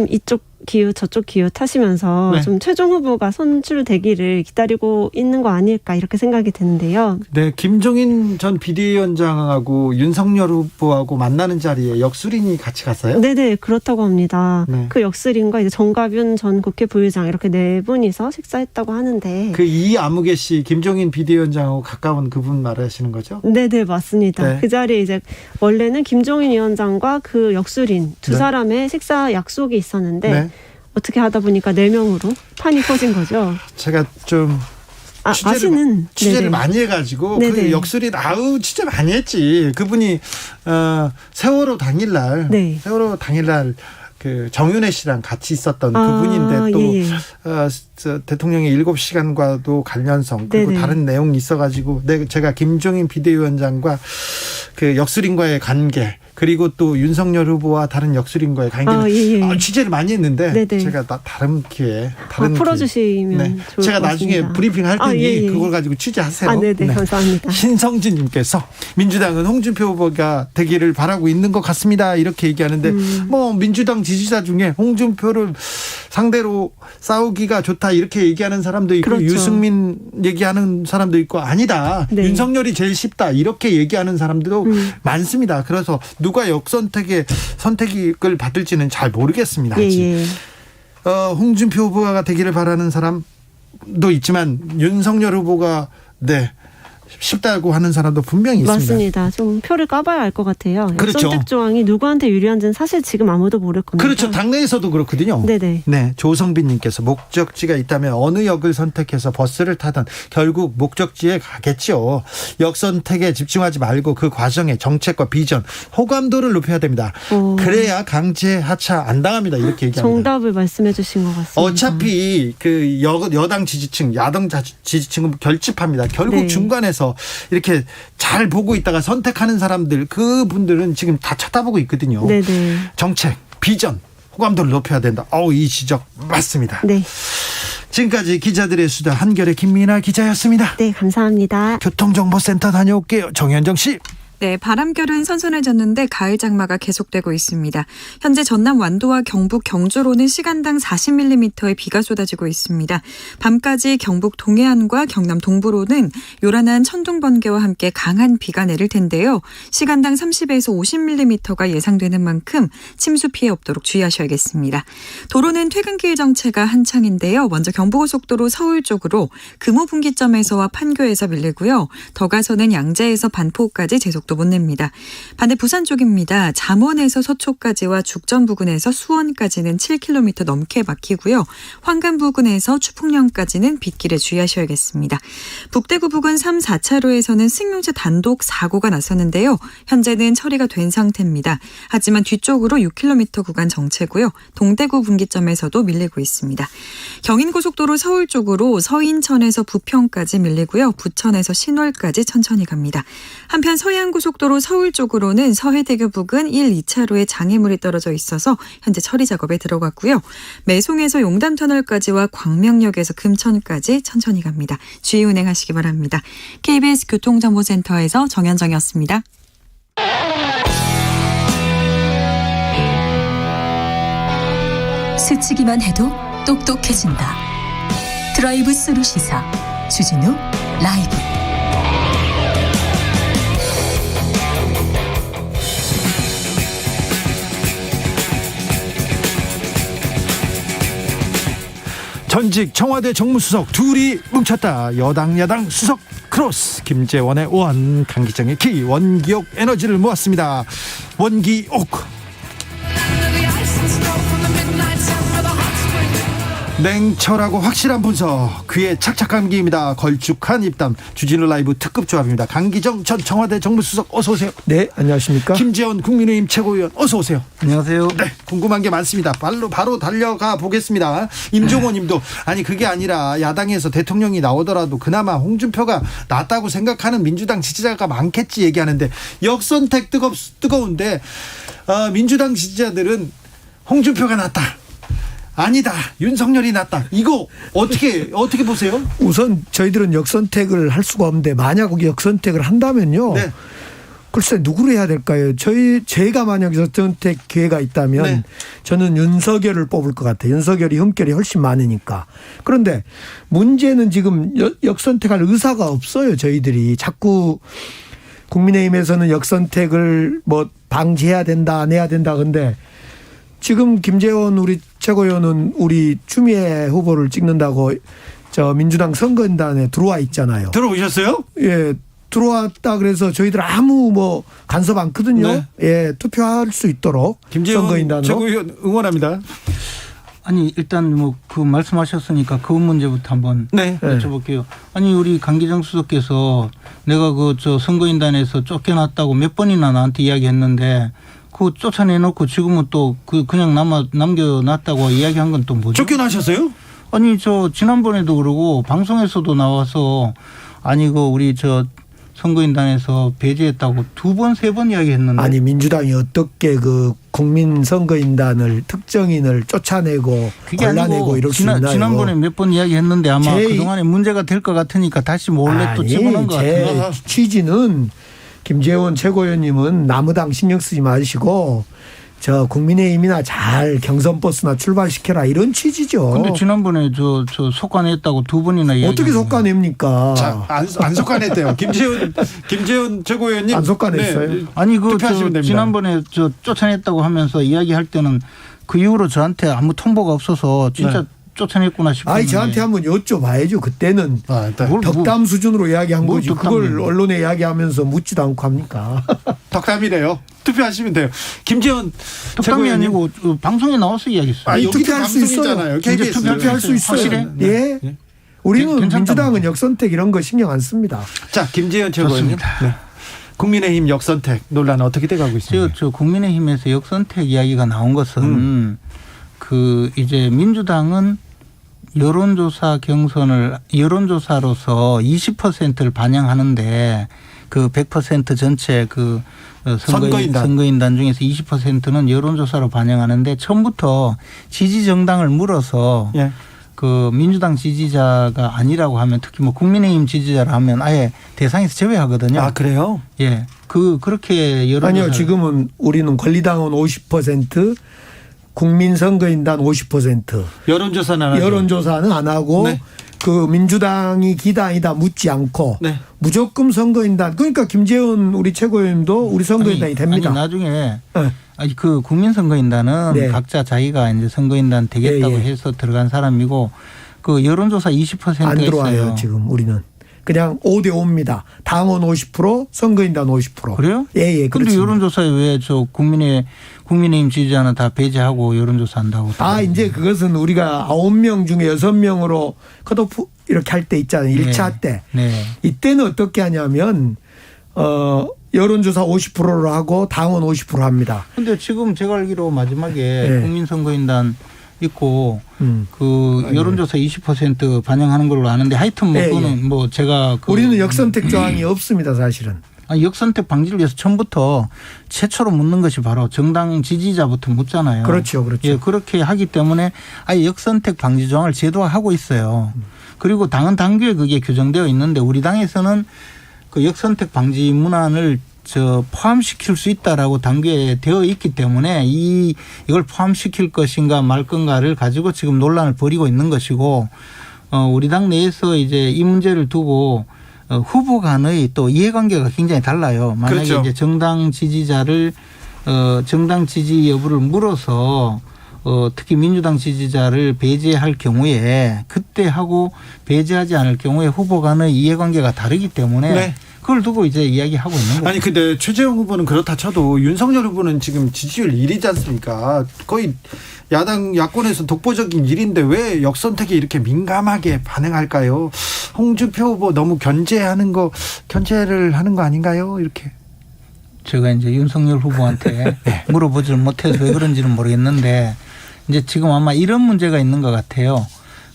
이쪽 기웃 저쪽 기웃 하시면서
네.
좀 최종 후보가 선출되기를 기다리고 있는 거 아닐까 이렇게 생각이 드는데요.
네, 김종인 전 비대위원장하고 윤석열 후보하고 만나는 자리에 역술인이 같이 갔어요?
네네 그렇다고 합니다.
네.
그 역술인과 이제 정가윤 전 국회 부의장 이렇게 네 분이서 식사했다고 하는데
그 이아무개 씨, 김종인 비대위원장하고 가까운 그분 말하시는 거죠?
네네 맞습니다.
네.
그 자리에 이제 원래는 김종인 위원장과 그 역술인 두
네.
사람의 식사 약속이 있었는데
네.
어떻게 하다 보니까 4명으로 판이 커진 거죠.
제가 좀
취재를
네네. 많이 해가지고
네네.
그 역술이 취재 많이 했지. 그분이 세월호 당일날
네.
그 정윤회 씨랑 같이 있었던 그분인데 또
예.
대통령의 7시간과도 관련성 그리고
네네.
다른 내용이 있어가지고 제가 김종인 비대위원장과 그 역술인과의 관계 그리고 또 윤석열 후보와 다른 역술인과의 관계는 취재를 많이 했는데
네네.
제가 다른 기회에
풀어주시면
네.
좋을
제가
것
나중에
같습니다.
브리핑 할 테니 그걸 가지고 취재하세요.
네네 감사합니다.
신성진님께서 민주당은 홍준표 후보가 되기를 바라고 있는 것 같습니다. 이렇게 얘기하는데 뭐 민주당 지지자 중에 홍준표를 상대로 싸우기가 좋다 이렇게 얘기하는 사람도 있고
그렇죠.
유승민 얘기하는 사람도 있고 아니다.
네.
윤석열이 제일 쉽다 이렇게 얘기하는 사람들도 많습니다. 그래서 누가 선택을 받을지는 잘 모르겠습니다. 아직. 홍준표 후보가 되기를 바라는 사람도 있지만 윤석열 후보가 쉽다고 하는 사람도 분명히 있습니다.
맞습니다. 좀 표를 까봐야 알 것 같아요.
그렇죠.
선택 조항이 누구한테 유리한지는 사실 지금 아무도 모를 겁니다.
그렇죠. 당내에서도 그렇거든요.
네네.
네, 조성빈님께서 목적지가 있다면 어느 역을 선택해서 버스를 타든 결국 목적지에 가겠죠. 역선택에 집중하지 말고 그 과정의 정책과 비전, 호감도를 높여야 됩니다. 그래야 강제 하차 안 당합니다. 이렇게 얘기합니다.
정답을 말씀해 주신 것 같습니다.
어차피 그 여당 지지층, 야당 지지층은 결집합니다. 결국 중간에서 이렇게 잘 보고 있다가 선택하는 사람들, 그분들은 지금 다 쳐다보고 있거든요.
네네.
정책, 비전, 호감도를 높여야 된다. 이 지적 맞습니다.
네.
지금까지 기자들의 수다 한결의 김민아 기자였습니다.
네, 감사합니다.
교통정보센터 다녀올게요. 정현정 씨.
네, 바람결은 선선해졌는데 가을 장마가 계속되고 있습니다. 현재 전남 완도와 경북 경주로는 시간당 40mm의 비가 쏟아지고 있습니다. 밤까지 경북 동해안과 경남 동부로는 요란한 천둥 번개와 함께 강한 비가 내릴 텐데요. 시간당 30에서 50mm가 예상되는 만큼 침수 피해 없도록 주의하셔야겠습니다. 도로는 퇴근길 정체가 한창인데요. 먼저 경부고속도로 서울 쪽으로 금호 분기점에서와 판교에서 밀리고요. 더 가서는 양재에서 반포까지 계속 속도 못 냅니다. 반대 부산 쪽입니다. 잠원에서 서초까지와 죽전 부근에서 수원까지는 7km 넘게 막히고요. 황금 부근에서 추풍령까지는 빗길에 주의하셔야겠습니다. 북대구 부근 3, 4차로에서는 승용차 단독 사고가 났었는데요. 현재는 처리가 된 상태입니다. 하지만 뒤쪽으로 6km 구간 정체고요. 동대구 분기점에서도 밀리고 있습니다. 경인고속도로 서울 쪽으로 서인천에서 부평까지 밀리고요. 부천에서 신월까지 천천히 갑니다. 한편 서해안고속도로 서울 쪽으로는 서해대교 부근 1, 2차로에 장애물이 떨어져 있어서 현재 처리 작업에 들어갔고요. 매송에서 용담터널까지와 광명역에서 금천까지 천천히 갑니다. 주의 운행하시기 바랍니다. KBS 교통정보센터에서 정현정이었습니다.
스치기만 해도 똑똑해진다. 드라이브 스루 시사 주진우 라이브.
전직 청와대 정무수석 둘이 뭉쳤다. 여당 야당 수석 크로스. 김재원의 원, 강기정의 기, 원기옥 에너지를 모았습니다. 원기옥. 냉철하고 확실한 분석, 귀에 착착 감기입니다. 걸쭉한 입담, 주진우 라이브 특급 조합입니다. 강기정 전 청와대 정무수석 어서 오세요.
네, 안녕하십니까.
김재원 국민의힘 최고위원 어서 오세요.
안녕하세요.
네, 궁금한 게 많습니다. 바로 달려가 보겠습니다. 임종호 님도 아니 그게 아니라 야당에서 대통령이 나오더라도 그나마 홍준표가 낫다고 생각하는 민주당 지지자가 많겠지 얘기하는데 역선택 뜨거운데 민주당 지지자들은 홍준표가 낫다. 아니다. 윤석열이 낫다. 이거 어떻게 보세요?
우선 저희들은 역선택을 할 수가 없는데 만약 역선택을 한다면요.
네.
글쎄 누구를 해야 될까요? 제가 만약 역선택 기회가 있다면
네.
저는 윤석열을 뽑을 것 같아요. 윤석열이 흠결이 훨씬 많으니까. 그런데 문제는 지금 역선택할 의사가 없어요. 저희들이 자꾸 국민의힘에서는 역선택을 뭐 방지해야 된다, 안 해야 된다. 근데 지금 김재원 우리 최고위원은 우리 추미애 후보를 찍는다고 저 민주당 선거인단에 들어와 있잖아요.
들어오셨어요?
예, 들어왔다 그래서 저희들 아무 뭐 간섭 않거든요.
네.
예, 투표할 수 있도록
김재원
선거인단으로.
최고위원 응원합니다.
아니 일단 뭐 그 말씀하셨으니까 그 문제부터 한번
네.
여쭤볼게요. 아니 우리 강기정 수석께서 내가 저 선거인단에서 쫓겨났다고 몇 번이나 나한테 이야기했는데 그 쫓아내놓고 지금은 또 그냥 남겨놨다고 이야기한 건 또 뭐죠?
쫓겨나셨어요?
아니 저 지난번에도 그러고 방송에서도 나와서 아니 우리 저 선거인단에서 배제했다고 2번, 3번 이야기했는데.
아니 민주당이 어떻게 그 국민 선거인단을 특정인을 쫓아내고 골라내고 이럴 수 있나요?
지난번에 몇 번 이야기했는데 아마 그동안에 문제가 될 것 같으니까 다시 몰래 또 집어넣은 것 같아요.
제 취지는 김재원 최고위원님은 남의당 신경 쓰지 마시고 저 국민의힘이나 잘 경선버스나 출발시켜라 이런 취지죠.
근데 지난번에 저 속간했다고 2번이나 이야기.
어떻게 속간합니까?
자, 안 속간했대요. 김재원 최고위원님
안 속간했어요.
네,
아니
투표하시면
지난번에 쫓아냈다고 하면서 이야기할 때는 그 이후로 저한테 아무 통보가 없어서 진짜. 네. 쫓아냈구나 싶었는데.
아니 저한테 한번 여쭤봐야죠. 그때는 덕담 수준으로 이야기한 거지. 그걸 언론에 이야기하면서 묻지도 않고 합니까?
덕담이래요. 투표하시면 돼요. 김재원
덕담이 아니고 방송에 나와서 이야기했어요.
아니 투표할 수 있어요.
KBS
투표할 수 있어요.
확실해?
예. 우리는 민주당은 역선택 이런 거 신경 안 씁니다.
자, 김재원 최고위원님. 네. 국민의힘 역선택 논란 어떻게 돼가고 있습니까?
저 국민의힘에서 역선택 이야기가 나온 것은 이제 민주당은 여론조사로서 20%를 반영하는데 그 100% 전체 선거인단 중에서 20%는 여론조사로 반영하는데 처음부터 지지 정당을 물어서
예.
그 민주당 지지자가 아니라고 하면 특히 뭐 국민의힘 지지자라 하면 아예 대상에서 제외하거든요.
아, 그래요?
예. 그렇게 여론조사.
아니요. 지금은 우리는 권리당원 50%, 국민선거인단 50%. 여론조사는 안 하고
네.
그 민주당이 기당이다 묻지 않고
네.
무조건 선거인단. 그러니까 김재원 우리 최고위원도 우리 선거인단이 됩니다.
아니 나중에 네. 그 국민선거인단은 네. 각자 자기가 이제 선거인단 되겠다고 해서 들어간 사람이고 그 여론조사 20%가
안 들어와요
있어요.
지금 우리는. 그냥 5대5입니다. 당원 50%, 선거인단 50%.
그래요?
예,
근데
그렇습니다.
여론조사에 왜 저 국민의힘 지지자는 다 배제하고 여론조사 한다고.
이제 그것은 우리가 9명 중에 6명으로 컷오프 이렇게 할 때 있잖아요. 1차 때.
네.
이때는 어떻게 하냐면 여론조사 50%로 하고 당원 50% 합니다.
근데 지금 제가 알기로 마지막에
네.
국민선거인단 있고 그 여론조사 20% 반영하는 걸로 아는데 하여튼 뭐
예,
그거는
예.
뭐 제가
우리는 역선택 조항이 없습니다, 사실은.
역선택 방지를 위해서 처음부터 최초로 묻는 것이 바로 정당 지지자부터 묻잖아요.
그렇죠, 그렇죠.
예, 그렇게 하기 때문에 아예 역선택 방지 조항을 제도화하고 있어요. 그리고 당은 당규에 그게 규정되어 있는데 우리 당에서는 그 역선택 방지 문안을 포함시킬 수 있다라고 당규에 되어 있기 때문에 이걸 포함시킬 것인가 말 건가를 가지고 지금 논란을 벌이고 있는 것이고 우리 당 내에서 이제 이 문제를 두고 후보 간의 또 이해관계가 굉장히 달라요. 만약에
그렇죠.
이제 정당 지지자를 정당 지지 여부를 물어서 특히 민주당 지지자를 배제할 경우에 그때 하고 배제하지 않을 경우에 후보 간의 이해관계가 다르기 때문에
네.
그걸 두고 이제 이야기하고 있는 거죠.
아니 근데 최재형 후보는 그렇다 쳐도 윤석열 후보는 지금 지지율 1위지 않습니까? 거의 야권에서 독보적인 1위인데 왜 역선택에 이렇게 민감하게 반응할까요? 홍준표 후보 너무 견제를 하는 거 아닌가요? 이렇게.
제가 이제 윤석열 후보한테 물어보지를 못해서 왜 그런지는 모르겠는데 이제 지금 아마 이런 문제가 있는 것 같아요.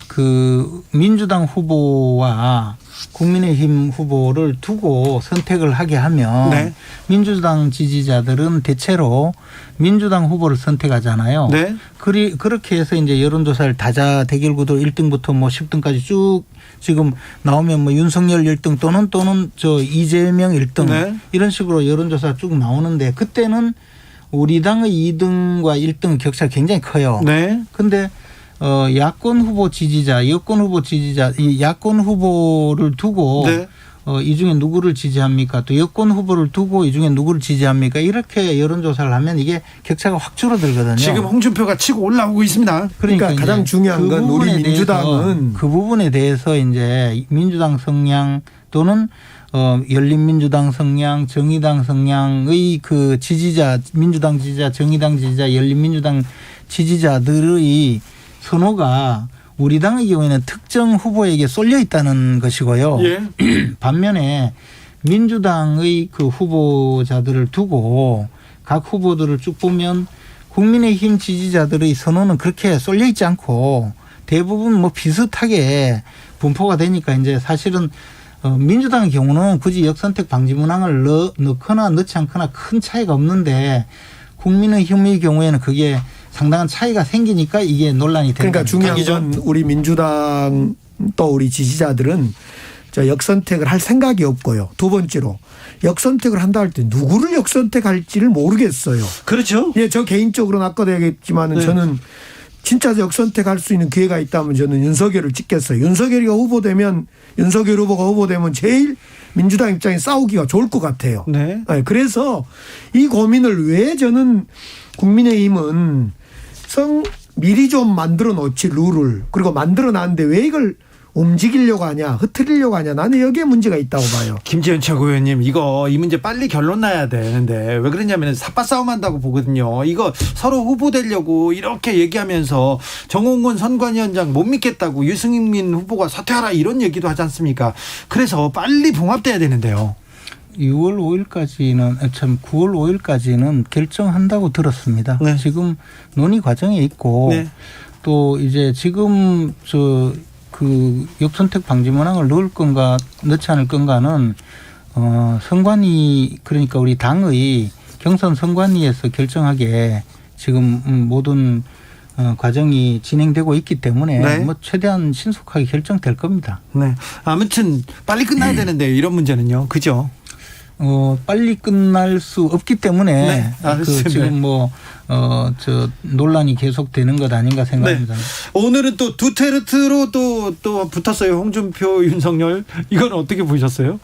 그 민주당 후보와 국민의힘 후보를 두고 선택을 하게 하면
네.
민주당 지지자들은 대체로 민주당 후보를 선택하잖아요.
네.
그렇게 해서 이제 여론조사를 다자 대결 구도 1등부터 뭐 10등까지 쭉 지금 나오면 뭐 윤석열 1등 또는 저 이재명 1등
네.
이런 식으로 여론조사 쭉 나오는데 그때는 우리 당의 2등과 1등 격차가 굉장히 커요.
네.
근데 야권 후보 지지자, 여권 후보 지지자, 이 야권 후보를 두고
네.
이 중에 누구를 지지합니까? 또 여권 후보를 두고 이 중에 누구를 지지합니까? 이렇게 여론조사를 하면 이게 격차가 확 줄어들거든요.
지금 홍준표가 치고 올라오고 있습니다.
그러니까 가장 중요한 건 우리 민주당은
그 부분에 대해서 이제 민주당 성향 또는 열린민주당 성향, 정의당 성향의 그 지지자, 민주당 지지자, 정의당 지지자, 열린민주당 지지자들의 선호가 우리 당의 경우에는 특정 후보에게 쏠려 있다는 것이고요.
예.
반면에 민주당의 그 후보자들을 두고 각 후보들을 쭉 보면 국민의힘 지지자들의 선호는 그렇게 쏠려 있지 않고 대부분 뭐 비슷하게 분포가 되니까 이제 사실은 민주당의 경우는 굳이 역선택 방지 문항을 넣거나 넣지 않거나 큰 차이가 없는데 국민의힘의 경우에는 그게 상당한 차이가 생기니까 이게 논란이 되는
그러니까 중요한 건 우리 민주당 또 우리 지지자들은 역선택을 할 생각이 없고요. 두 번째로 역선택을 한다 할 때 누구를 역선택할지를 모르겠어요.
그렇죠.
예, 저 개인적으로는 아까도 얘기했지만은
네.
저는 진짜 역선택할 수 있는 기회가 있다면 저는 윤석열을 찍겠어요. 윤석열 후보가 후보되면 제일 민주당 입장에 싸우기가 좋을 것 같아요.
네.
그래서 이 고민을 왜 저는 국민의힘은 미리 좀 만들어 놓지 룰을 그리고 만들어 놨는데 왜 이걸 움직이려고 하냐 흐트리려고 하냐 나는 여기에 문제가 있다고 봐요.
김재현 최고위원님 이 문제 빨리 결론 나야 되는데 왜 그러냐면 삿바 싸움 한다고 보거든요. 이거 서로 후보 되려고 이렇게 얘기하면서 정홍원 선관위원장 못 믿겠다고 유승민 후보가 사퇴하라 이런 얘기도 하지 않습니까? 그래서 빨리 봉합돼야 되는데요.
9월 5일까지는 결정한다고 들었습니다.
네.
지금 논의 과정에 있고
네.
또 이제 지금 그 역선택 방지 문항을 넣을 건가 넣지 않을 건가는 선관위 그러니까 우리 당의 경선 선관위에서 결정하게 지금 모든 과정이 진행되고 있기 때문에
네.
뭐 최대한 신속하게 결정될 겁니다.
네. 아무튼 빨리 끝나야 되는데 이런 문제는요. 그죠?
빨리 끝날 수 없기 때문에
네.
지금 논란이 계속되는 것 아닌가 생각합니다.
네. 오늘은 또 두테르트로 또 붙었어요. 홍준표, 윤석열. 이건 어떻게 보셨어요?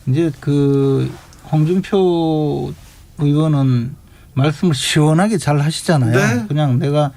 이제 그 홍준표 의원은 말씀을 시원하게 잘 하시잖아요.
네.
그냥 내가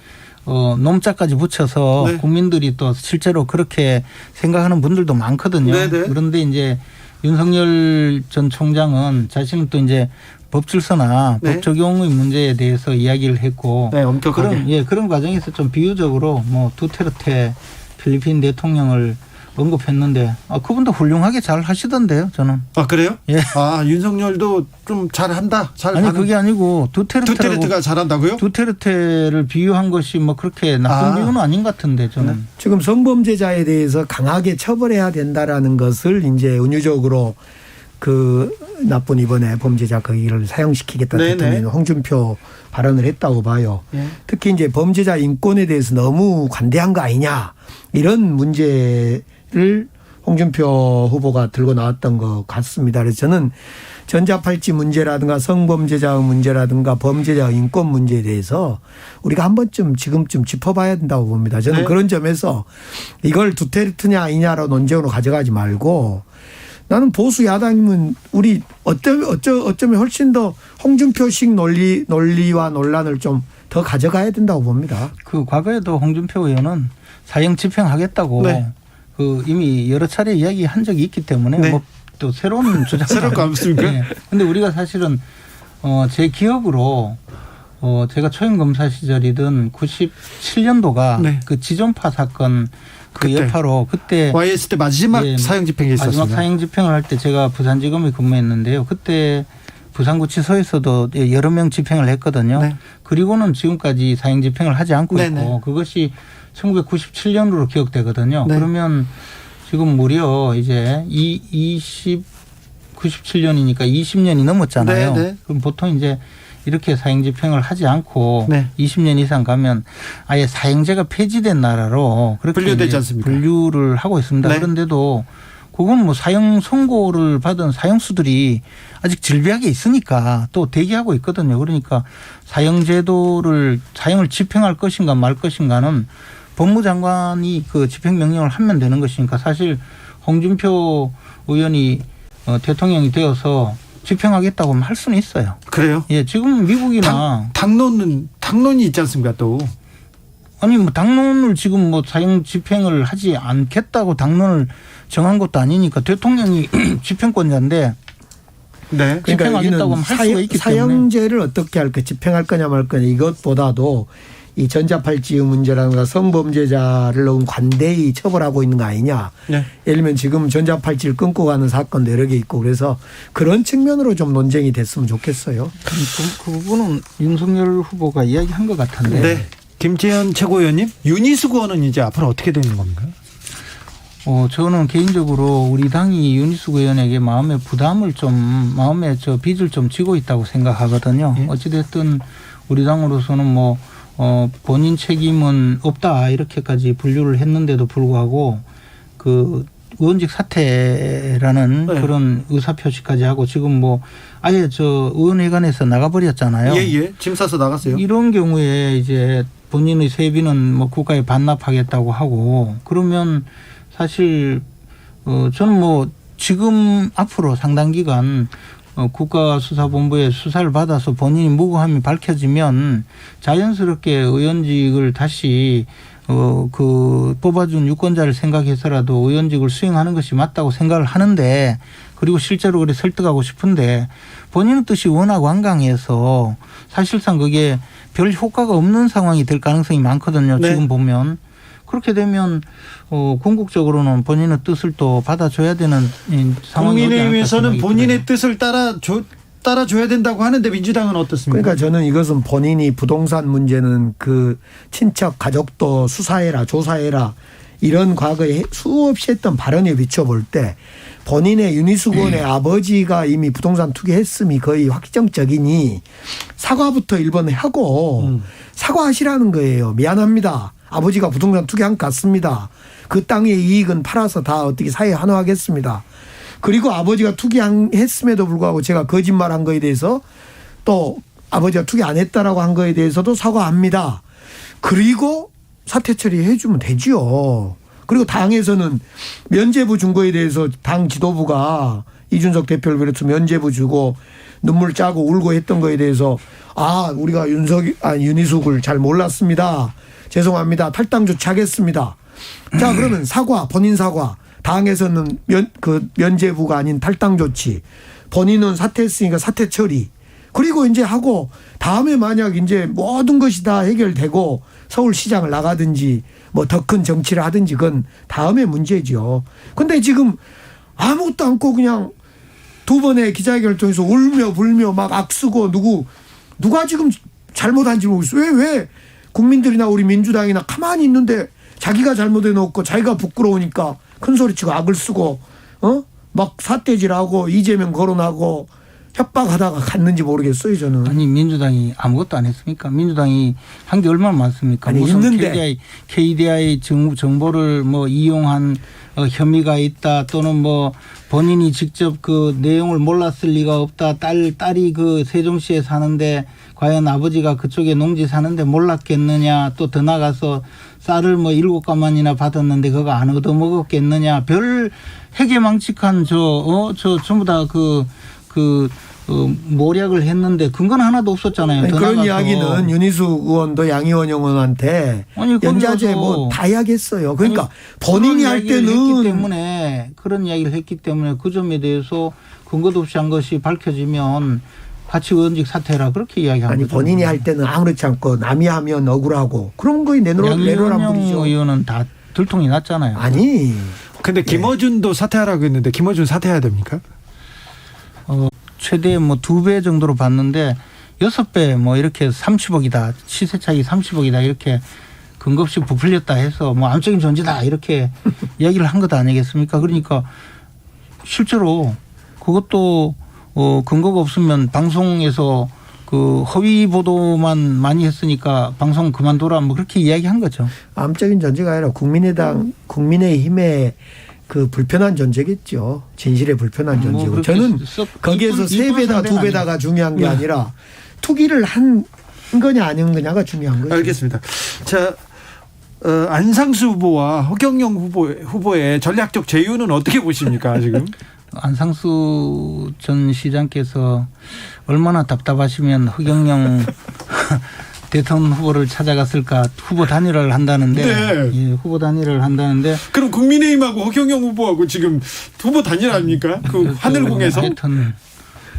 놈자까지 붙여서
네.
국민들이 또 실제로 그렇게 생각하는 분들도 많거든요.
네네.
그런데 이제 윤석열 전 총장은 자신은 또 이제 법 질서나
네.
법 적용의 문제에 대해서 이야기를 했고
네, 엄격하게.
그런 과정에서 좀 비유적으로 뭐 두테르테 필리핀 대통령을 언급했는데 그분도 훌륭하게 잘 하시던데요, 저는.
아, 그래요?
예.
윤석열도 좀 잘한다.
그게 아니고
두테르테가 잘한다고요?
두테르테를 비유한 것이 뭐 그렇게 나쁜 비유는 아닌 것 같은데 저는.
지금 성범죄자에 대해서 강하게 처벌해야 된다라는 것을 이제 은유적으로 그 나쁜 이번에 범죄자 거기를 사용시키겠다 대통령이 홍준표 발언을 했다고 봐요.
예.
특히 이제 범죄자 인권에 대해서 너무 관대한 거 아니냐 이런 문제를 홍준표 후보가 들고 나왔던 것 같습니다. 그래서 저는 전자팔찌 문제라든가 성범죄자의 문제라든가 범죄자 인권 문제에 대해서 우리가 한 번쯤 지금쯤 짚어봐야 된다고 봅니다. 저는 그런 점에서 이걸 두테르테냐 아니냐로 논쟁으로 가져가지 말고 나는 보수 야당이면 우리 어쩌면 훨씬 더 홍준표식 논리와 논란을 좀 더 가져가야 된다고 봅니다.
그 과거에도 홍준표 의원은 사형 집행하겠다고 그 이미 여러 차례 이야기한 적이 있기 때문에 뭐 또 새로운 주장
새로운 거 없습니까?
근데 우리가 사실은 제 기억으로 제가 초임 검사 시절이던 97년도가 그 지존파 사건 그 여파로 그때
YS 때 마지막 사형 집행이 있었습니다.
마지막 사형 집행을 할 때 제가 부산지검에 근무했는데요. 그때 부산구치소에서도 여러 명 집행을 했거든요. 그리고는 지금까지 사형 집행을 하지 않고 있고 그것이 1997년으로 기억되거든요. 그러면 지금 무려 이제 97년이니까 20년이 넘었잖아요. 그럼 보통 이제 이렇게 사형 집행을 하지 않고 20년 이상 가면 아예 사형제가 폐지된 나라로 그렇게
분류되지 않습니까?
분류를 하고 있습니다. 그런데도 그건 뭐 사형 선고를 받은 사형수들이 아직 질비하게 있으니까 또 대기하고 있거든요. 그러니까 사형제도를 사형을 집행할 것인가 말 것인가는 법무장관이 그 집행명령을 하면 되는 것이니까 사실 홍준표 의원이 대통령이 되어서 집행하겠다고 할 수는 있어요.
그래요?
예, 지금 미국이나
당론이 있지 않습니까 또?
아니 뭐 당론을 지금 뭐 사형 집행을 하지 않겠다고 당론을 정한 것도 아니니까 대통령이 집행권자인데 집행하겠다고 할 수가 있기 때문에
사형제를 어떻게 할까 집행할 거냐 말 거냐 이것보다도 이 전자팔찌의 문제라든가 성범죄자를 너무 관대히 처벌하고 있는 거 아니냐. 예를 들면 지금 전자팔찌를 끊고 가는 사건도 여러 개 있고 그래서 그런 측면으로 좀 논쟁이 됐으면 좋겠어요.
그 부분은 윤석열 후보가 이야기한 것 같은데.
김재현 최고위원님, 윤희숙 의원은 이제 앞으로 어떻게 되는 겁니까?
저는 개인적으로 우리 당이 윤희숙 의원에게 마음의 빚을 좀 지고 있다고 생각하거든요. 어찌됐든 우리 당으로서는 뭐 본인 책임은 없다 이렇게까지 분류를 했는데도 불구하고 그 의원직 사퇴라는 그런 의사표시까지 하고 지금 뭐 아예 저 의원회관에서 나가버렸잖아요.
짐 싸서 나갔어요.
이런 경우에 이제 본인의 세비는 뭐 국가에 반납하겠다고 하고 그러면 사실 저는 뭐 지금 앞으로 상당 기간 국가수사본부의 수사를 받아서 본인이 무고함이 밝혀지면 자연스럽게 의원직을 다시 그 뽑아준 유권자를 생각해서라도 의원직을 수행하는 것이 맞다고 생각을 하는데 그리고 실제로 그래 설득하고 싶은데 본인의 뜻이 워낙 완강해서 사실상 그게 별 효과가 없는 상황이 될 가능성이 많거든요. 지금 보면. 그렇게 되면 궁극적으로는 본인의 뜻을 또 받아줘야 되는 상황이
국민의힘에서는 본인의 뜻을 따라줘야 된다고 하는데 민주당은 어떻습니까?
그러니까 저는 이것은 본인이 부동산 문제는 그 친척 가족도 수사해라 조사해라 이런 과거에 수없이 했던 발언에 비춰볼 때 본인의 윤희숙 의원의 아버지가 이미 부동산 투기했음이 거의 확정적이니 사과부터 1번 하고 사과하시라는 거예요. 미안합니다. 아버지가 부동산 투기한 것 같습니다. 그 땅의 이익은 팔아서 다 어떻게 사회에 환호하겠습니다. 그리고 아버지가 투기했음에도 불구하고 제가 거짓말한 거에 대해서 또 아버지가 투기 안 했다라고 한 거에 대해서도 사과합니다. 그리고 사퇴 처리해 주면 되지요. 그리고 당에서는 면죄부 준 거에 대해서 당 지도부가 이준석 대표를 비롯해서 면죄부 주고 눈물 짜고 울고 했던 거에 대해서 우리가 윤희숙을 잘 몰랐습니다. 죄송합니다. 탈당 조치하겠습니다. 자, 그러면 사과, 본인 사과. 당에서는 면죄부가 아닌 탈당 조치. 본인은 사퇴했으니까 사퇴 처리. 그리고 이제 하고 다음에 만약 이제 모든 것이 다 해결되고 서울시장을 나가든지 뭐 더 큰 정치를 하든지 그건 다음의 문제죠. 근데 지금 아무것도 않고 그냥 두 번의 기자회견을 통해서 울며 불며 막 악쓰고 누가 지금 잘못한지 모르겠어요. 왜 국민들이나 우리 민주당이나 가만히 있는데 자기가 잘못해놓고 자기가 부끄러우니까 큰 소리치고 악을 쓰고 막 삿대질하고 이재명 거론하고 협박하다가 갔는지 모르겠어요, 저는.
아니, 민주당이 아무것도 안 했습니까? 민주당이 한 게 얼마나 많습니까?
아니,
무슨
있는데.
KDI 정보를 뭐 이용한 혐의가 있다, 또는 뭐 본인이 직접 그 내용을 몰랐을 리가 없다. 딸이 그 세종시에 사는데 과연 아버지가 그쪽에 농지 사는데 몰랐겠느냐. 또 더 나가서 쌀을 뭐 7가만이나 받았는데 그거 안 얻어먹었겠느냐. 별 해괴망측한 저 전부 다 모략을 했는데 근거는 하나도 없었잖아요.
아니, 그런 이야기는 윤희수 의원도 양희원 의원한테 연좌제 뭐 다 이야기했어요. 그러니까
아니,
본인이 할 때는
그런 이야기를 했기 때문에 그 점에 대해서 근거도 없이 한 것이 밝혀지면 같이 의원직 사퇴해라 그렇게 이야기한 거죠.
본인이 할 때는 아무렇지 않고 남이 하면 억울하고 그런 거에 내놓으란 분이죠.
의원은 다 들통이 났잖아요.
아니.
근데 김어준도 사퇴하라고 했는데 김어준 사퇴해야 됩니까?
최대 뭐 2배 정도로 봤는데 6배 뭐 이렇게 30억이다. 시세 차익 30억이다. 이렇게 근거 없이 부풀렸다 해서 뭐 암적인 존재다. 이렇게 이야기를 한 것 아니겠습니까? 그러니까 실제로 그것도 근거가 없으면 방송에서 그 허위 보도만 많이 했으니까 방송 그만둬라 뭐 그렇게 이야기한 거죠.
암적인 존재가 아니라 국민의힘의 그 불편한 존재겠죠. 진실의 불편한 존재고. 저는 거기에서 3배다 2배다가 중요한 게 아니라 투기를 한 거냐 아닌 거냐가 중요한 거예요.
알겠습니다. 자, 안상수 후보와 허경영 후보의 전략적 제휴는 어떻게 보십니까 지금?
안상수 전 시장께서 얼마나 답답하시면 허경영 대통령 후보를 찾아갔을까. 후보 단일화를 한다는데.
네.
예, 후보 단일화를 한다는데.
그럼 국민의힘하고 허경영 후보하고 지금 후보 단일화 아닙니까? 그 하늘궁에서.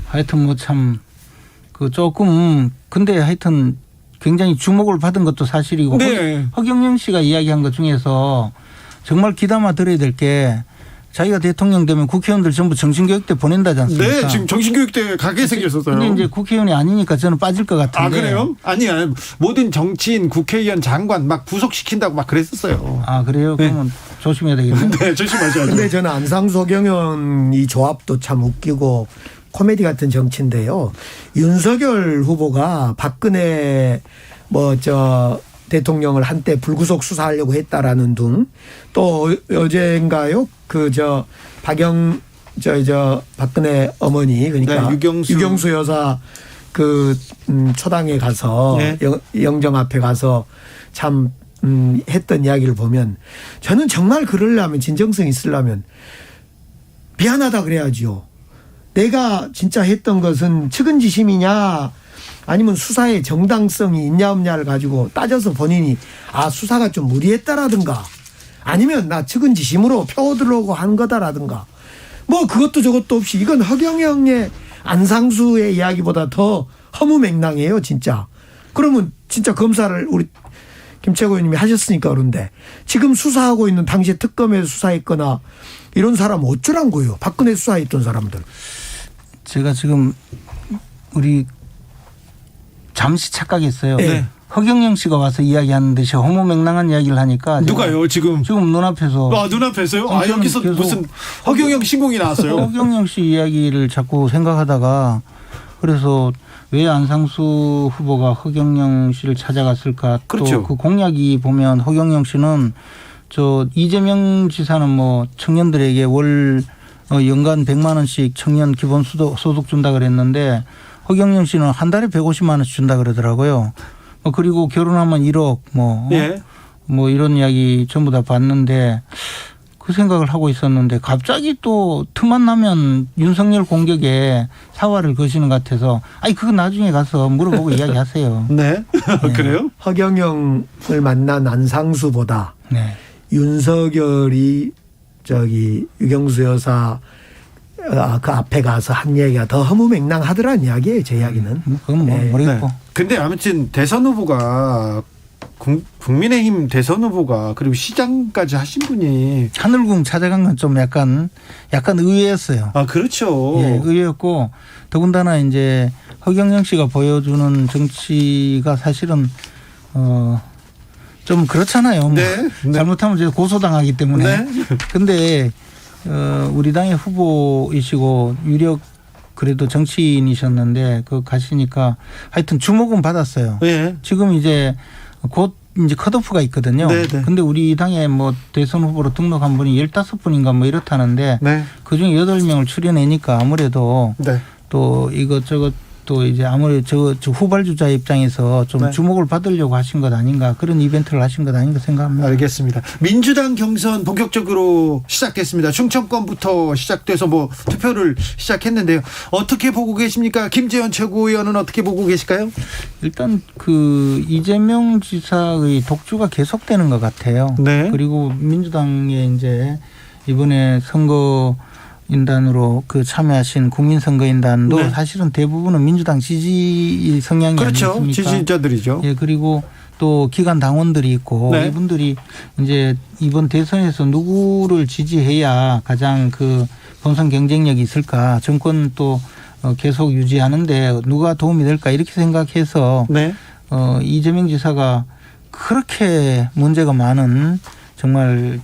하여튼 뭐 참 그 조금 근데 하여튼 굉장히 주목을 받은 것도 사실이고.
네.
허경영 씨가 이야기한 것 중에서 정말 귀담아 들어야 될 게 자기가 대통령 되면 국회의원들 전부 정신교육대 보낸다지 않습니까?
네, 지금 정신교육대 가게 생겼었어요.
근데 이제 국회의원이 아니니까 저는 빠질 것 같은데.
아, 그래요? 아니야. 모든 정치인, 국회의원, 장관 막 구속시킨다고 막 그랬었어요.
아, 그래요?
네.
그러면 조심해야 되겠네요.
네, 조심하셔야죠.
근데 저는 안상수 허경영 이 조합도 참 웃기고 코미디 같은 정치인데요. 윤석열 후보가 박근혜 대통령을 한때 불구속 수사하려고 했다라는 둥. 또 어제인가요? 박근혜 어머니 그러니까
네,
유경수 여사 초당에 가서
네.
영정 앞에 가서 참 했던 이야기를 보면 저는 정말 그러려면 진정성 있으려면 미안하다 그래야지요. 내가 진짜 했던 것은 측은지심이냐 아니면 수사의 정당성이 있냐 없냐를 가지고 따져서 본인이 수사가 좀 무리했다라든가 아니면 나 측은지심으로 표 얻으려고 한 거다라든가 뭐 그것도 저것도 없이 이건 허경영의 안상수의 이야기보다 더 허무맹랑해요 진짜. 그러면 진짜 검사를 우리 김 최고위원님이 하셨으니까 그런데 지금 수사하고 있는 당시에 특검에서 수사했거나 이런 사람 어쩌란 거예요. 박근혜 수사했던 사람들.
제가 지금 우리 잠시 착각했어요.
네.
허경영 씨가 와서 이야기하는 듯이 허무맹랑한 이야기를 하니까.
누가요 지금?
지금 눈앞에서.
눈앞에서요? 여기서 무슨 허경영 신공이 나왔어요?
허경영 씨 이야기를 자꾸 생각하다가 그래서 왜 안상수 후보가 허경영 씨를 찾아갔을까.
그렇죠.
또 그 공약이 보면 허경영 씨는 이재명 지사는 뭐 청년들에게 월 연간 100만 원씩 청년 기본 소득 준다 그랬는데 허경영 씨는 한 달에 150만 원씩 준다 그러더라고요. 그리고 결혼하면 1억 뭐 이런 이야기 전부 다 봤는데 그 생각을 하고 있었는데 갑자기 또 틈만 나면 윤석열 공격에 사활을 거시는 것 같아서 아니 그거 나중에 가서 물어보고 이야기하세요.
네. 그래요?
허경영을 만난 안상수보다
네.
윤석열이 저기 유경수 여사 그 앞에 가서 한 얘기가 더 허무맹랑하더란 이야기예요. 제 이야기는.
그건 뭐 모르겠고.
네. 근데 아무튼 대선 후보가 국민의힘 대선 후보가 그리고 시장까지 하신 분이
하늘궁 찾아간 건 좀 약간 의외였어요.
아 그렇죠.
예, 의외였고 더군다나 이제 허경영 씨가 보여주는 정치가 사실은 좀 그렇잖아요. 뭐
네.
잘못하면 이제 고소당하기 때문에.
네.
근데 우리 당의 후보이시고 유력 그래도 정치인이셨는데 그 가시니까 하여튼 주목은 받았어요.
네.
지금 이제 곧 이제 컷오프가 있거든요.
네, 네.
근데 우리 당에 뭐 대선 후보로 등록한 분이 15분인가 뭐 이렇다는데
네.
그중에 8명을 추려내니까 아무래도
네.
또 이것저것 또 이제 아무래도 저 후발주자 입장에서 좀
네.
주목을 받으려고 하신 것 아닌가 그런 이벤트를 하신 것 아닌가 생각합니다.
알겠습니다. 민주당 경선 본격적으로 시작됐습니다. 충청권부터 시작돼서 뭐 투표를 시작했는데요. 어떻게 보고 계십니까? 김재현 최고위원은 어떻게 보고 계실까요?
일단 그 이재명 지사의 독주가 계속되는 것 같아요.
네.
그리고 민주당에 이제 이번에 선거인단으로 그 참여하신 국민선거인단도
네.
사실은 대부분은 민주당 지지 성향이
그렇죠.
아니겠습니까?
지지자들이죠.
예, 그리고 또 기관 당원들이 있고
네.
이분들이 이제 이번 대선에서 누구를 지지해야 가장 그 본선 경쟁력이 있을까 정권 또 계속 유지하는데 누가 도움이 될까 이렇게 생각해서
네.
이재명 지사가 그렇게 문제가 많은 정말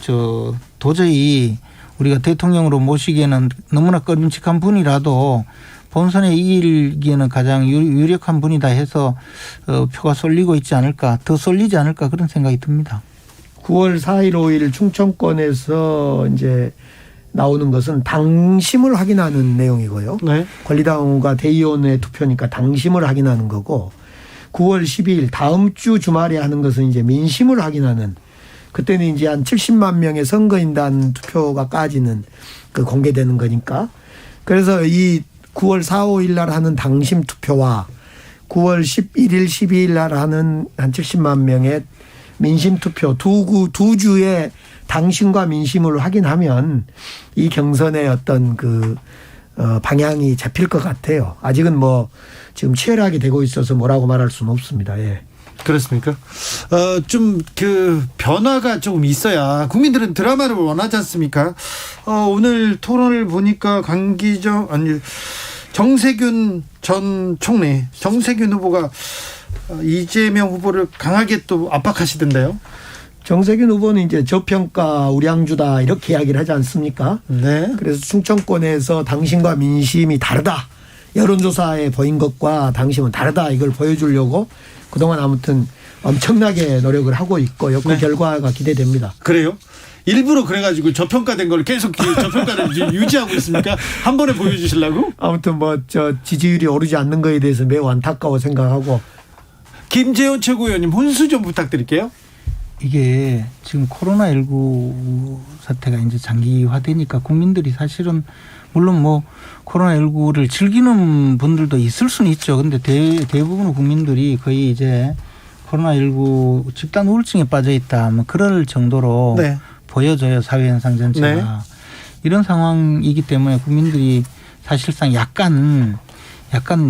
도저히 우리가 대통령으로 모시기에는 너무나 꺼림칙한 분이라도 본선에 이기기에는 가장 유력한 분이다 해서 표가 쏠리고 있지 않을까 더 쏠리지 않을까 그런 생각이 듭니다.
9월 4일 5일 충청권에서 이제 나오는 것은 당심을 확인하는 내용이고요.
네.
권리당원과 대의원의 투표니까 당심을 확인하는 거고 9월 12일 다음 주 주말에 하는 것은 이제 민심을 확인하는 그때는 이제 한 70만 명의 선거인단 투표가 까지는 그 공개되는 거니까 그래서 이 9월 4, 5일 날 하는 당심 투표와 9월 11일, 12일 날 하는 한 70만 명의 민심 투표 두 주의 당심과 민심을 확인하면 이 경선의 어떤 그 방향이 잡힐 것 같아요. 아직은 뭐 지금 치열하게 되고 있어서 뭐라고 말할 수는 없습니다. 예.
그렇습니까? 좀 그 변화가 조금 있어야 국민들은 드라마를 원하지 않습니까? 오늘 토론을 보니까 정세균 전 총리, 정세균 후보가 이재명 후보를 강하게 또 압박하시던데요.
정세균 후보는 이제 저평가 우량주다 이렇게 이야기를 하지 않습니까?
네.
그래서 충청권에서 당심과 민심이 다르다. 여론조사에 보인 것과 당심은 다르다. 이걸 보여주려고 그동안 아무튼 엄청나게 노력을 하고 있고요. 그
네.
결과가 기대됩니다.
그래요? 일부러 그래가지고 저평가된 걸 계속 저평가를 유지하고 있습니까? 한 번에 보여주시려고?
아무튼 뭐 지지율이 오르지 않는 거에 대해서 매우 안타까워 생각하고.
김재현 최고위원님 혼수 좀 부탁드릴게요.
이게 지금 코로나19 사태가 이제 장기화되니까 국민들이 사실은 물론 뭐 코로나19를 즐기는 분들도 있을 수는 있죠. 근데 대부분의 국민들이 거의 이제 코로나19 집단 우울증에 빠져 있다. 뭐 그럴 정도로
네.
보여져요. 사회현상 전체가.
네.
이런 상황이기 때문에 국민들이 사실상 약간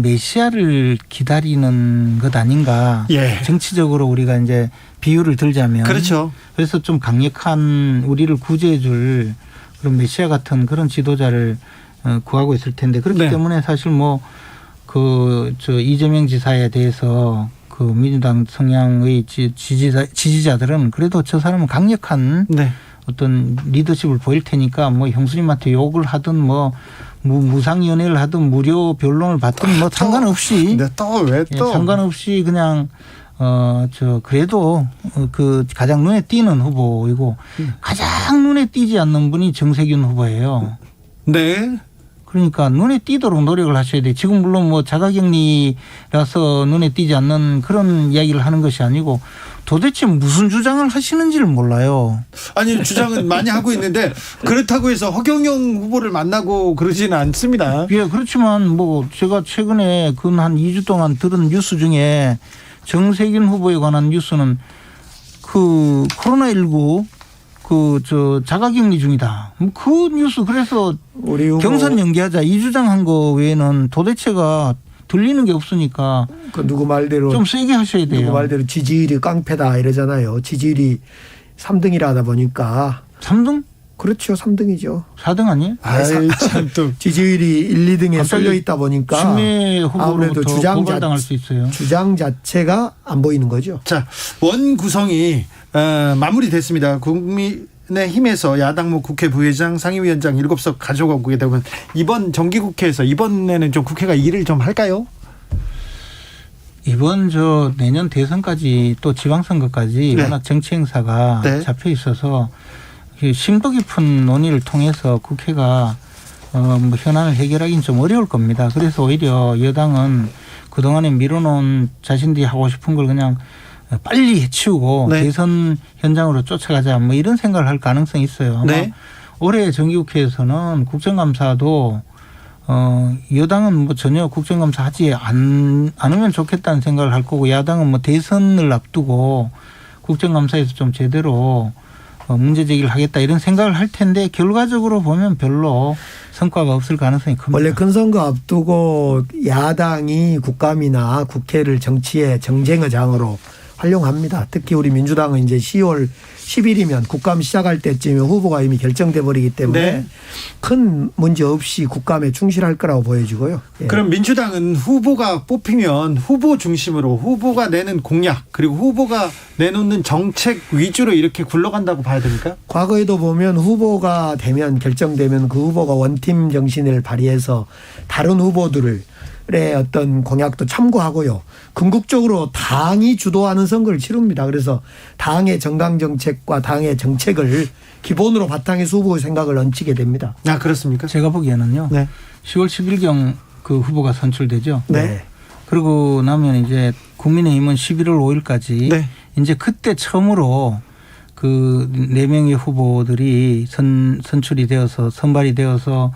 메시아를 기다리는 것 아닌가.
예.
정치적으로 우리가 이제 비유를 들자면.
그렇죠.
그래서 좀 강력한 우리를 구제해 줄 그런 메시아 같은 그런 지도자를 구하고 있을 텐데 그렇기
네.
때문에 사실 뭐 이재명 지사에 대해서 그 민주당 성향의 지지자들은 그래도 저 사람은 강력한
네.
어떤 리더십을 보일 테니까 뭐 형수님한테 욕을 하든 뭐 무상연애를 하든 무료 변론을 받든 뭐 상관없이
네, 또 왜 또
상관없이 그냥 그래도 그 가장 눈에 띄는 후보이고 가장 눈에 띄지 않는 분이 정세균 후보예요.
네.
그러니까 눈에 띄도록 노력을 하셔야 돼. 지금 물론 뭐 자가격리라서 눈에 띄지 않는 그런 이야기를 하는 것이 아니고 도대체 무슨 주장을 하시는지를 몰라요.
아니 주장은 많이 하고 있는데 그렇다고 해서 허경영 후보를 만나고 그러지는 않습니다.
예, 그렇지만 뭐 제가 최근에 근 한 2주 동안 들은 뉴스 중에 정세균 후보에 관한 뉴스는 그 코로나19 자가격리 중이다. 그 뉴스 그래서
우리 후보
경선 연기하자 이 주장한 거 외에는 도대체가 들리는 게 없으니까
그 누구 말대로
좀 세게 하셔야 돼요.
누구 말대로 지지율이 깡패다 이러잖아요. 지지율이 3등이라 하다 보니까
3등?
그렇죠. 3등이죠.
4등 아니에요?
아이 참 또 지지율이 1, 2등에 쏠려 있다 보니까
추미애
아무래도
후보로부터 고발당할 수 있어요.
주장 자체가 안 보이는 거죠.
자, 원 구성이 마무리됐습니다. 국민의힘에서 야당무 국회 부회장, 상임위원장 7석 가져가게 되면 이번 정기국회에서 이번에는 좀 국회가 일을 좀 할까요?
이번 내년 대선까지 또 지방선거까지
네.
워낙 정치 행사가
네.
잡혀 있어서 심도 깊은 논의를 통해서 국회가 뭐 현안을 해결하기는 좀 어려울 겁니다. 그래서 오히려 여당은 그동안에 미뤄놓은 자신들이 하고 싶은 걸 그냥 빨리 해치우고
네.
대선 현장으로 쫓아가자 뭐 이런 생각을 할 가능성이 있어요. 아마
네.
올해 정기국회에서는 국정감사도 여당은 뭐 전혀 국정감사 하지 않으면 좋겠다는 생각을 할 거고 야당은 뭐 대선을 앞두고 국정감사에서 좀 제대로 문제 제기를 하겠다 이런 생각을 할 텐데 결과적으로 보면 별로 성과가 없을 가능성이 큽니다.
원래 큰 선거 앞두고 야당이 국감이나 국회를 정치의 정쟁의 장으로 활용합니다. 특히 우리 민주당은 이제 10월 10일이면 국감 시작할 때쯤에 후보가 이미 결정돼 버리기 때문에
네.
큰 문제 없이 국감에 충실할 거라고 보여지고요. 예.
그럼 민주당은 후보가 뽑히면 후보 중심으로 후보가 내는 공약 그리고 후보가 내놓는 정책 위주로 이렇게 굴러간다고 봐야 됩니까?
과거에도 보면 후보가 되면 결정되면 그 후보가 원팀 정신을 발휘해서 다른 후보들의 어떤 공약도 참고하고요. 궁극적으로 당이 주도하는 선거를 치릅니다. 그래서 당의 정당 정책과 당의 정책을 기본으로 바탕에서 후보의 생각을 얹히게 됩니다.
아, 그렇습니까?
제가 보기에는요.
네.
10월 10일경 그 후보가 선출되죠.
네.
그러고 나면 이제 국민의힘은 11월 5일까지
네.
이제 그때 처음으로 그 4명의 후보들이 선출이 되어서 선발이 되어서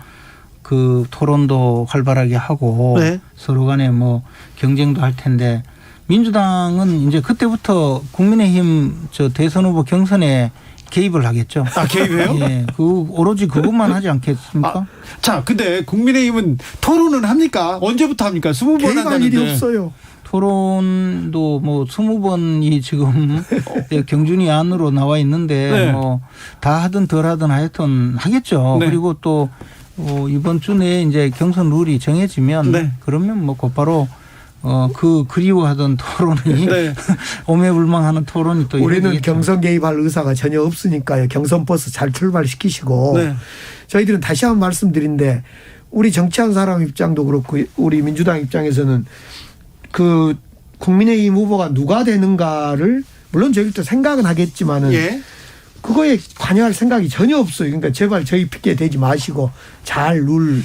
그 토론도 활발하게 하고
네.
서로 간에 뭐 경쟁도 할 텐데 민주당은 이제 그때부터 국민의힘 대선 후보 경선에 개입을 하겠죠.
아, 개입해요?
예. 오로지 그것만 하지 않겠습니까?
아, 자, 근데 국민의힘은 토론은 합니까? 언제부터 합니까? 20번
개입할
한다는데.
일이 없어요.
토론도 뭐 20번이 지금 경준이 안으로 나와 있는데
네.
뭐 다 하든 덜 하든 하여튼 하겠죠.
네.
그리고 또 이번 주 내에 이제 경선 룰이 정해지면
네.
그러면 뭐 곧바로 그 그리워하던 토론이
네.
오매불망하는 토론이 또
우리는
이루어지겠죠.
경선 개입할 의사가 전혀 없으니까요. 경선 버스 잘 출발시키시고
네.
저희들은 다시 한번 말씀드린데 우리 정치한 사람 입장도 그렇고 우리 민주당 입장에서는 그 국민의힘 후보가 누가 되는가를 물론 저희도 생각은 하겠지만은
예.
그거에 관여할 생각이 전혀 없어요. 그러니까 제발 저희 픽에 대지 마시고 잘 룰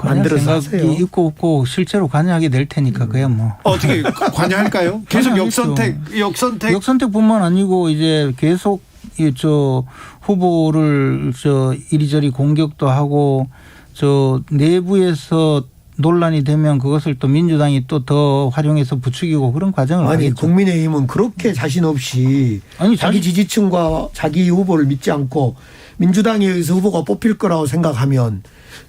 만들어서 하세요.
생각이 있고 없고 실제로 관여하게 될 테니까 그야 뭐.
어떻게 관여할까요? 계속
역선택뿐만 아니고 이제 계속 후보를 이리저리 공격도 하고 내부에서 논란이 되면 그것을 또 민주당이 또 더 활용해서 부추기고 그런 과정을
아니
하겠죠.
국민의힘은 그렇게 자신 없이 자기 지지층과 자기 후보를 믿지 않고 민주당에 의해서 후보가 뽑힐 거라고 생각하면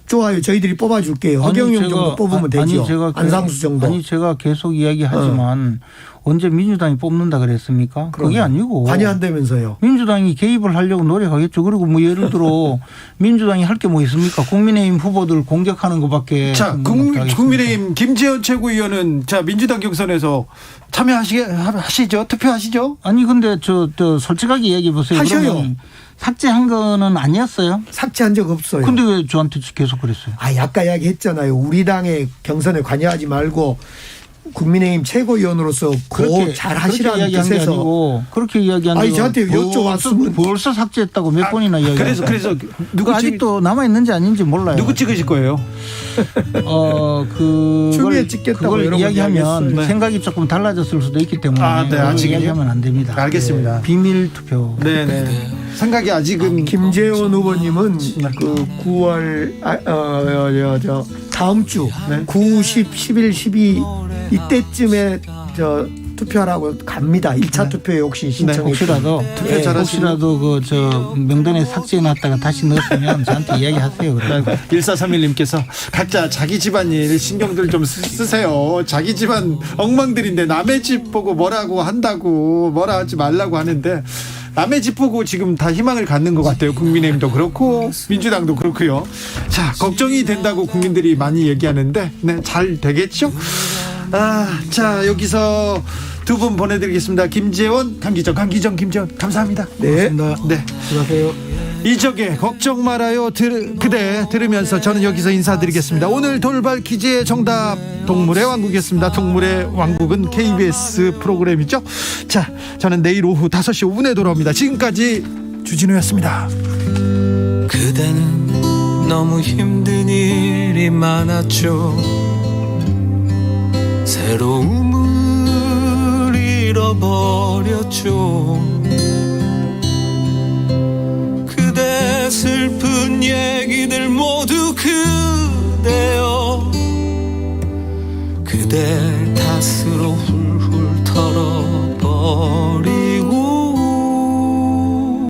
좋아요. 저희들이 뽑아줄게요. 허경영 정도 뽑으면 되죠. 안상수 정도.
아니 제가 계속 이야기하지만 언제 민주당이 뽑는다 그랬습니까? 그게 아니고.
관여한다면서요.
민주당이 개입을 하려고 노력하겠죠. 그리고 뭐 예를 들어 민주당이 할 게 뭐 있습니까? 국민의힘 후보들 공격하는 것밖에.
자, 국민의힘 김재현 최고위원은 자 민주당 경선에서 참여하시죠? 투표하시죠?
아니 근데 저 솔직하게 얘기해 보세요.
하셔요.
삭제한 거는 아니었어요?
삭제한 적 없어요.
근데 왜 저한테 계속 그랬어요?
아까 이야기했잖아요. 우리 당의 경선에 관여하지 말고 국민의힘 최고위원으로서 잘 하시라는
이야기한 게
뜻에서.
아니고 그렇게 이야기한
아니
게
저한테 여쭤봤으면
벌써 삭제했다고 몇 번이나 이야기했어요.
그래서 누가
아직도 남아 있는지 아닌지 몰라요.
누구 찍으실 거예요?
추미애 찍겠다고
그걸
여러 번
이야기하면
이야기했어요. 네.
생각이 조금 달라졌을 수도 있기 때문에
아직
이야기하면 안 됩니다.
알겠습니다.
비밀 투표.
네네. 생각이 아직은
김재원 후보님은 그 9월 다음 주 9, 10, 11, 12 이때쯤에 투표하라고 갑니다. 1차 투표에 혹시 신청해
혹시라도 혹시라도 그 명단에 삭제해놨다가 다시 넣었으면 저한테 이야기하세요.
1431님께서 각자 자기 집안일 신경들 좀 쓰세요. 자기 집안 엉망들인데 남의 집 보고 뭐라고 한다고 뭐라 하지 말라고 하는데 남의 집 보고 지금 다 희망을 갖는 것 같아요. 국민의힘도 그렇고 민주당도 그렇고요. 자, 걱정이 된다고 국민들이 많이 얘기하는데 잘 되겠죠? 자, 여기서 두 분 보내드리겠습니다. 김재원, 강기정, 김재원 감사합니다.
네.
네.
수고하세요.
이적의 걱정 말아요 그대 들으면서 저는 여기서 인사드리겠습니다. 오늘 돌발 퀴즈의 정답 동물의 왕국이었습니다. 동물의 왕국은 KBS 프로그램이죠. 자, 저는 내일 오후 5시 5분에 돌아옵니다. 지금까지 주진우였습니다.
그대는 너무 힘든 일이 많았죠. 새로움을 잃어버렸죠. 그대 슬픈 얘기들 모두 그대여. 그대 탓으로 훌훌 털어